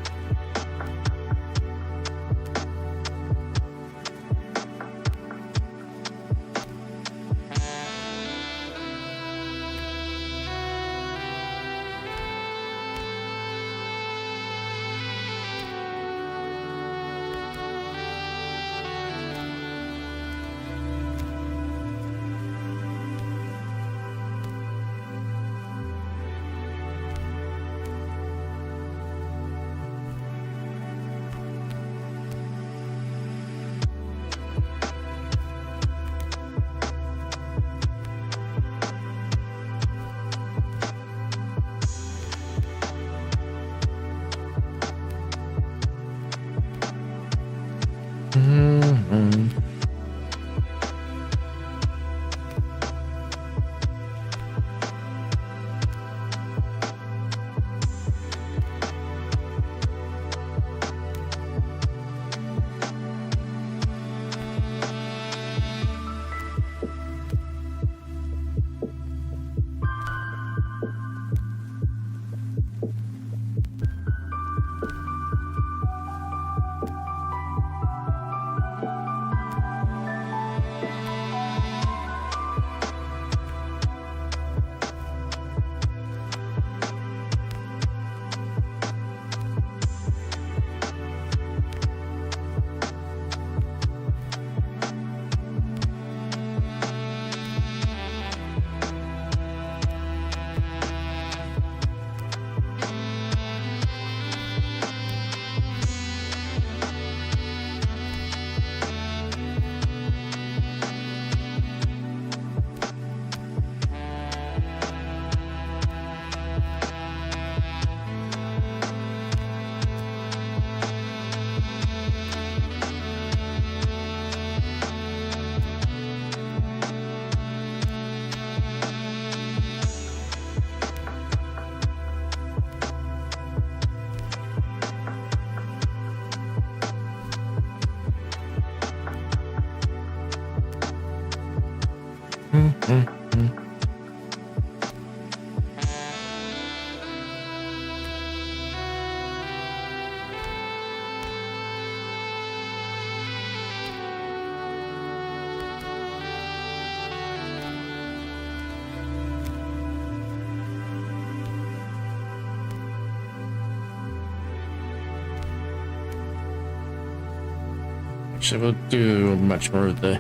Actually, we'll do much more of the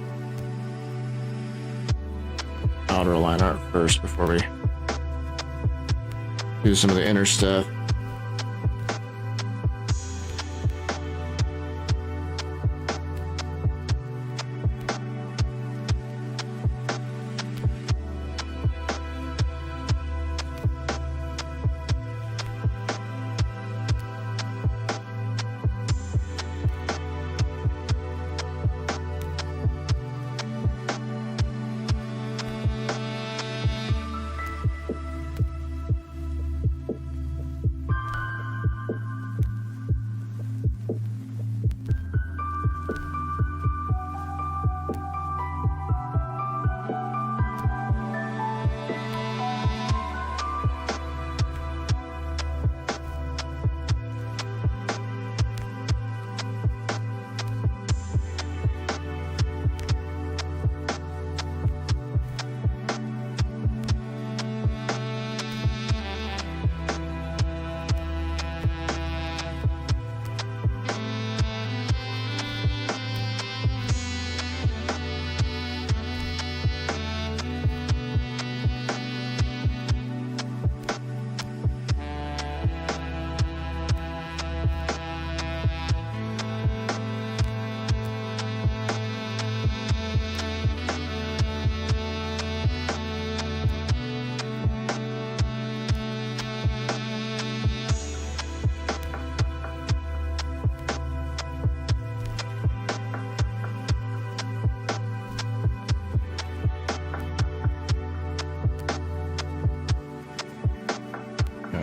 outer line art first before we do some of the inner stuff.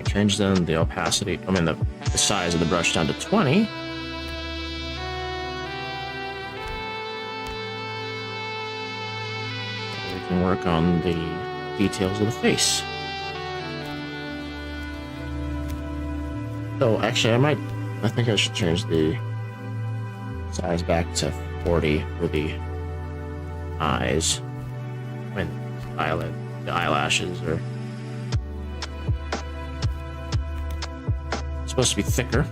Change then the opacity, the size of the brush down to 20. We can work on the details of the face. So actually I think I should change the size back to 40 for the eyes. The eyelashes are supposed to be thicker.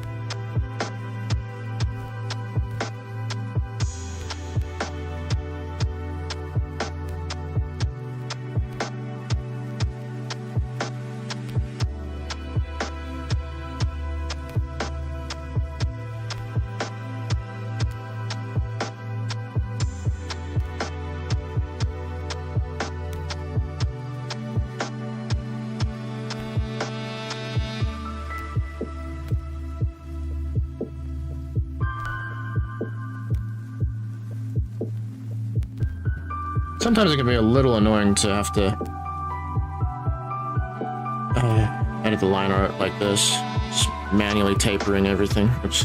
Sometimes it can be a little annoying to have to edit the line art like this, just manually tapering everything. Oops.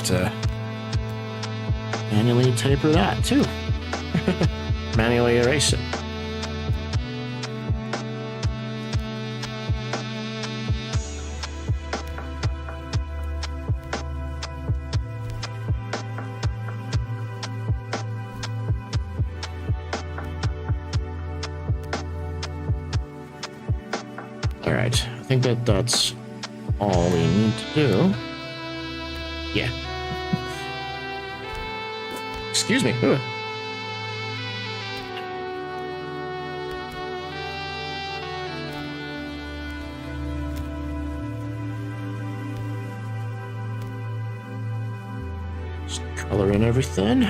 have to manually taper that too. Manually erase it. Alright, I think that's all we need to do. Yeah. Excuse me. Ugh. Just color in everything.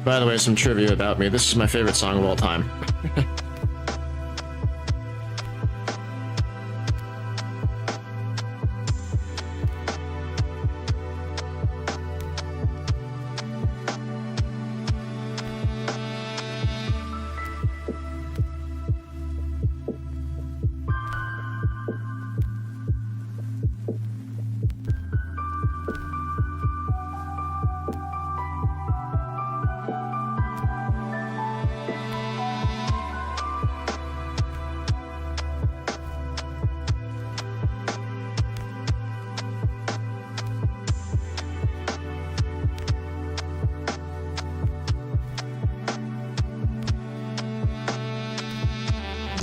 By the way, some trivia about me. This is my favorite song of all time.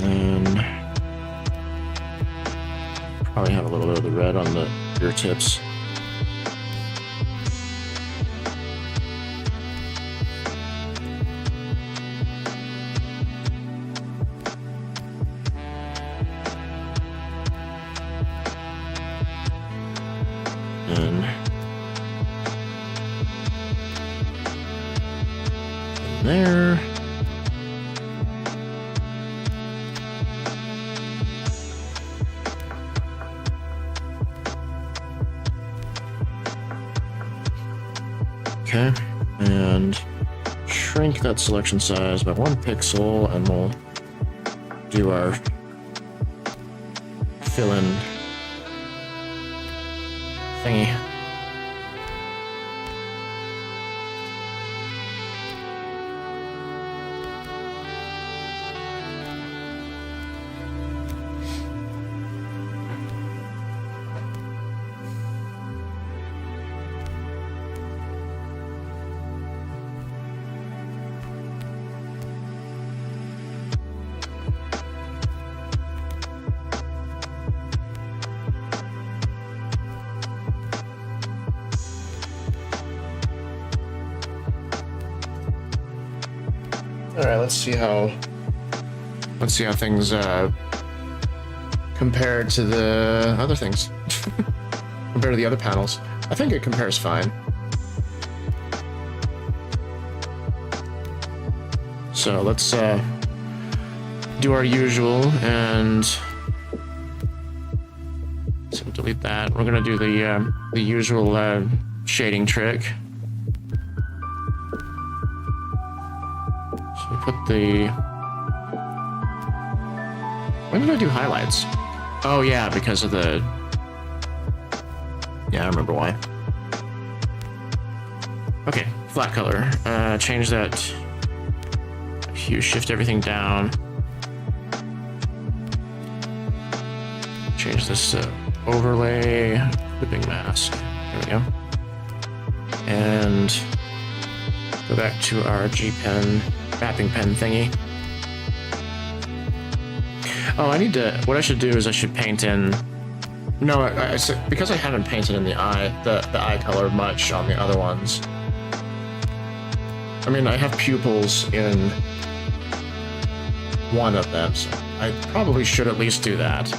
And probably have a little bit of the red on the ear tips. And there. Okay, and shrink that selection size by 1 pixel, and we'll do our fill-in thingy. All right, let's see how things compare to the other things. Compared to the other panels. I think it compares fine. So let's do our usual and so delete that. We're gonna do the usual shading trick. So we put the. When did I do highlights? Oh yeah, because of the. Yeah, I remember why. Okay, flat color. Change that hue, shift everything down. Change this overlay, clipping mask. There we go. And go back to our G pen, mapping pen thingy. Oh, I need to, what I should do is I should paint in. No, because I haven't painted in the eye color much on the other ones. I mean, I have pupils in one of them, so I probably should at least do that.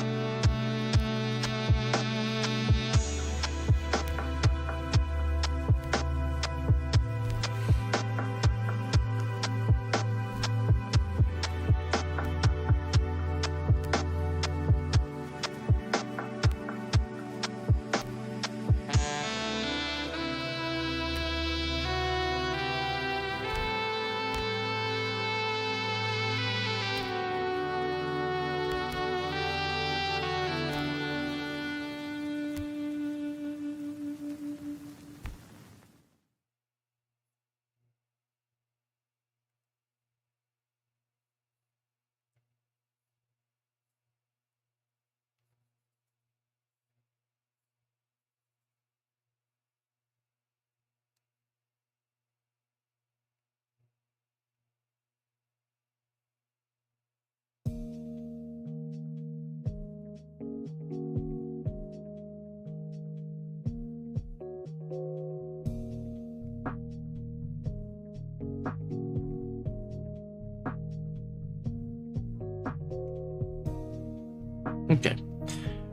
Okay.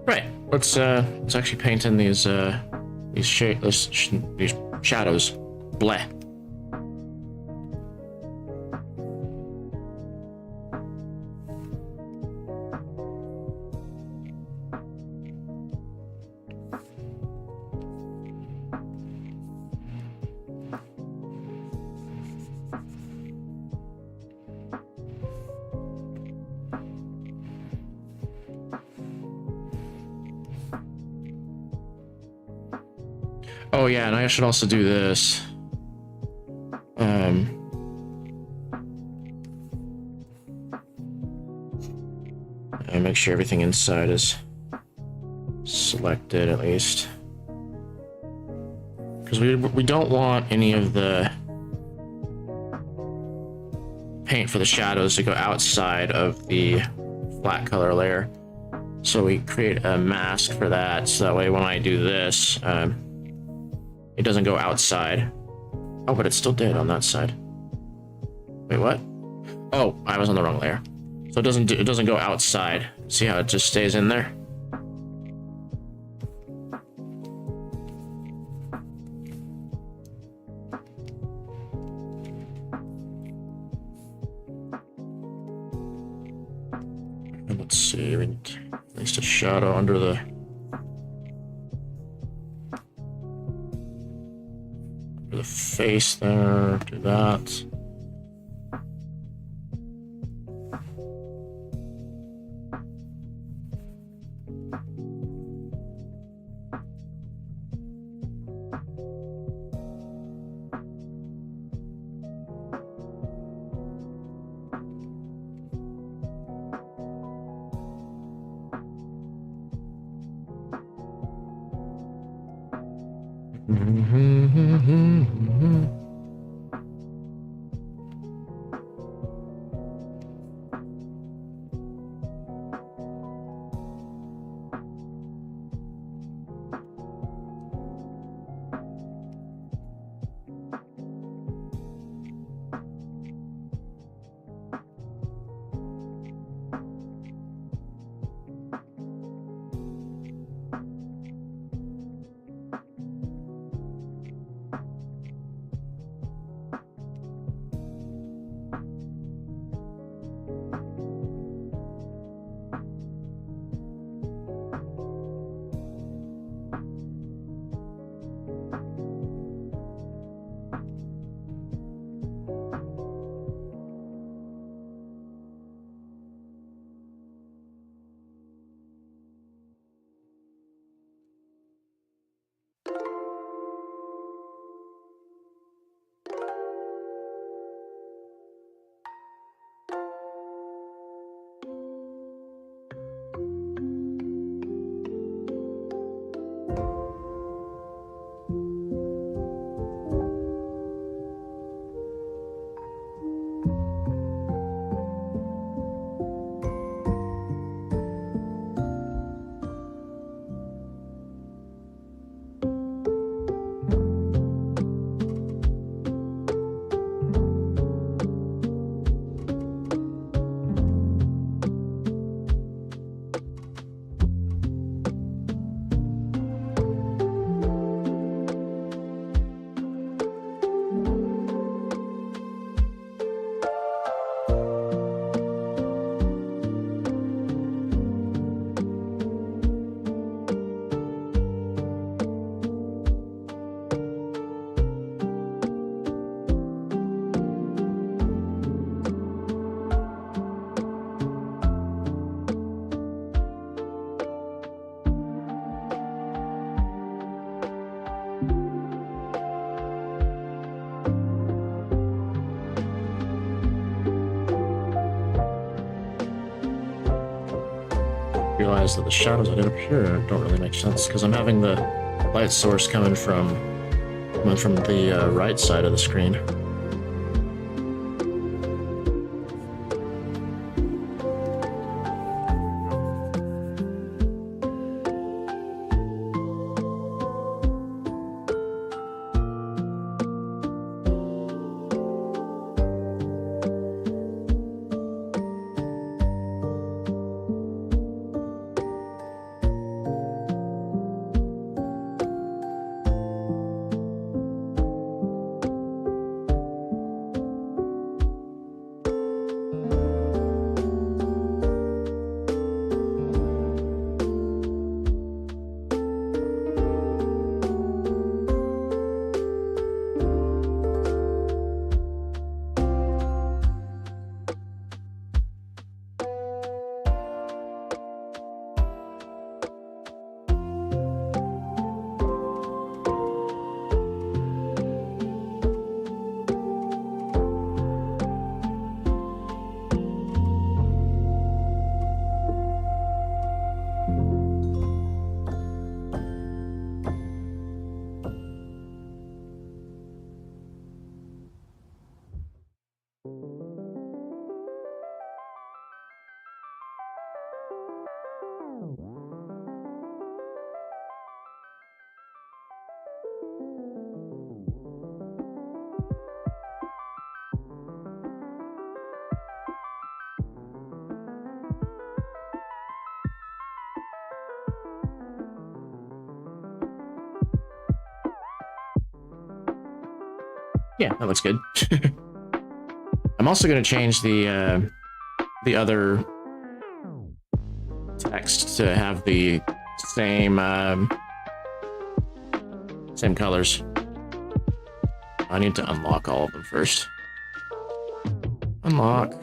Right. Let's actually paint in these shadows. Bleh. Oh yeah, and I should also do this. And make sure everything inside is selected at least, because we don't want any of the paint for the shadows to go outside of the flat color layer. So we create a mask for that, so that way when I do this, it doesn't go outside. Oh, but it still did on that side. Wait, what? Oh, I was on the wrong layer. So it doesn't go outside. See how it just stays in there? And let's see, we need at least a shadow under the face there. Do that. Realize that the shadows that appear don't really make sense because I'm having the light source coming from the right side of the screen. Yeah, that looks good. I'm also gonna change the other text to have the same same colors. I need to unlock all of them first. Unlock.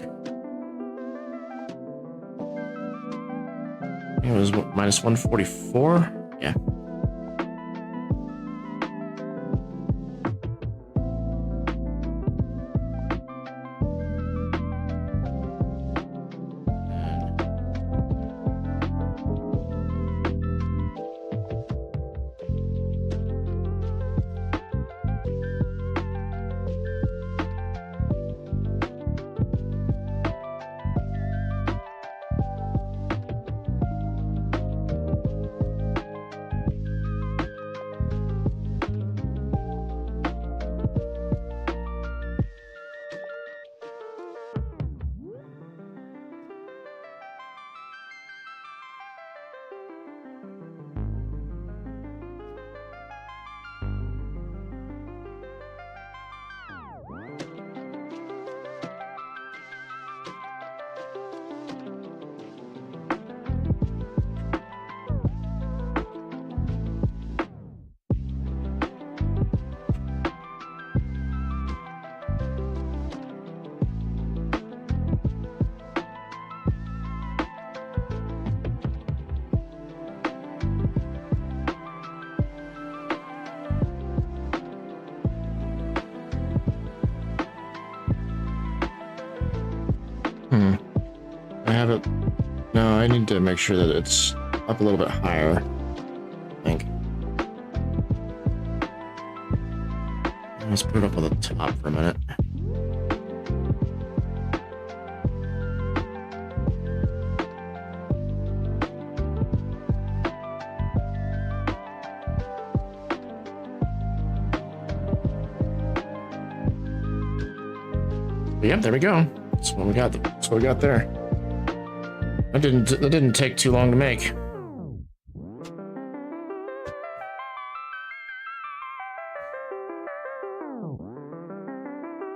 It was minus 144. Yeah. I have it. No, I need to make sure that it's up a little bit higher. I think. Let's put it up on the top for a minute. But yeah, there we go. That's what we got. That's what we got there. That didn't take too long to make.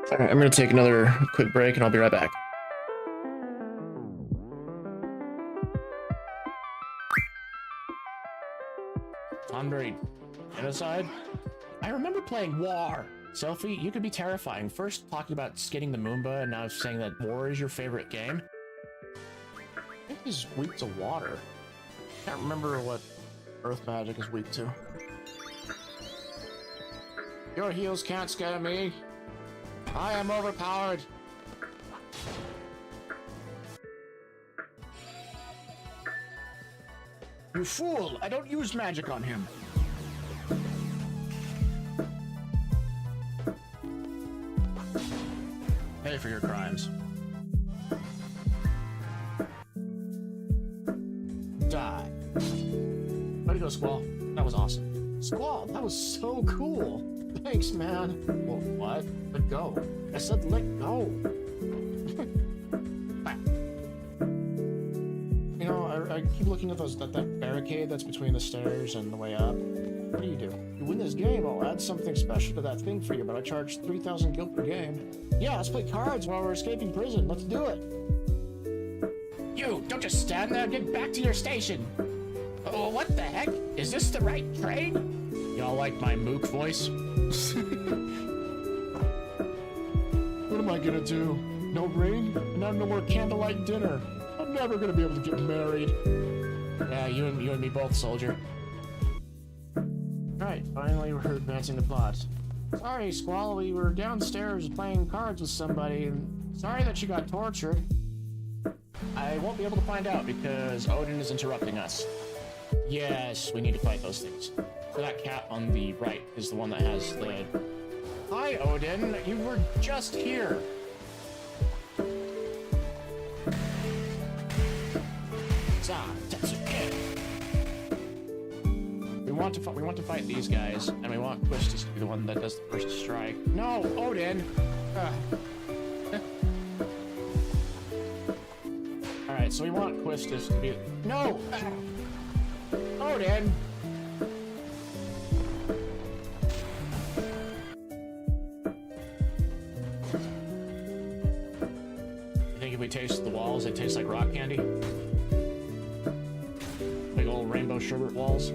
All right, I'm gonna take another quick break, and I'll be right back. Andre, genocide? I remember playing War. Selfie, you could be terrifying. First talking about skinning the Moomba, and now saying that War is your favorite game. I think he's weak to water. Can't remember what Earth Magic is weak to. Your heels can't scare me. I am overpowered. You fool! I don't use magic on him. Pay for your crimes. Die. Way to go, Squall. That was awesome. Squall, that was so cool. Thanks, man. Well, what? Let go. I said let go. You know, I keep looking at that barricade that's between the stairs and the way up. What do? You win this game, I'll add something special to that thing for you, but I charge 3,000 gil per game. Yeah, let's play cards while we're escaping prison. Let's do it. You, don't just stand there. Get back to your station. Oh, what the heck? Is this the right train? Y'all like my mook voice? What am I gonna do? No ring? And now no more candlelight dinner. I'm never gonna be able to get married. Yeah, you and me both, soldier. Alright, finally we're advancing the plot. Sorry, Squall, we were downstairs playing cards with somebody, and sorry that you got tortured. I won't be able to find out because Odin is interrupting us. Yes, we need to fight those things. So that cat on the right is the one that has the... Hi, Odin, you were just here. We want to fight these guys, and we want Quistis to be the one that does the first strike. No, Odin! Alright, so we want Quistis to be... No! Odin! if we taste the walls, they taste like rock candy. Big old rainbow sherbet walls.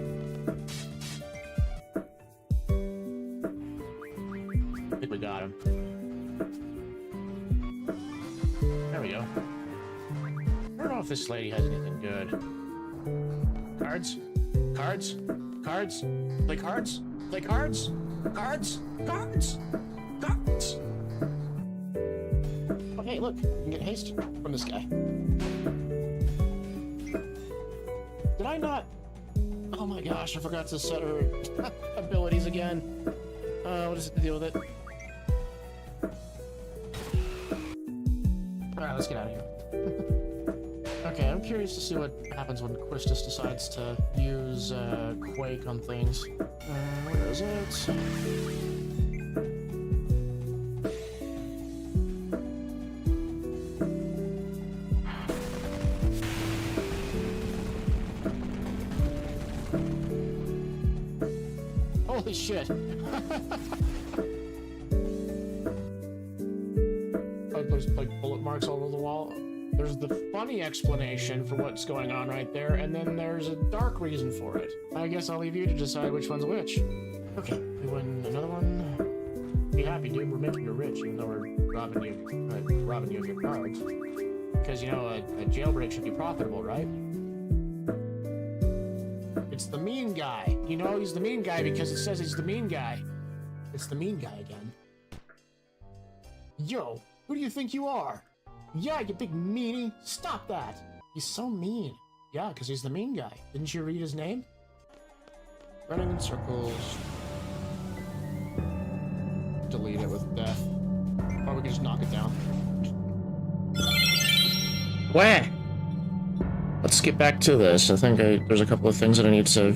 I think we got him. There we go. I don't know if this lady has anything good. Cards? Cards? Cards? Play cards? Play cards? Cards? Cards? Cards? Oh, hey, look. You can get haste from this guy. Did I not? Oh my gosh, I forgot to set her abilities again. What is the deal with it? Alright, let's get out of here. Okay, I'm curious to see what happens when Quistis decides to use Quake on things. Where is it? Holy shit! There's like bullet marks all over the wall. There's the funny explanation for what's going on right there, and then there's a dark reason for it. I guess I'll leave you to decide which one's which. Okay, we win another one. Be happy, dude. We're making you rich, even though we're robbing you of your cards. Because, you know, a jailbreak should be profitable, right? It's the mean guy. You know he's the mean guy because it says he's the mean guy. It's the mean guy again. Yo, who do you think you are? Yeah, you big meanie. Stop that. He's so mean. Yeah, because he's the mean guy. Didn't you read his name? Running in circles. Delete it with death. Or we can just knock it down. Where? Let's get back to this. I think there's a couple of things that I need to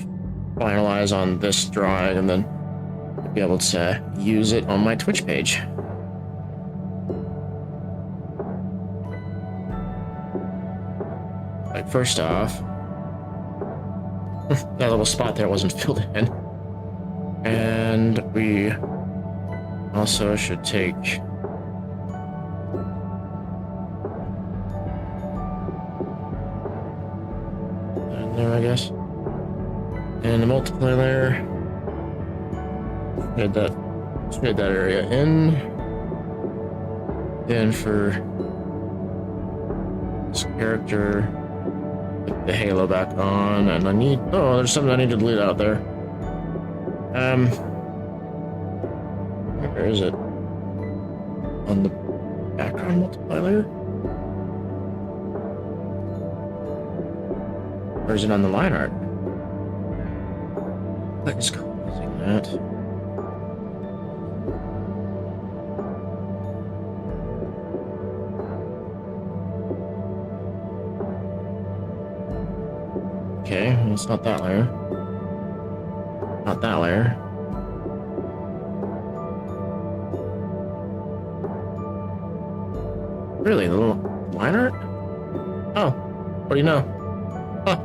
finalize on this drawing, and then I'll be able to use it on my Twitch page. Right, first off, that little spot there wasn't filled in. And we also should take there, I guess. And the multiply layer. Shade that area in. Then for this character, put the halo back on, and there's something I need to delete out there. Where is it? On the background multiply layer? Or is it on the line art? What is causing that? Okay, well, it's not that layer. Not that layer. Really? The little line art? Oh, what do you know? Huh.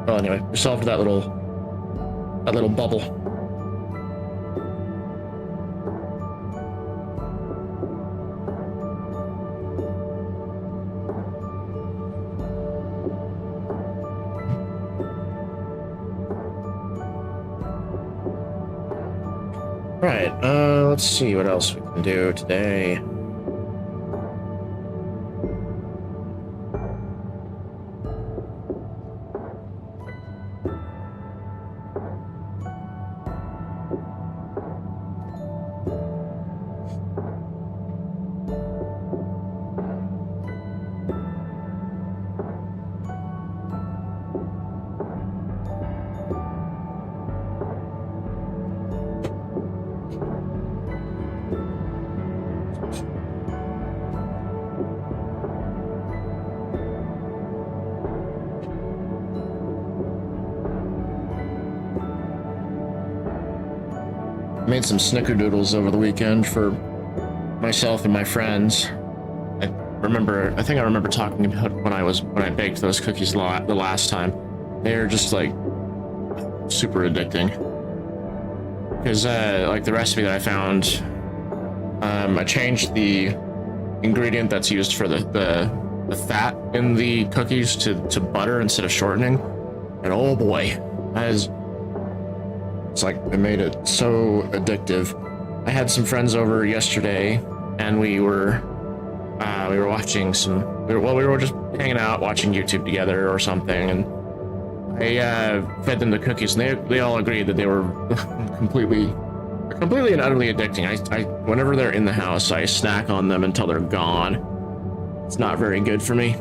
Well, anyway, we solved that little bubble. Right, let's see what else we can do today. Made some snickerdoodles over the weekend for myself and my friends. I think I remember talking about when I baked those cookies the last time. They're just like super addicting. Because like the recipe that I found I changed the ingredient that's used for the fat in the cookies to butter instead of shortening. And oh boy, it's like it made it so addictive. I had some friends over yesterday, and we were watching we were just hanging out watching YouTube together or something, and I fed them the cookies, and they all agreed that they were completely and utterly addicting. I whenever they're in the house, I snack on them until they're gone. It's not very good for me.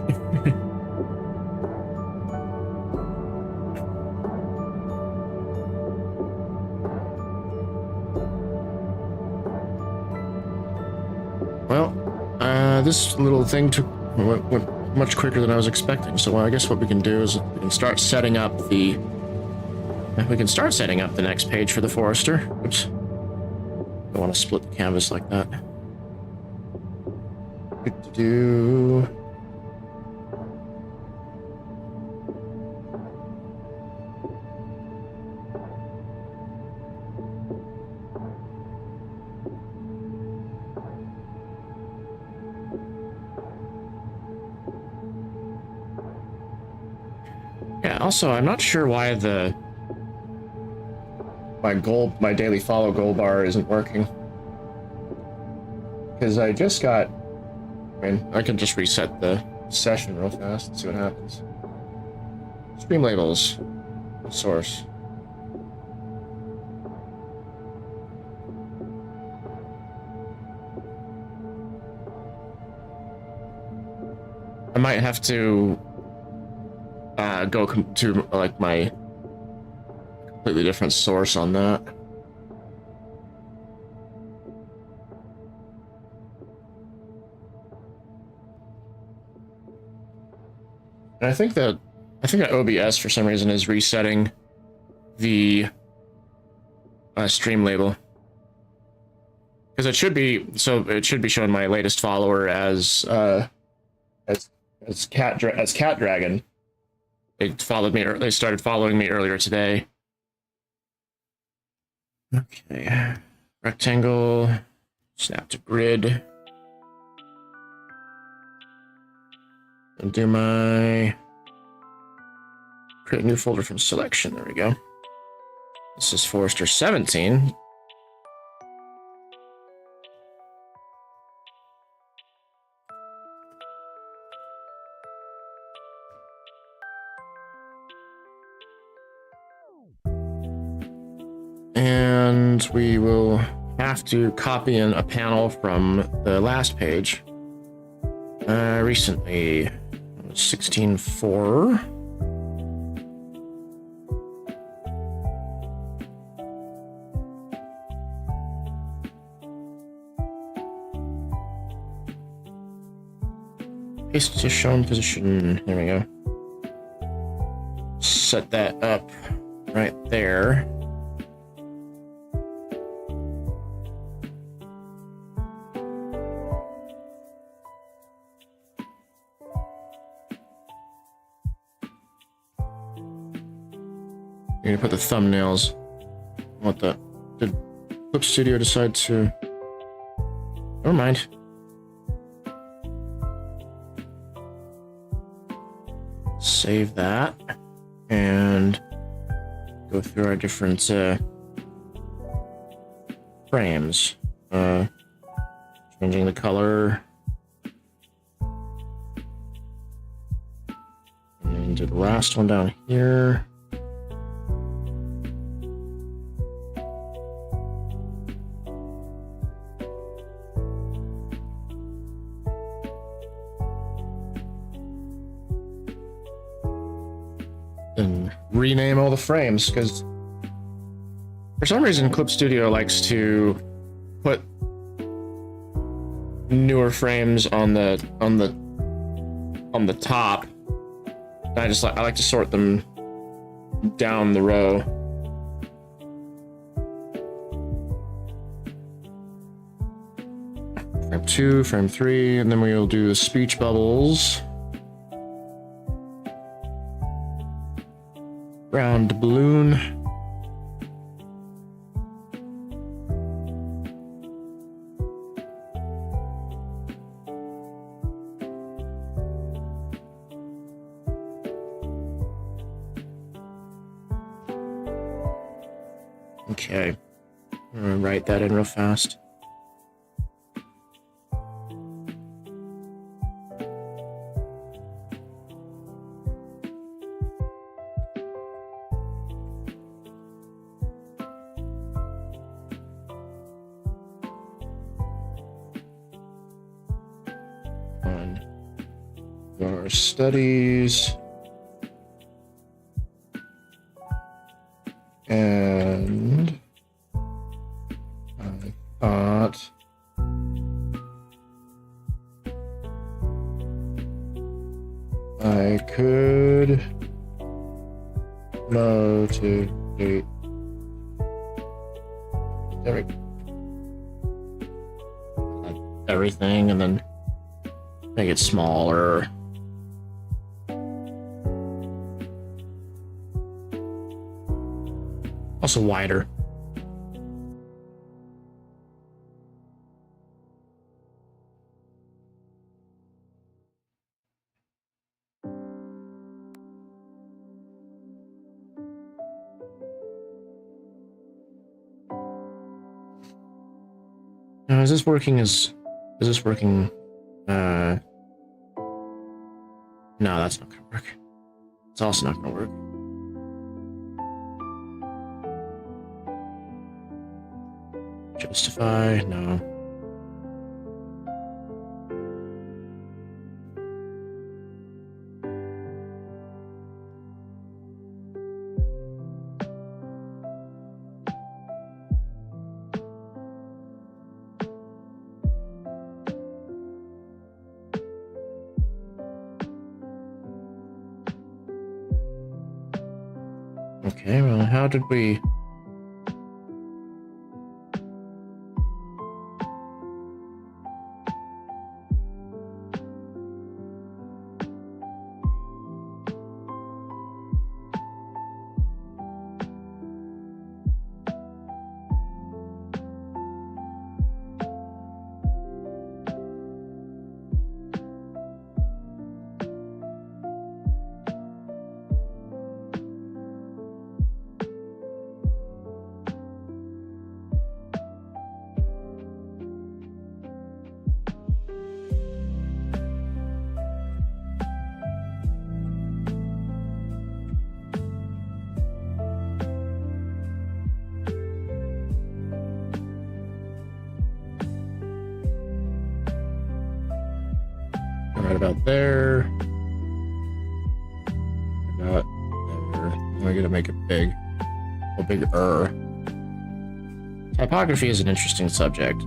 Well, this little thing went much quicker than I was expecting. So I guess what we can do is we can start setting up the next page for the Forester. Oops. Don't want to split the canvas like that. Do. Yeah, also, I'm not sure why my daily follow goal bar isn't working. Because I just got, I mean, I can just reset the session real fast and see what happens. Stream labels, source. I might have to go to like my completely different source on that. And I think that OBS for some reason is resetting the stream label, because it should be showing my latest follower as Cat Dragon. They started following me earlier today. Okay, rectangle, snap to grid. And do my create a new folder from selection. There we go. This is Forester 17. And we will have to copy in a panel from the last page. Recently, 16.4. Paste to shown position. There we go. Set that up right there. You're gonna put the thumbnails. What the? Did Clip Studio decide to? Never mind. Save that and go through our different frames. Changing the color. And do the last one down here. And rename all the frames, because for some reason Clip Studio likes to put newer frames on the top. I like to sort them down the row. Frame 2, frame 3, and then we'll do the speech bubbles. Round balloon. Okay. I'm gonna write that in real fast. On your studies. And I thought I could motivate everything and then make it smaller. Also wider. Now, is this working no, that's not gonna work. It's also not gonna work. Justify, no. Okay, well, how did we... Right about there. About there. I'm gonna make it big. A bigger. Typography is an interesting subject.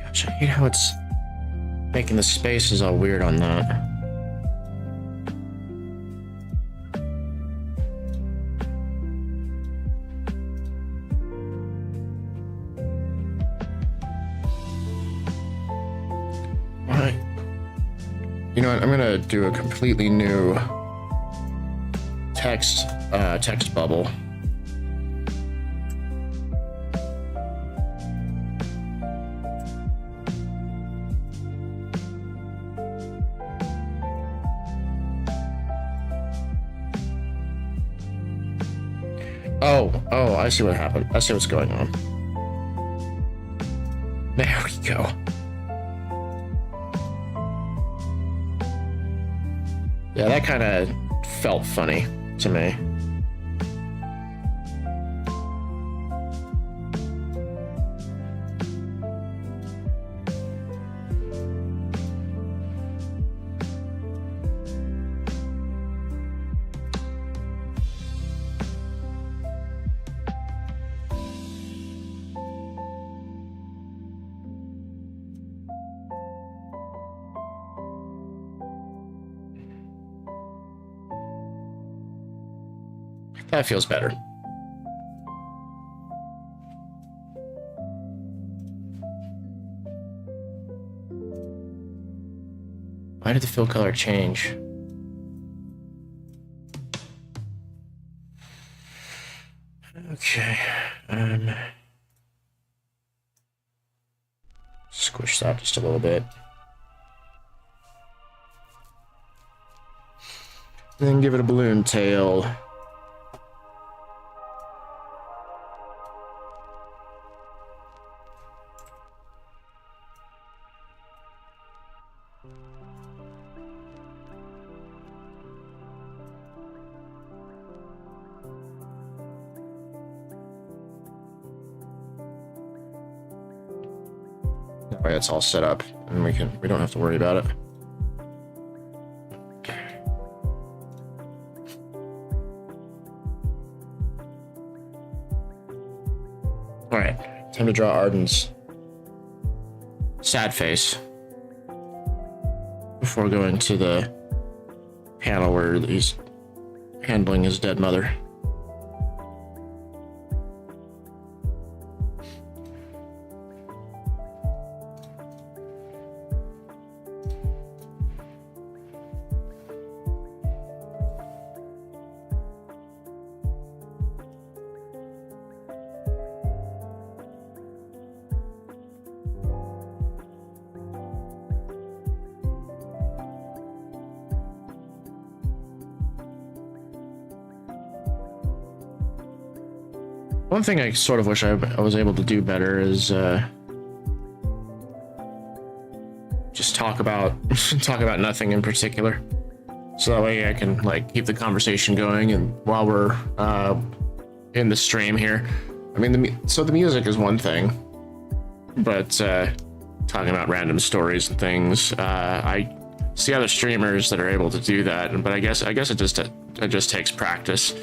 Gosh, I hate how it's making the spaces all weird on that. You know what? I'm gonna do a completely new text bubble. Oh, I see what happened. I see what's going on. There we go. Yeah, that kind of felt funny to me. That feels better. Why did the fill color change? Okay. squish that just a little bit. And then give it a balloon tail. That way it's all set up and we don't have to worry about it. Alright, time to draw Arden's sad face before going to the panel where he's handling his dead mother. One thing I sort of wish I was able to do better is just talk about nothing in particular, so that way I can like keep the conversation going. And while we're in the stream here, I mean, the music is one thing, but talking about random stories and things, I see other streamers that are able to do that, but I guess it just takes practice.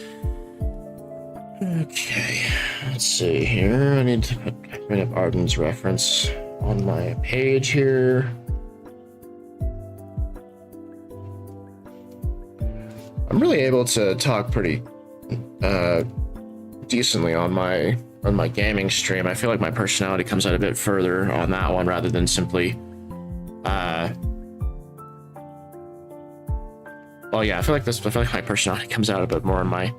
Okay, let's see here. I need to bring up Arden's reference on my page here. I'm really able to talk pretty decently on my gaming stream. I feel like my personality comes out a bit further on that one rather than simply well, yeah, I feel like my personality comes out a bit more on my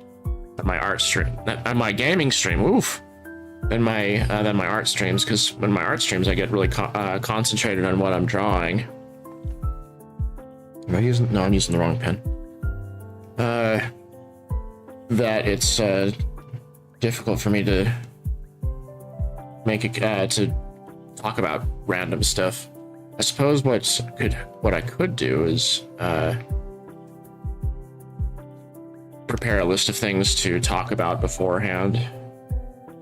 art stream, on my gaming stream, than my art streams, because when my art streams I get really concentrated on what I'm drawing. Am I using? No, I'm using the wrong pen. That it's difficult for me to make it to talk about random stuff. I suppose what I could do is prepare a list of things to talk about beforehand,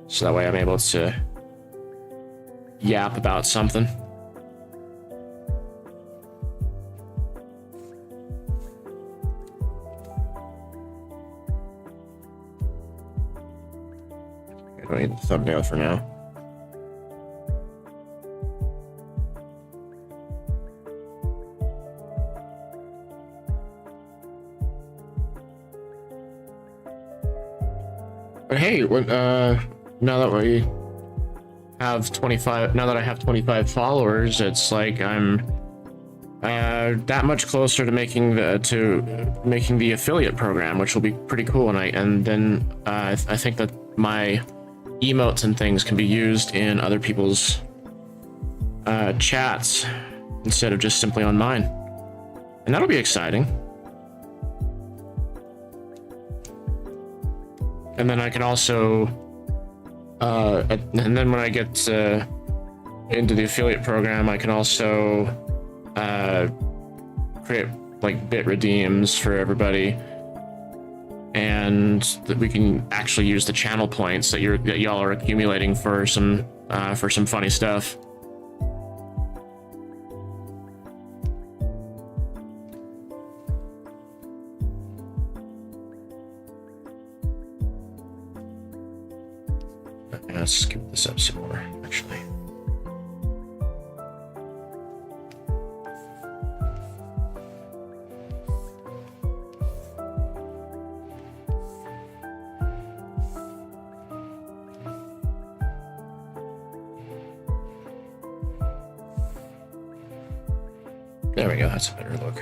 so that way I'm able to yap about something. I don't need the thumbnail for now. But hey, now that we have 25, now that I have 25 followers, it's like I'm that much closer to making the affiliate program, which will be pretty cool. And then I think that my emotes and things can be used in other people's chats instead of just simply on mine, and that'll be exciting. And then I can also, and then when I get into the affiliate program, I can also create like bit redeems for everybody, and that we can actually use the channel points that y'all are accumulating for some funny stuff. Let's scoop this up some more, actually. There we go, that's a better look.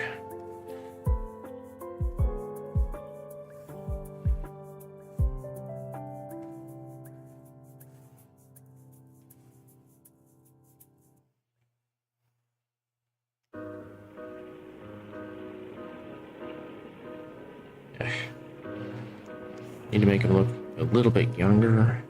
Need to make him look a little bit younger.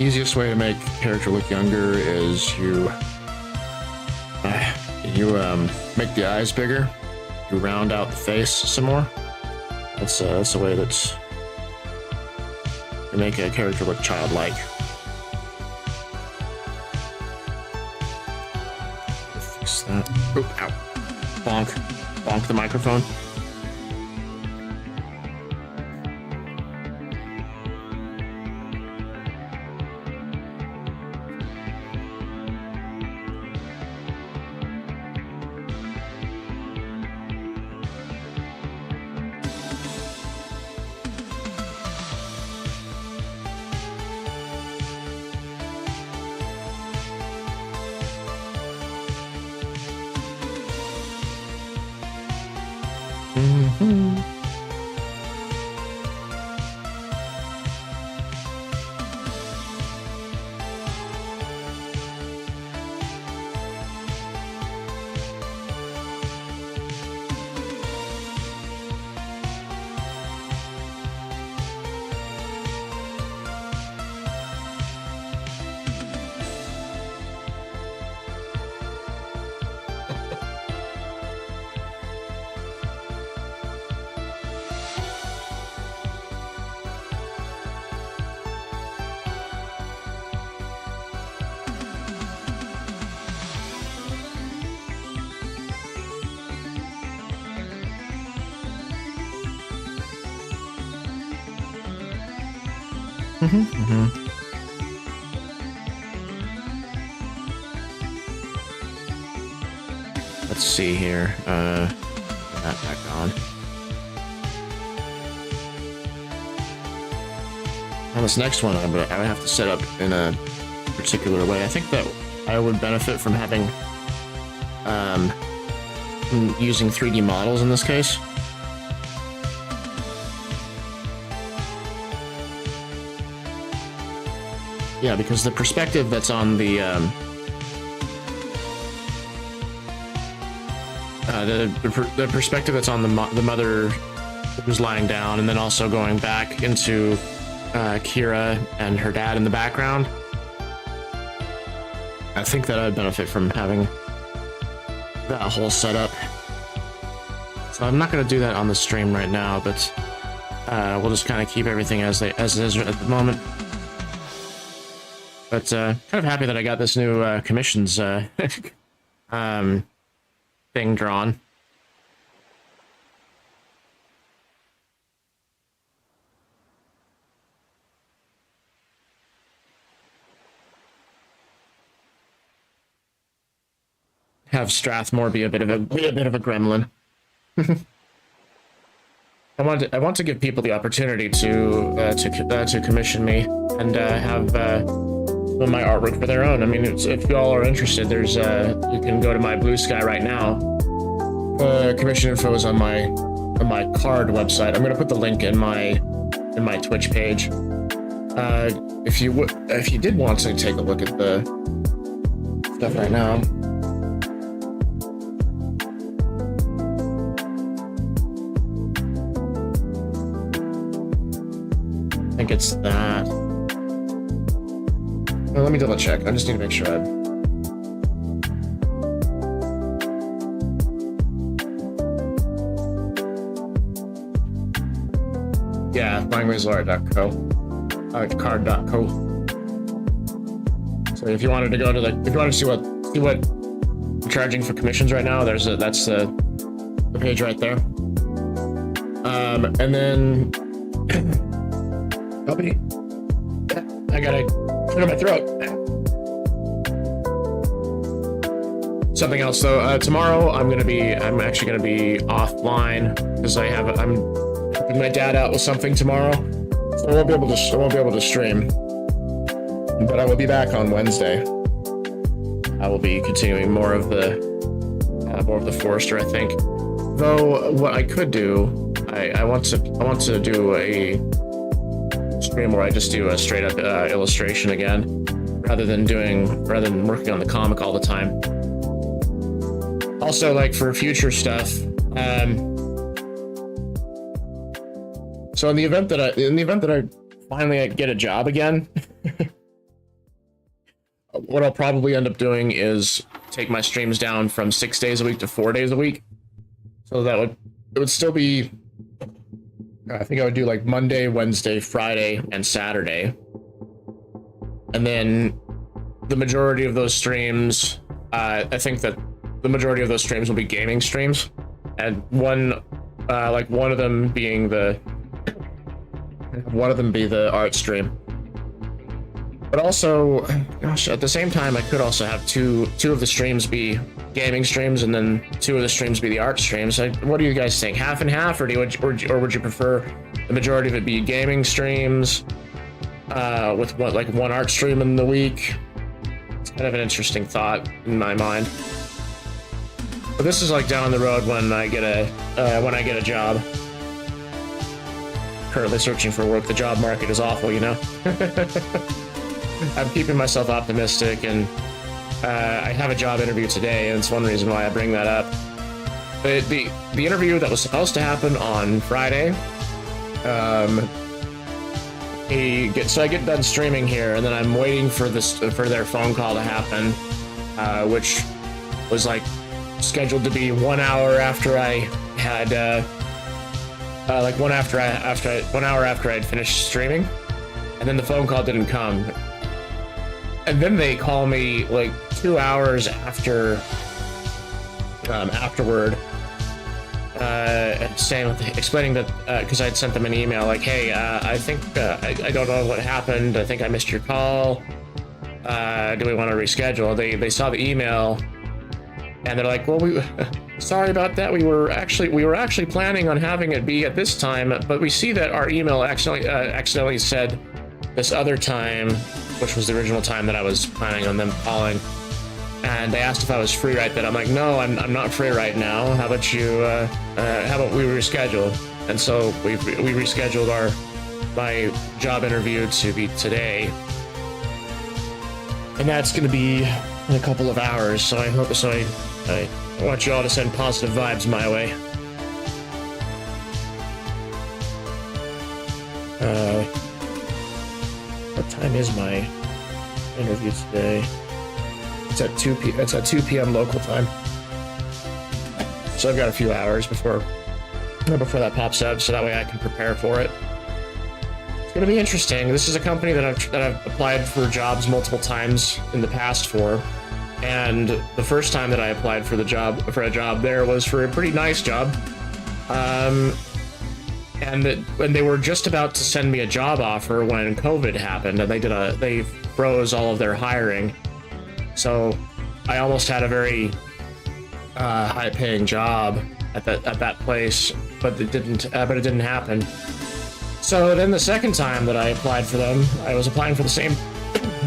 Easiest way to make a character look younger is you make the eyes bigger, you round out the face some more. That's a way that's you make a character look childlike. Fix that. Oop, ow. Bonk. Bonk the microphone. Let's see here. Put that back on. On this next one, I would have to set up in a particular way. I think that I would benefit from having, using 3D models in this case. Yeah, because the perspective that's on the perspective that's on the mother who's lying down, and then also going back into Kira and her dad in the background. I think that I'd benefit from having that whole setup. So I'm not going to do that on the stream right now, but we'll just kind of keep everything as it is at the moment. But kind of happy that I got this new commissions thing drawn. Have Strathmore be a bit of a gremlin. I want to give people the opportunity to commission me and have my artwork for their own. I mean, if you all are interested, there's you can go to my Bluesky right now. Commission info is on my card website. I'm gonna put the link in my Twitch page. If you did want to take a look at the stuff right now. I think it's that. Well, let me double check. I just need to make sure yeah, languageLore.co. Card.co. So if you wanted to go to if you want to see what I'm charging for commissions right now, that's the page right there. And then I gotta clear my throat. Something else though. Tomorrow I'm actually gonna be offline because I'm helping my dad out with something tomorrow, so I won't be able to stream. But I will be back on Wednesday. I will be continuing more of the Forester, I think. Though what I could do, I want to do a stream where I just do a straight up illustration again, rather than working on the comic all the time. Also, like for future stuff, so in the event that I finally get a job again, what I'll probably end up doing is take my streams down from 6 days a week to 4 days a week. So it would still be, I think I would do like Monday, Wednesday, Friday, and Saturday. And then the majority of those streams, I think that the majority of those streams will be gaming streams. And one of them be the art stream. But also, gosh, at the same time, I could also have two of the streams be gaming streams, and then 2 of the streams be the art streams. What do you guys think? Half and half, or would you prefer the majority of it be gaming streams with one art stream in the week? It's kind of an interesting thought in my mind. But this is like down the road when I get a job. Currently searching for work. The job market is awful, you know. I'm keeping myself optimistic, and I have a job interview today, and it's one reason why I bring that up. The interview that was supposed to happen on Friday, so I get done streaming here, and then I'm waiting for their phone call to happen, which was like scheduled to be 1 hour after I had like 1 hour after I'd finished streaming, and then the phone call didn't come, and then they call me like 2 hours afterward, explaining that because I'd sent them an email like, hey, I think I don't know what happened. I think I missed your call. Do we want to reschedule? They saw the email, and they're like, well, sorry about that. We were actually planning on having it be at this time, but we see that our email accidentally said this other time, which was the original time that I was planning on them calling. And they asked if I was free right then. I'm like, no, I'm not free right now. How about we reschedule? And so we rescheduled my job interview to be today, and that's going to be in a couple of hours. So I want you all to send positive vibes my way. What time is my interview today? It's at 2 p.m. local time. So I've got a few hours before that pops up, so that way I can prepare for it. It's going to be interesting. This is a company that I've applied for jobs multiple times in the past for, and the first time that I applied for a job there was for a pretty nice job, and they were just about to send me a job offer when COVID happened, and they froze all of their hiring. So I almost had a very high-paying job at that place, but it didn't happen. So then the second time that I applied for them, I was applying for the same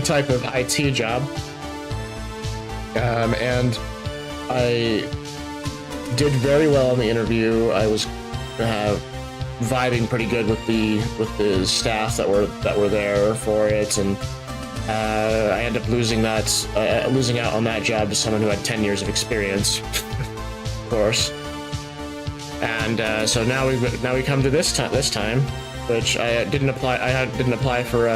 type of IT job, and I did very well in the interview. I was vibing pretty good with the staff that were there for it, and I ended up losing out on that job to someone who had 10 years of experience, of course. And so now we come to this time, which I didn't apply. I didn't apply for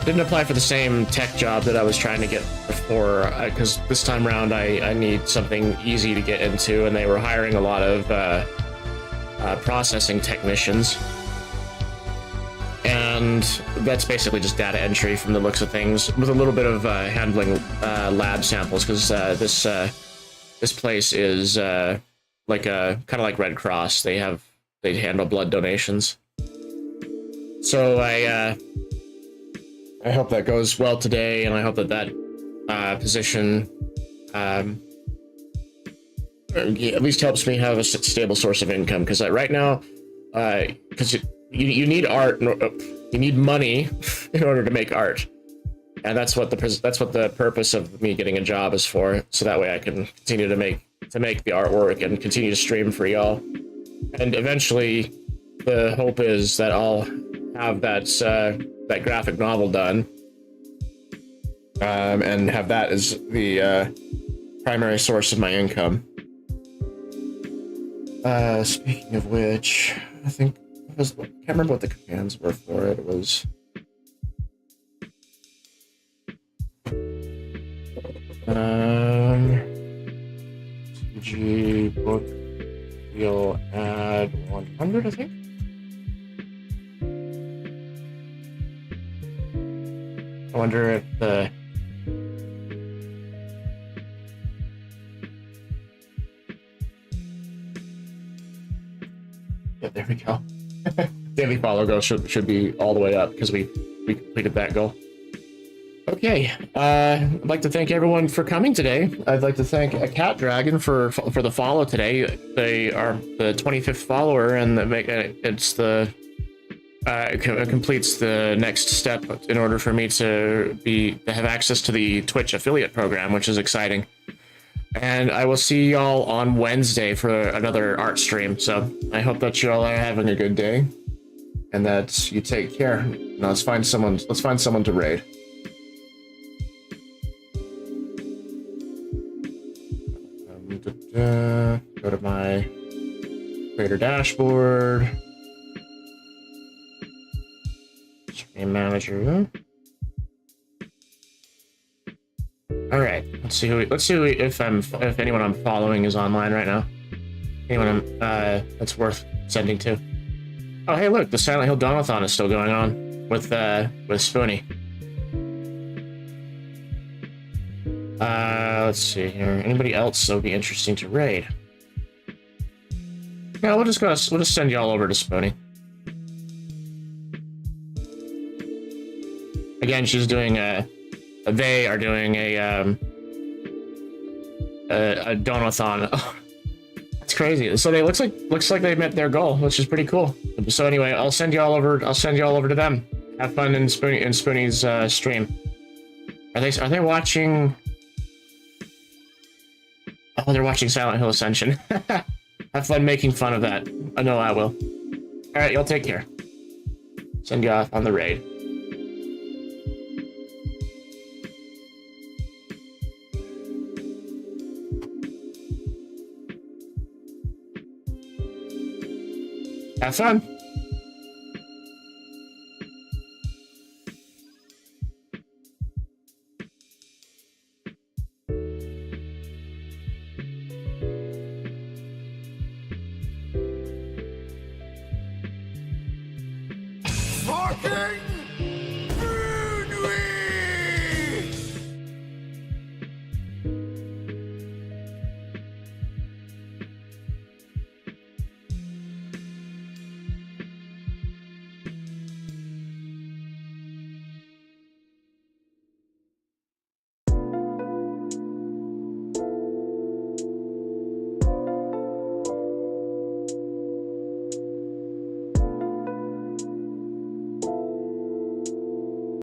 the same tech job that I was trying to get before, because this time around I need something easy to get into, and they were hiring a lot of processing technicians. And that's basically just data entry from the looks of things, with a little bit of handling lab samples, because this place is like kind of like Red Cross. They handle blood donations. So I hope that goes well today, and I hope that position at least helps me have a stable source of income, because right now, because you need art, you need money in order to make art, and that's what the purpose of me getting a job is for. So that way I can continue to make the artwork and continue to stream for y'all. And eventually, the hope is that I'll have that graphic novel done, and have that as the primary source of my income. Speaking of which, I think. I can't remember what the commands were for it. It was CG book you'll add 100, I think. I wonder if the there we go. Daily follow goal should be all the way up, because we completed that goal. Okay, I'd like to thank everyone for coming today. I'd like to thank a Cat Dragon for the follow today. They are the 25th follower, and it completes the next step in order for me to have access to the Twitch affiliate program, which is exciting. And I will see y'all on Wednesday for another art stream. So I hope that you all are having a good day, and that you take care. Now let's find someone. Let's find someone to raid. Go to my creator dashboard. Stream manager. All right, let's see if anyone I'm following is online right now. Anyone that's worth sending to. Oh, hey, look, the Silent Hill Donathon is still going on with Spoonie. Let's see here. Anybody else that would be interesting to raid? Yeah, we'll just send y'all over to Spoonie. Again, she's doing they are doing a donathon. Oh, that's crazy. So they looks like they met their goal, which is pretty cool. So anyway, I'll send you all over to them. Have fun in Spoonie's stream. Are they watching? Oh, they're watching Silent Hill Ascension. Have fun making fun of that. I know I will. All right, y'all take care. Send you off on the raid. Have fun. Fucking